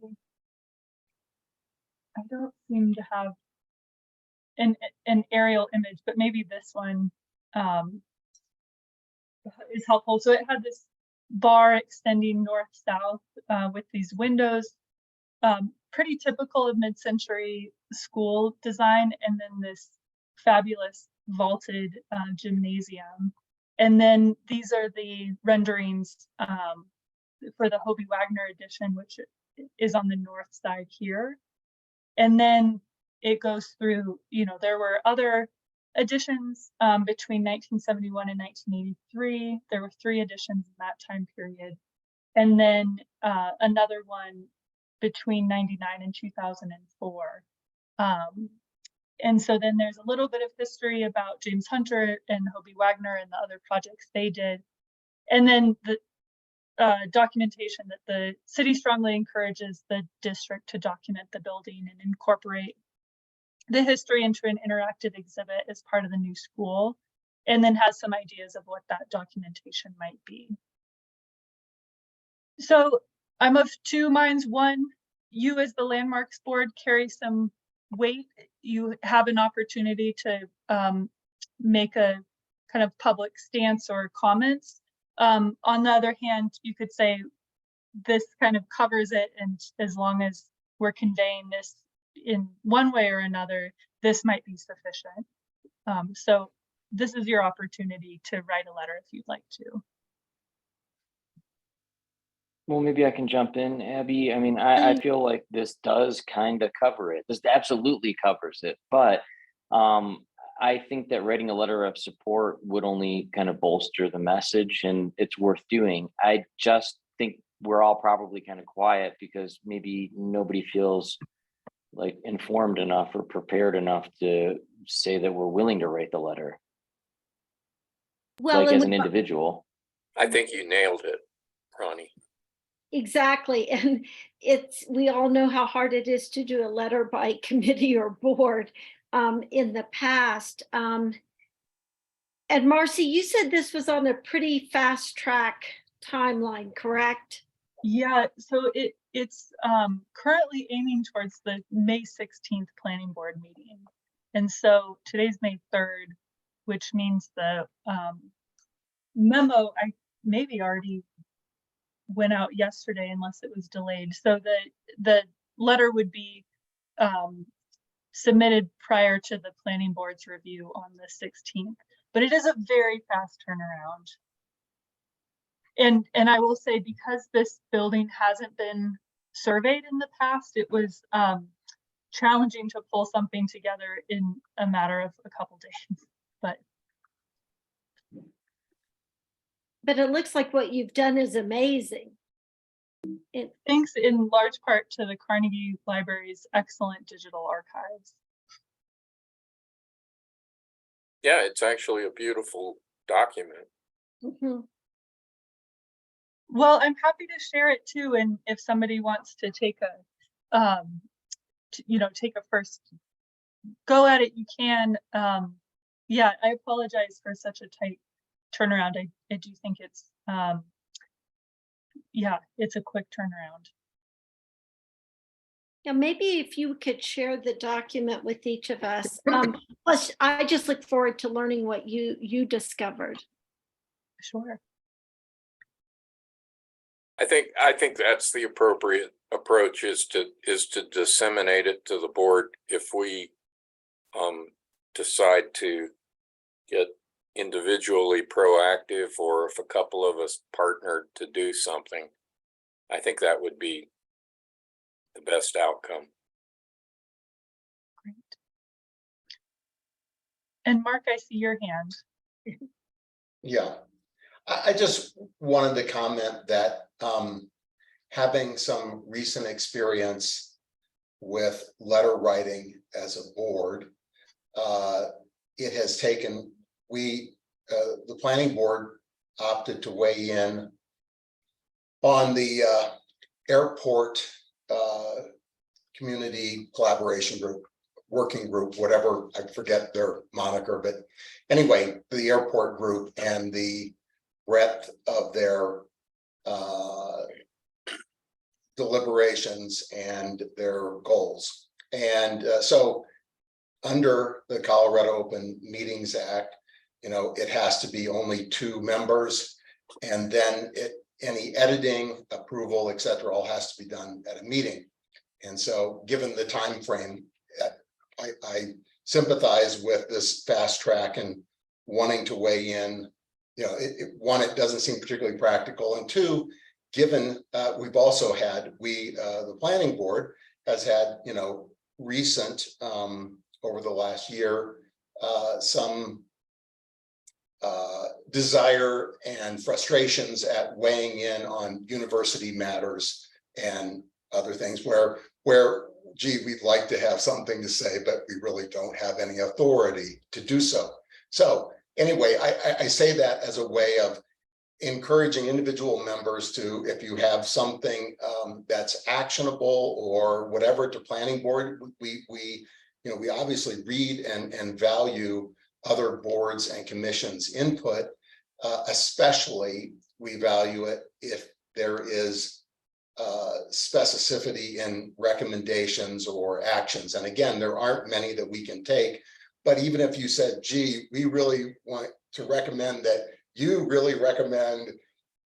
I don't seem to have an aerial image, but maybe this one is helpful. So it had this bar extending north-south with these windows, pretty typical of mid-century school design, and then this fabulous vaulted gymnasium. And then these are the renderings for the Hobie Wagner edition, which is on the north side here. And then it goes through, you know, there were other additions between 1971 and 1983. There were 3 additions in that time period. And then another one between 99 and 2004. And so then there's a little bit of history about James Hunter and Hobie Wagner and the other projects they did. And then the documentation that the city strongly encourages the district to document the building and incorporate the history into an interactive exhibit as part of the new school, and then has some ideas of what that documentation might be. So I'm of 2 minds. One, you as the landmarks board carry some weight. You have an opportunity to make a kind of public stance or comments. On the other hand, you could say this kind of covers it, and as long as we're conveying this in one way or another, this might be sufficient. So this is your opportunity to write a letter if you'd like to. Well, maybe I can jump in, Abby. I mean, I feel like this does kind of cover it. This absolutely covers it. But I think that writing a letter of support would only kind of bolster the message, and it's worth doing. I just think we're all probably kind of quiet because maybe nobody feels like informed enough or prepared enough to say that we're willing to write the letter. Well, like and as an individual. I think you nailed it, Ronnie. Exactly. And we all know how hard it is to do a letter by committee or board in the past. And Marcy, you said this was on a pretty fast track timeline, correct? Yeah, so it's currently aiming towards the May 16th planning board meeting. And so today's May 3rd, which means the memo I maybe already went out yesterday unless it was delayed. So the letter would be submitted prior to the planning board's review on the 16th, but it is a very fast turnaround. And I will say, because this building hasn't been surveyed in the past, it was challenging to pull something together in a matter of a couple days, But it looks like what you've done is amazing. Thanks in large part to the Carnegie Library's excellent digital archives. Yeah, it's actually a beautiful document. Mm-hmm. Well, I'm happy to share it too, and if somebody wants to take a, take a first go at it, you can. Yeah, I apologize for such a tight turnaround. I do think it's, yeah, it's a quick turnaround. Yeah, maybe if you could share the document with each of us. Plus, I just look forward to learning what you discovered. Sure. I think that's the appropriate approach, is to disseminate it to the board if we decide to get individually proactive, or if a couple of us partnered to do something. I think that would be the best outcome. Great. And Mark, I see your hand. Yeah, I just wanted to comment that having some recent experience with letter writing as a board, it has taken, the planning board opted to weigh in on the airport community collaboration group, working group, whatever, I forget their moniker, but anyway, the airport group and the breadth of their deliberations and their goals. And so under the Colorado Open Meetings Act, it has to be only 2 members, and then any editing, approval, et cetera, all has to be done at a meeting. And so given the time frame, I sympathize with this fast track and wanting to weigh in. One, it doesn't seem particularly practical, and 2, given, we've also had, the planning board has had, you know, recent, over the last year, some desire and frustrations at weighing in on university matters and other things where, gee, we'd like to have something to say, but we really don't have any authority to do so. So anyway, I say that as a way of encouraging individual members to, if you have something that's actionable or whatever to planning board, we you know, we obviously read and value other boards and commissions input, especially we value it if there is specificity in recommendations or actions. And again, there aren't many that we can take, but even if you said, gee, we really want to recommend that, you really recommend,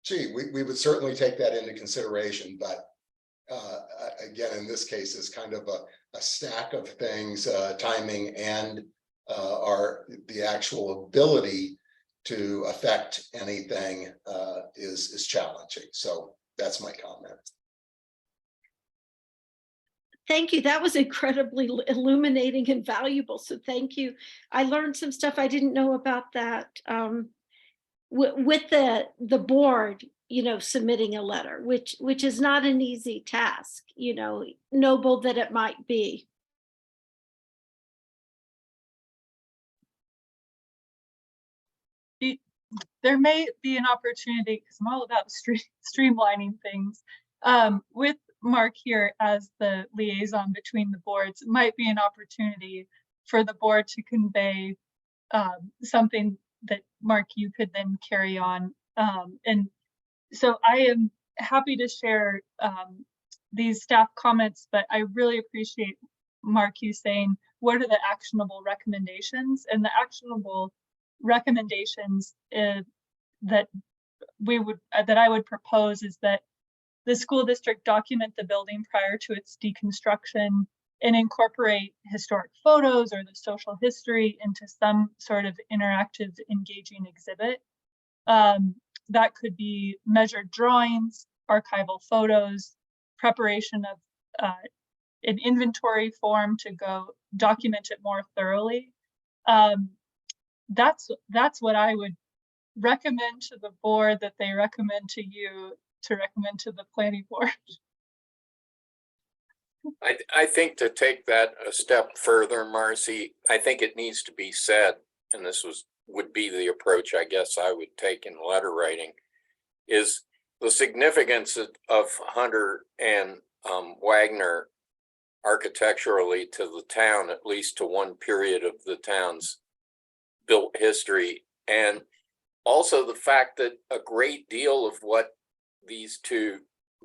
gee, we would certainly take that into consideration. But again, in this case, it's kind of a stack of things, timing and the actual ability to affect anything is challenging. So that's my comment. Thank you. That was incredibly illuminating and valuable. So thank you. I learned some stuff I didn't know about that. With the board, you know, submitting a letter, which is not an easy task, you know, noble that it might be. There may be an opportunity, because I'm all about streamlining things, with Mark here as the liaison between the boards. It might be an opportunity for the board to convey something that, Mark, you could then carry on. And so I am happy to share these staff comments, but I really appreciate, Mark, you saying, what are the actionable recommendations? And the actionable recommendations that I would propose is that the school district document the building prior to its deconstruction and incorporate historic photos or the social history into some sort of interactive, engaging exhibit. That could be measured drawings, archival photos, preparation of an inventory form to go document it more thoroughly. That's what I would recommend to the board, that they recommend to you to recommend to the planning board. I think to take that a step further, Marcy, I think it needs to be said, and this would be the approach I guess I would take in letter writing, is the significance of Hunter and Wagner architecturally to the town, at least to one period of the town's built history, and also the fact that a great deal of what these two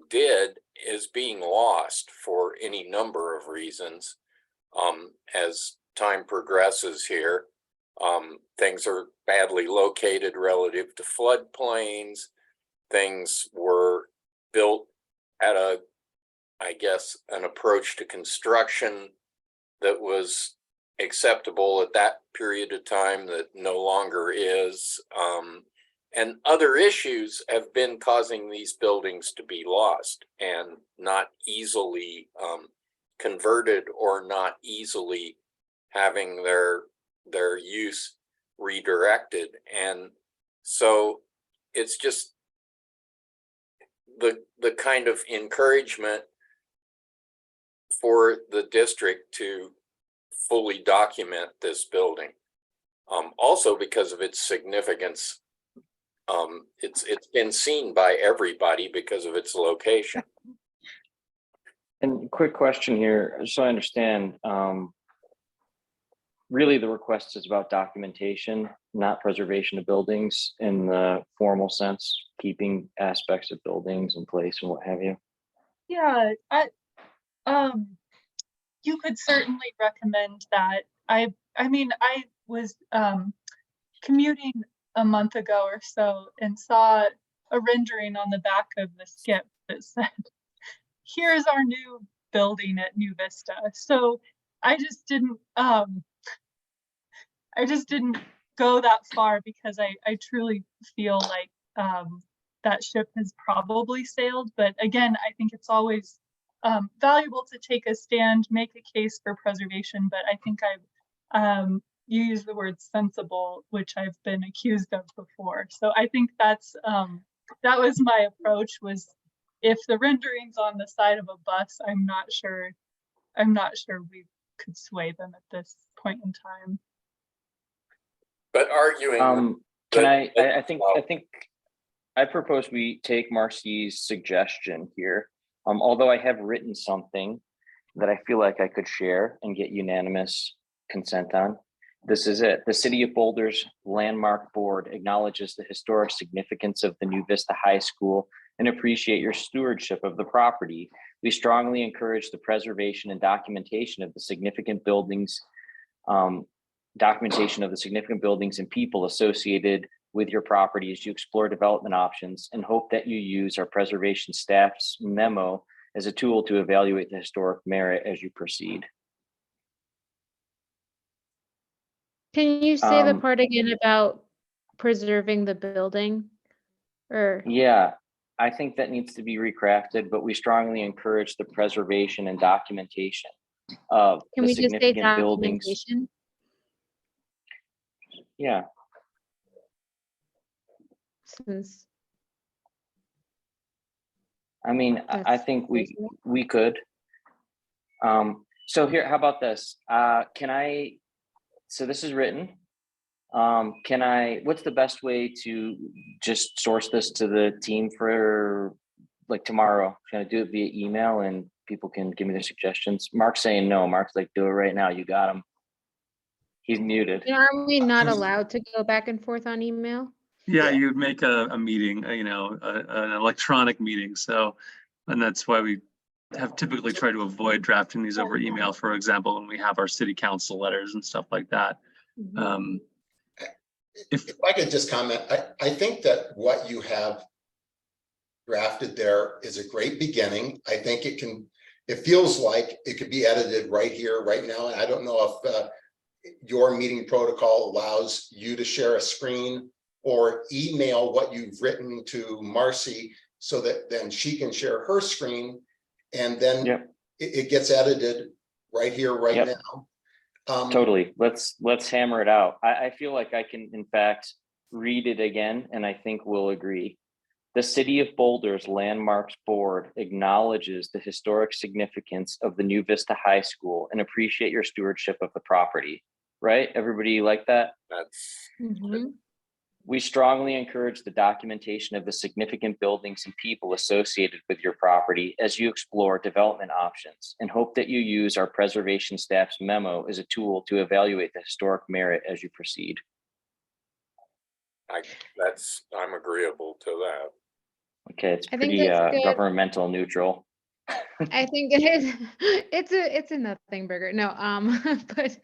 did is being lost for any number of reasons. As time progresses here, things are badly located relative to floodplains. Things were built at I guess, an approach to construction that was acceptable at that period of time that no longer is. And other issues have been causing these buildings to be lost and not easily converted, or not easily having their use redirected. And so it's just the kind of encouragement for the district to fully document this building. Also because of its significance, it's been seen by everybody because of its location. And quick question here, so I understand, really the request is about documentation, not preservation of buildings in the formal sense, keeping aspects of buildings in place and what have you. Yeah, you could certainly recommend that. I mean, I was commuting a month ago or so and saw a rendering on the back of the skip that said, here's our new building at New Vista. So I just didn't go that far, because I truly feel like that ship has probably sailed. But again, I think it's always valuable to take a stand, make a case for preservation. But I think you use the word sensible, which I've been accused of before. So I think that was my approach, was if the rendering's on the side of a bus, I'm not sure we could sway them at this point in time. But arguing. Can I think I propose we take Marcy's suggestion here. Although I have written something that I feel like I could share and get unanimous consent on. This is it. The City of Boulder's Landmark Board acknowledges the historic significance of the New Vista High School and appreciate your stewardship of the property. We strongly encourage the preservation and documentation of the significant buildings, and people associated with your property as you explore development options, and hope that you use our preservation staff's memo as a tool to evaluate the historic merit as you proceed. Can you say the part again about preserving the building? Or Yeah, I think that needs to be recrafted, but we strongly encourage the preservation and documentation of can the we just say significant buildings. documentation? Yeah, Since I mean, I that's think easier. we could. So here, how about this? So this is written. What's the best way to just source this to the team for like tomorrow? Can I do it via email and people can give me their suggestions? Mark's saying no. Mark's like, do it right now. You got him. He's muted. And aren't we not allowed to go back and forth on email? Yeah, you'd make a meeting, an electronic meeting. So, and that's why we have typically tried to avoid drafting these over email, for example, when we have our city council letters and stuff like that. If I could just comment, I think that what you have drafted there is a great beginning. I think it feels like it could be edited right here, right now. And I don't know if your meeting protocol allows you to share a screen or email what you've written to Marcy so that then she can share her screen and then it gets edited right here, right now. Totally. Let's hammer it out. I feel like I can, in fact, read it again, and I think we'll agree. The City of Boulder's Landmarks Board acknowledges the historic significance of the New Vista High School and appreciate your stewardship of the property. Right? Everybody like that? That's We strongly encourage the documentation of the significant buildings and people associated with your property as you explore development options, and hope that you use our preservation staff's memo as a tool to evaluate the historic merit as you proceed. I'm agreeable to that. Okay, it's I think pretty that's good. governmental neutral. I think it is. It's a nothing burger. No, but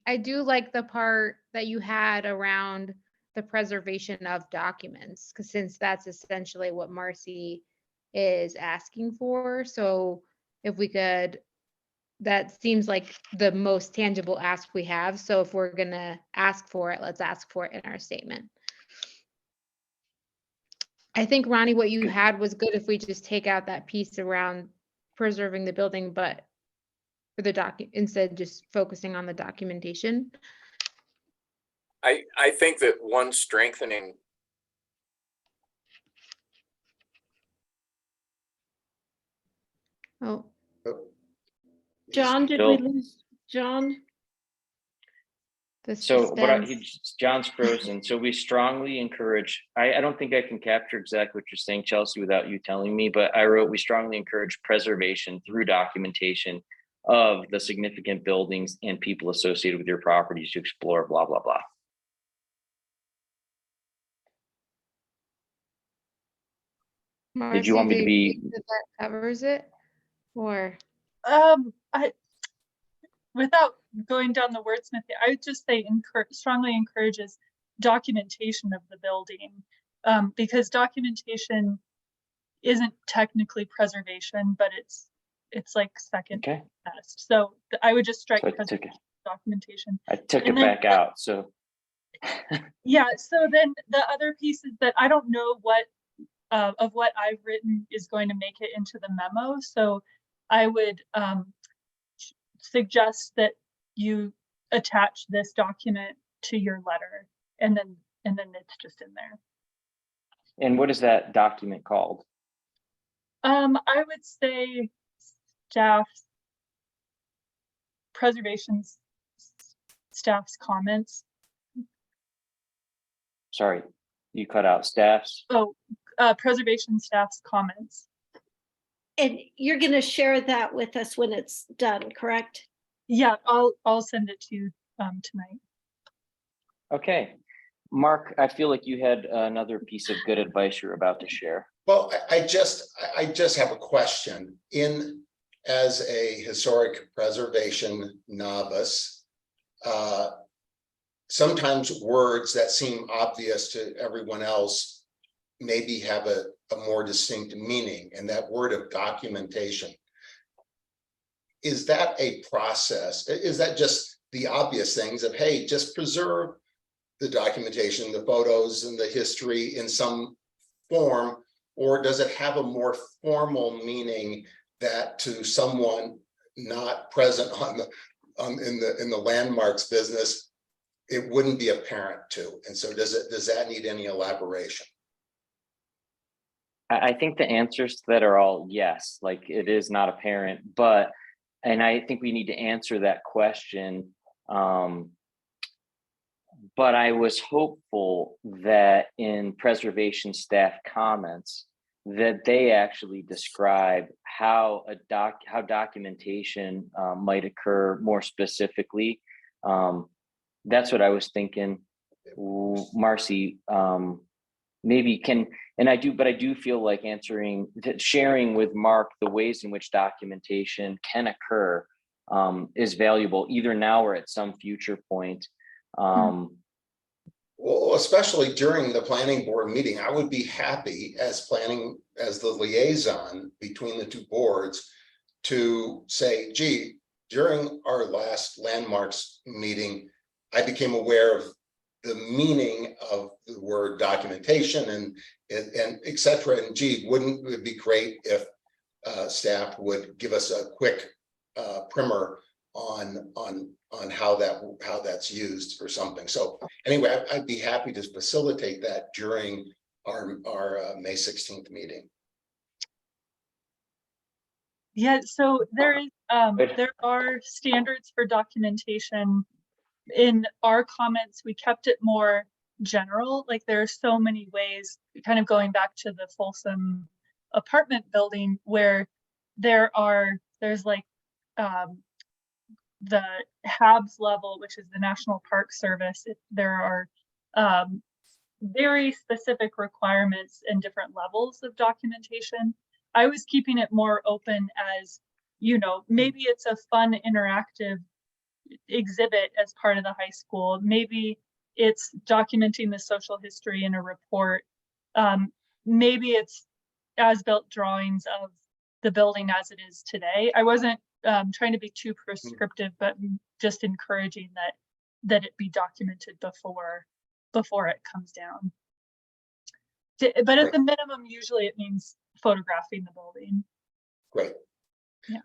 I do like the part that you had around the preservation of documents, because since that's essentially what Marcy is asking for. So if we could, that seems like the most tangible ask we have. So if we're gonna ask for it, let's ask for it in our statement. I think, Ronnie, what you had was good if we just take out that piece around preserving the building, but for the instead just focusing on the documentation. I think that one strengthening. Oh. John, did we lose John? So John's frozen. So we strongly encourage, I don't think I can capture exactly what you're saying, Chelsea, without you telling me, but I wrote, we strongly encourage preservation through documentation of the significant buildings and people associated with your properties to explore, blah, blah, blah. Marcy, Did you want me to be? think that covers it, or? Without going down the wordsmith, I would just say strongly encourages documentation of the building, because documentation isn't technically preservation, but it's like second best. So I would just strike documentation. I took it back out. So Yeah, so then the other piece is that I don't know what of what I've written is going to make it into the memo. So I would suggest that you attach this document to your letter, and then it's just in there. And what is that document called? I would say staff's comments. Sorry, you cut out staffs. Oh, preservation staff's comments. And you're going to share that with us when it's done, correct? Yeah, I'll send it to you tonight. Okay. Mark, I feel like you had another piece of good advice you're about to share. Well, I just have a question. As a historic preservation novice, sometimes words that seem obvious to everyone else maybe have a more distinct meaning, and that word of documentation. Is that a process? Is that just the obvious things of, hey, just preserve the documentation, the photos and the history in some form, or does it have a more formal meaning that to someone not present in the landmarks business, it wouldn't be apparent to? And so does that need any elaboration? I think the answers to that are all yes, like it is not apparent, and I think we need to answer that question. But I was hopeful that in preservation staff comments, that they actually describe how documentation might occur more specifically. That's what I was thinking. Marcy, maybe can, and I do feel like sharing with Mark the ways in which documentation can occur is valuable either now or at some future point. Well, especially during the planning board meeting, I would be happy as the liaison between the two boards to say, gee, during our last landmarks meeting, I became aware of the meaning of the word documentation and et cetera. And gee, wouldn't it be great if staff would give us a quick primer on how that's used or something. So anyway, I'd be happy to facilitate that during our May 16th meeting. Yeah, so there are standards for documentation. In our comments, we kept it more general. Like there are so many ways, kind of going back to the Folsom apartment building, where there's like the HABS level, which is the National Park Service. There are very specific requirements and different levels of documentation. I was keeping it more open as, maybe it's a fun interactive exhibit as part of the high school. Maybe it's documenting the social history in a report. Maybe it's as-built drawings of the building as it is today. I wasn't trying to be too prescriptive, but just encouraging that it be documented before it comes down. But at the minimum, usually it means photographing the building. Great. Yeah.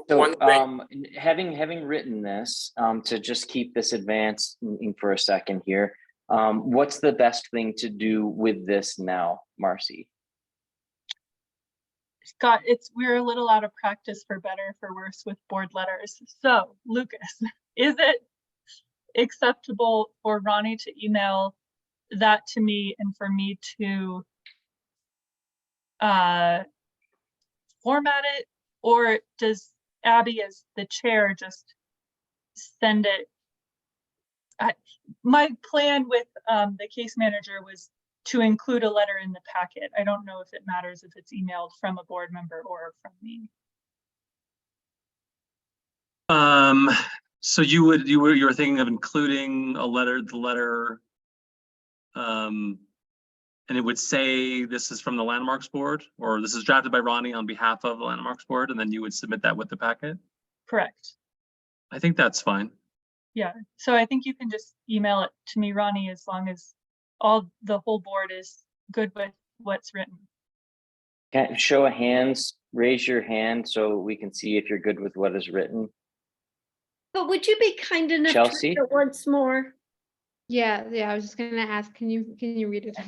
So One thing, having written this, to just keep this advancing for a second here, what's the best thing to do with this now, Marcy? Scott, we're a little out of practice, for better or for worse, with board letters. So Lucas, is it acceptable for Ronnie to email that to me and for me to format it, or does Abby as the chair just send it? My plan with the case manager was to include a letter in the packet. I don't know if it matters if it's emailed from a board member or from me. So you were thinking of including the letter, and it would say this is from the Landmarks Board, or this is drafted by Ronnie on behalf of the Landmarks Board, and then you would submit that with the packet? Correct. I think that's fine. Yeah, so I think you can just email it to me, Ronnie, as long as the whole board is good with what's written. Can show of hands, raise your hand so we can see if you're good with what is written. But would you be kind enough to Chelsea? read it once more? Yeah, I was just gonna ask, can you read it?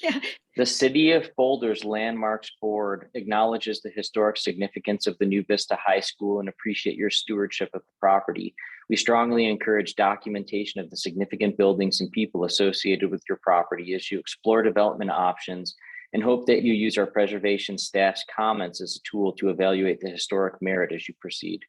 Yeah. The City of Boulder's Landmarks Board acknowledges the historic significance of the New Vista High School and appreciate your stewardship of the property. We strongly encourage documentation of the significant buildings and people associated with your property as you explore development options, and hope that you use our preservation staff's comments as a tool to evaluate the historic merit as you proceed.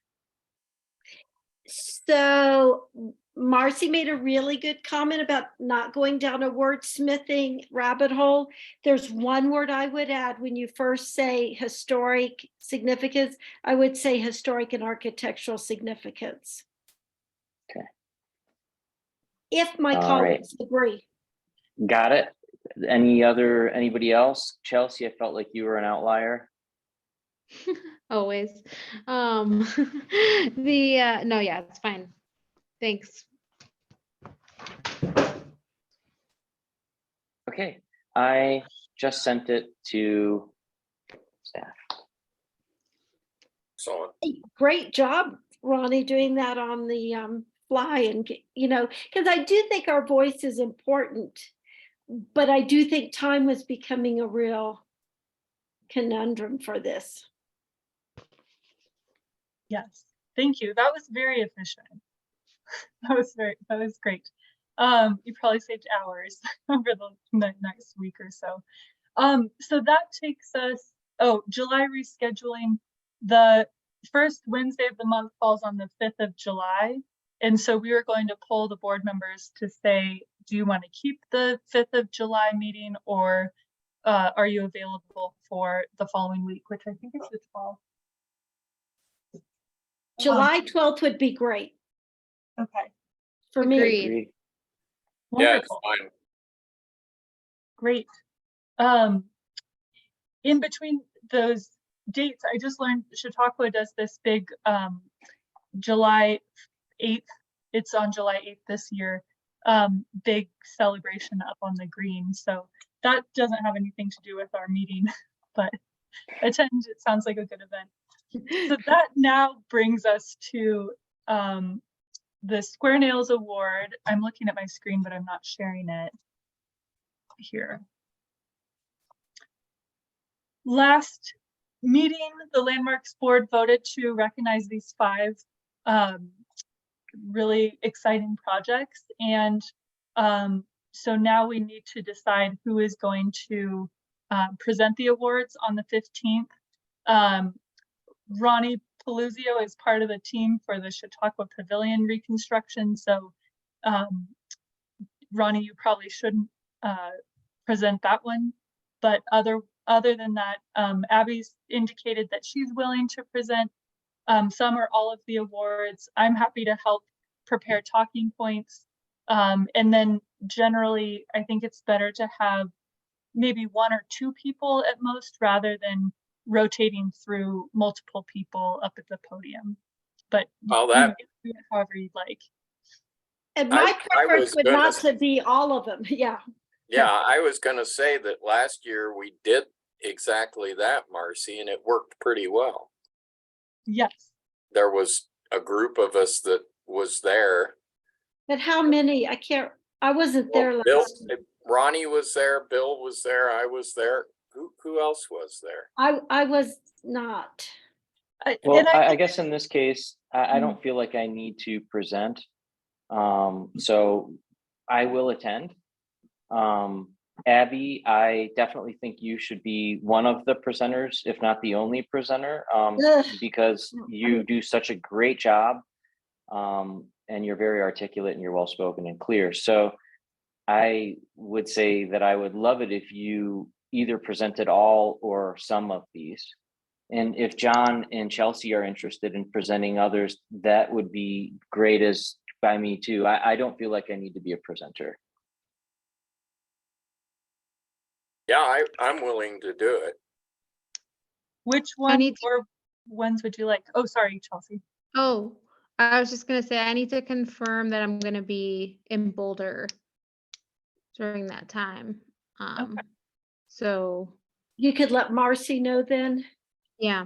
So Marcy made a really good comment about not going down a wordsmithing rabbit hole. There's one word I would add when you first say historic significance. I would say historic and architectural significance. Okay. If my All colleagues agree. Got it. Anybody else? Chelsea, I felt like you were an outlier. Always. No, yeah, it's fine. Thanks. Okay, I just sent it to staff. So Great job, Ronnie, doing that on the fly, and because I do think our voice is important, but I do think time was becoming a real conundrum for this. Yes, thank you. That was very efficient. That was great. You probably saved hours over the next week or so. So that takes us, July rescheduling. The first Wednesday of the month falls on the 5th of July. And so we were going to poll the board members to say, do you want to keep the 5th of July meeting, or are you available for the following week, which I think is the 12th. July 12th would be great. Okay. For me. Agreed. yeah, it's Wonderful. fine. Great. In between those dates, I just learned Chautauqua does this big July 8th. It's on July 8th this year. Big celebration up on the green. So that doesn't have anything to do with our meeting, but attend. It sounds like a good event. So that now brings us to the Square Nails Award. I'm looking at my screen, but I'm not sharing it here. Last meeting, the Landmarks Board voted to recognize these 5 really exciting projects. And so now we need to decide who is going to present the awards on the 15th. Ronnie Peluzio is part of the team for the Chautauqua Pavilion reconstruction. So Ronnie, you probably shouldn't present that one. But other than that, Abby's indicated that she's willing to present some or all of the awards. I'm happy to help prepare talking points. And then generally, I think it's better to have maybe 1 or 2 people at most, rather than rotating through multiple people up at the podium. But Well, you that can do it however you'd like. And my I preference was would gonna not to be all of them. Yeah. Yeah, I was gonna say that last year we did exactly that, Marcy, and it worked pretty well. Yes. There was a group of us that was there. But how many? I wasn't there Bill, last. Ronnie was there, Bill was there, I was there. Who else was there? I was not. Well, I guess in this case, I don't feel like I need to present. So I will attend. Abby, I definitely think you should be one of the presenters, if not the only presenter, because you do such a great job, and you're very articulate and you're well spoken and clear. So I would say that I would love it if you either presented all or some of these. And if John and Chelsea are interested in presenting others, that would be great as by me too. I don't feel like I need to be a presenter. Yeah, I'm willing to do it. Which one or ones would you like? Oh, sorry, Chelsea. Oh, I was just gonna say, I need to confirm that I'm gonna be in Boulder during that time. So, You could let Marcy know then. yeah.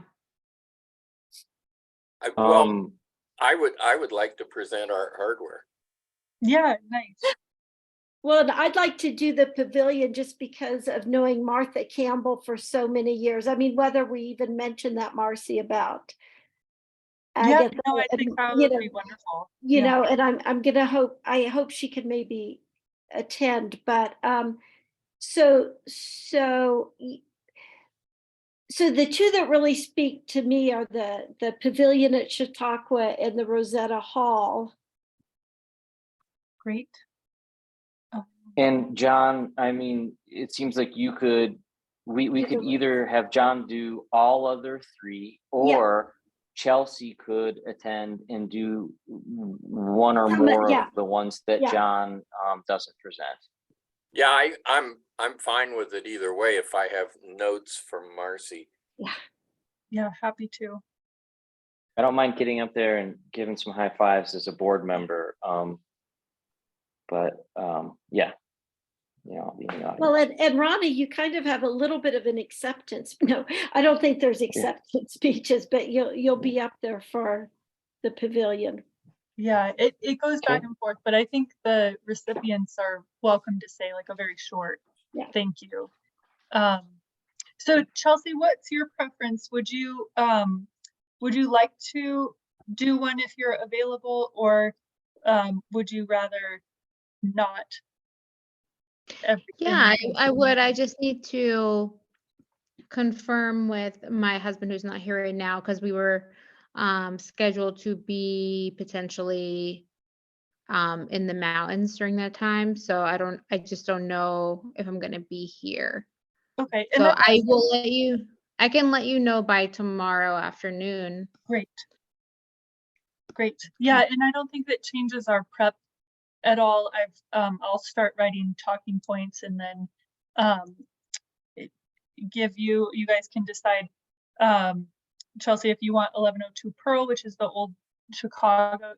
Well, I would like to present our hardware. Yeah, nice. Well, and I'd like to do the pavilion just because of knowing Martha Campbell for so many years. I mean, whether we even mentioned that, Marcy, about. Yeah, Agatha, no, I think that you would know, be wonderful. You Yeah. know, and I hope she could maybe attend, but so the two that really speak to me are the pavilion at Chautauqua and the Rosetta Hall. Great. And John, I mean, it seems like we could either have John do all other three, or Chelsea could attend and do one or more of the ones that John doesn't present. Yeah, I'm fine with it either way if I have notes from Marcy. Yeah, happy to. I don't mind getting up there and giving some high fives as a board member. Yeah. I'll be in the audience. Well, and Ronnie, you kind of have a little bit of an acceptance. No, I don't think there's acceptance speeches, but you'll be up there for the pavilion. Yeah, it goes back and forth, but I think the recipients are welcome to say like a very short thank you. So Chelsea, what's your preference? Would you like to do one if you're available, or would you rather not? Yeah, I would. I just need to confirm with my husband, who's not here right now, because we were scheduled to be potentially in the mountains during that time. So I just don't know if I'm gonna be here. Okay. So I can let you know by tomorrow afternoon. Great. Yeah, and I don't think that changes our prep at all. I'll start writing talking points and then you guys can decide, Chelsea, if you want 1102 Pearl, which is the old Chicago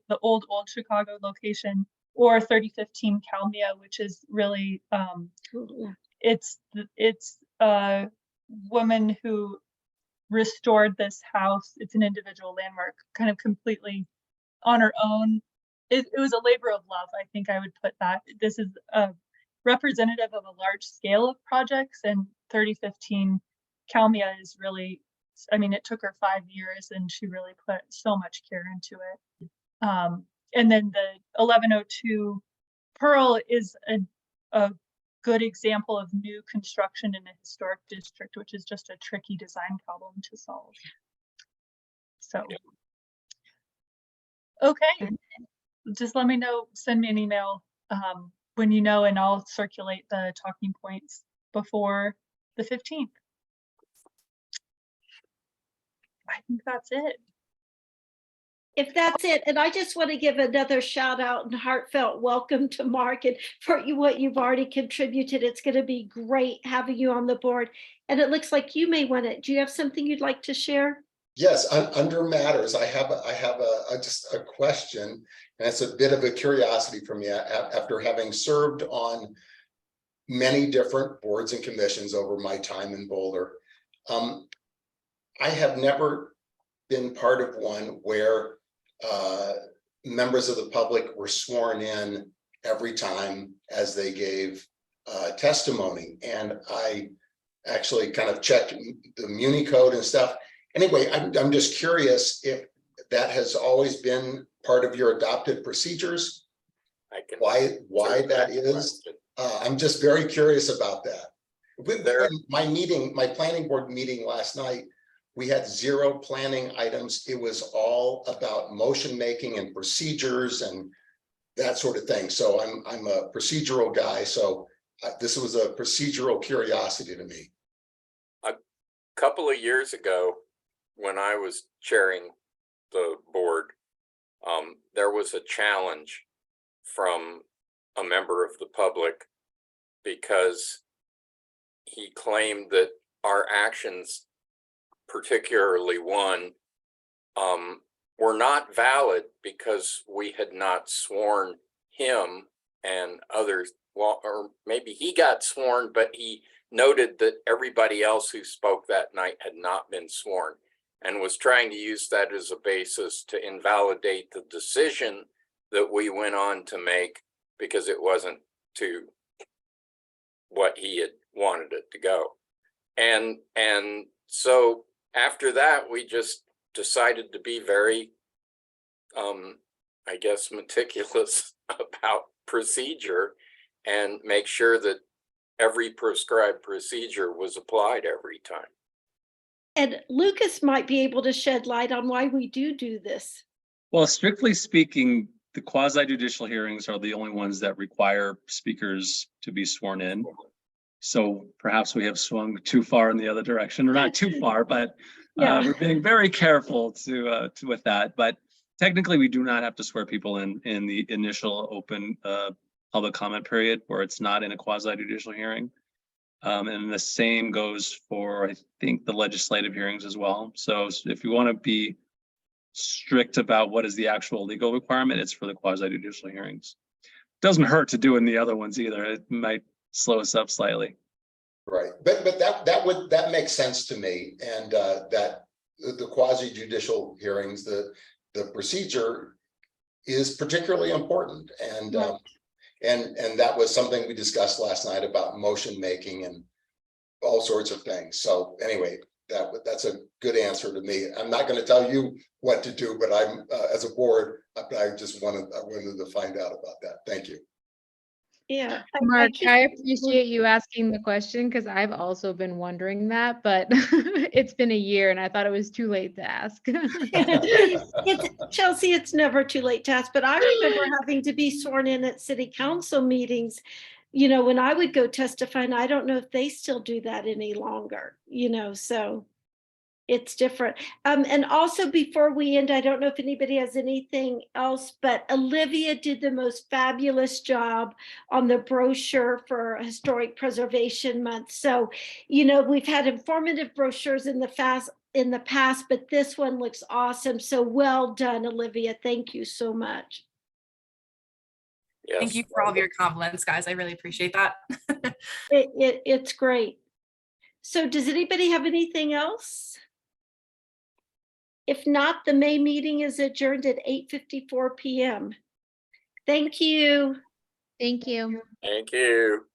location, or 3015 Kalmia, which is really it's a woman who restored this house. It's an individual landmark, kind of completely on her own. It was a labor of love. I think I would put that. This is a representative of a large scale of projects, and 3015 Kalmia is really, I mean, it took her 5 years and she really put so much care into it. And then the 1102 Pearl is a good example of new construction in a historic district, which is just a tricky design problem to solve. So, okay, just let me know, send me an email when you know, and I'll circulate the talking points before the 15th. I think that's it. If that's it, and I just want to give another shout out and heartfelt welcome to Mark and for what you've already contributed. It's going to be great having you on the board. And it looks like you may want to. Do you have something you'd like to share? Yes, under matters, I have just a question, and it's a bit of a curiosity for me after having served on many different boards and commissions over my time in Boulder. I have never been part of one where members of the public were sworn in every time as they gave testimony, and I actually kind of checked the Muni code and stuff. Anyway, I'm just curious if that has always been part of your adopted procedures. Why that is? I'm just very curious about that. With my planning board meeting last night, we had 0 planning items. It was all about motion making and procedures and that sort of thing. So I'm a procedural guy. So this was a procedural curiosity to me. A couple of years ago, when I was chairing the board, there was a challenge from a member of the public because he claimed that our actions, particularly one, were not valid because we had not sworn him and others. Well, or maybe he got sworn, but he noted that everybody else who spoke that night had not been sworn, and was trying to use that as a basis to invalidate the decision that we went on to make because it wasn't to what he had wanted it to go. And so after that, we just decided to be very, I guess, meticulous about procedure and make sure that every prescribed procedure was applied every time. And Lucas might be able to shed light on why we do this. Well, strictly speaking, the quasi judicial hearings are the only ones that require speakers to be sworn in. So perhaps we have swung too far in the other direction, or not too far, but Yeah. we're being very careful to with that. But technically, we do not have to swear people in the initial open public comment period where it's not in a quasi judicial hearing. And the same goes for, I think, the legislative hearings as well. So if you want to be strict about what is the actual legal requirement, it's for the quasi judicial hearings. Doesn't hurt to do in the other ones either. It might slow us up slightly. Right, but that makes sense to me, and that the quasi judicial hearings, the procedure is particularly important, and and that was something we discussed last night about motion making and all sorts of things. So anyway, that's a good answer to me. I'm not going to tell you what to do, but I'm as a board, I wanted to find out about that. Thank you. Yeah. Mark, I appreciate you asking the question because I've also been wondering that, but it's been a year and I thought it was too late to ask. Chelsea, it's never too late to ask, but I remember having to be sworn in at city council meetings, when I would go testify, and I don't know if they still do that any longer, so it's different. And also before we end, I don't know if anybody has anything else, but Olivia did the most fabulous job on the brochure for Historic Preservation Month. So, we've had informative brochures in the past, but this one looks awesome. So well done, Olivia. Thank you so much. Yes. Thank you for all of your compliments, guys. I really appreciate that. It's great. So does anybody have anything else? If not, the May meeting is adjourned at 8:54 p.m. Thank you. Thank you. Thank you.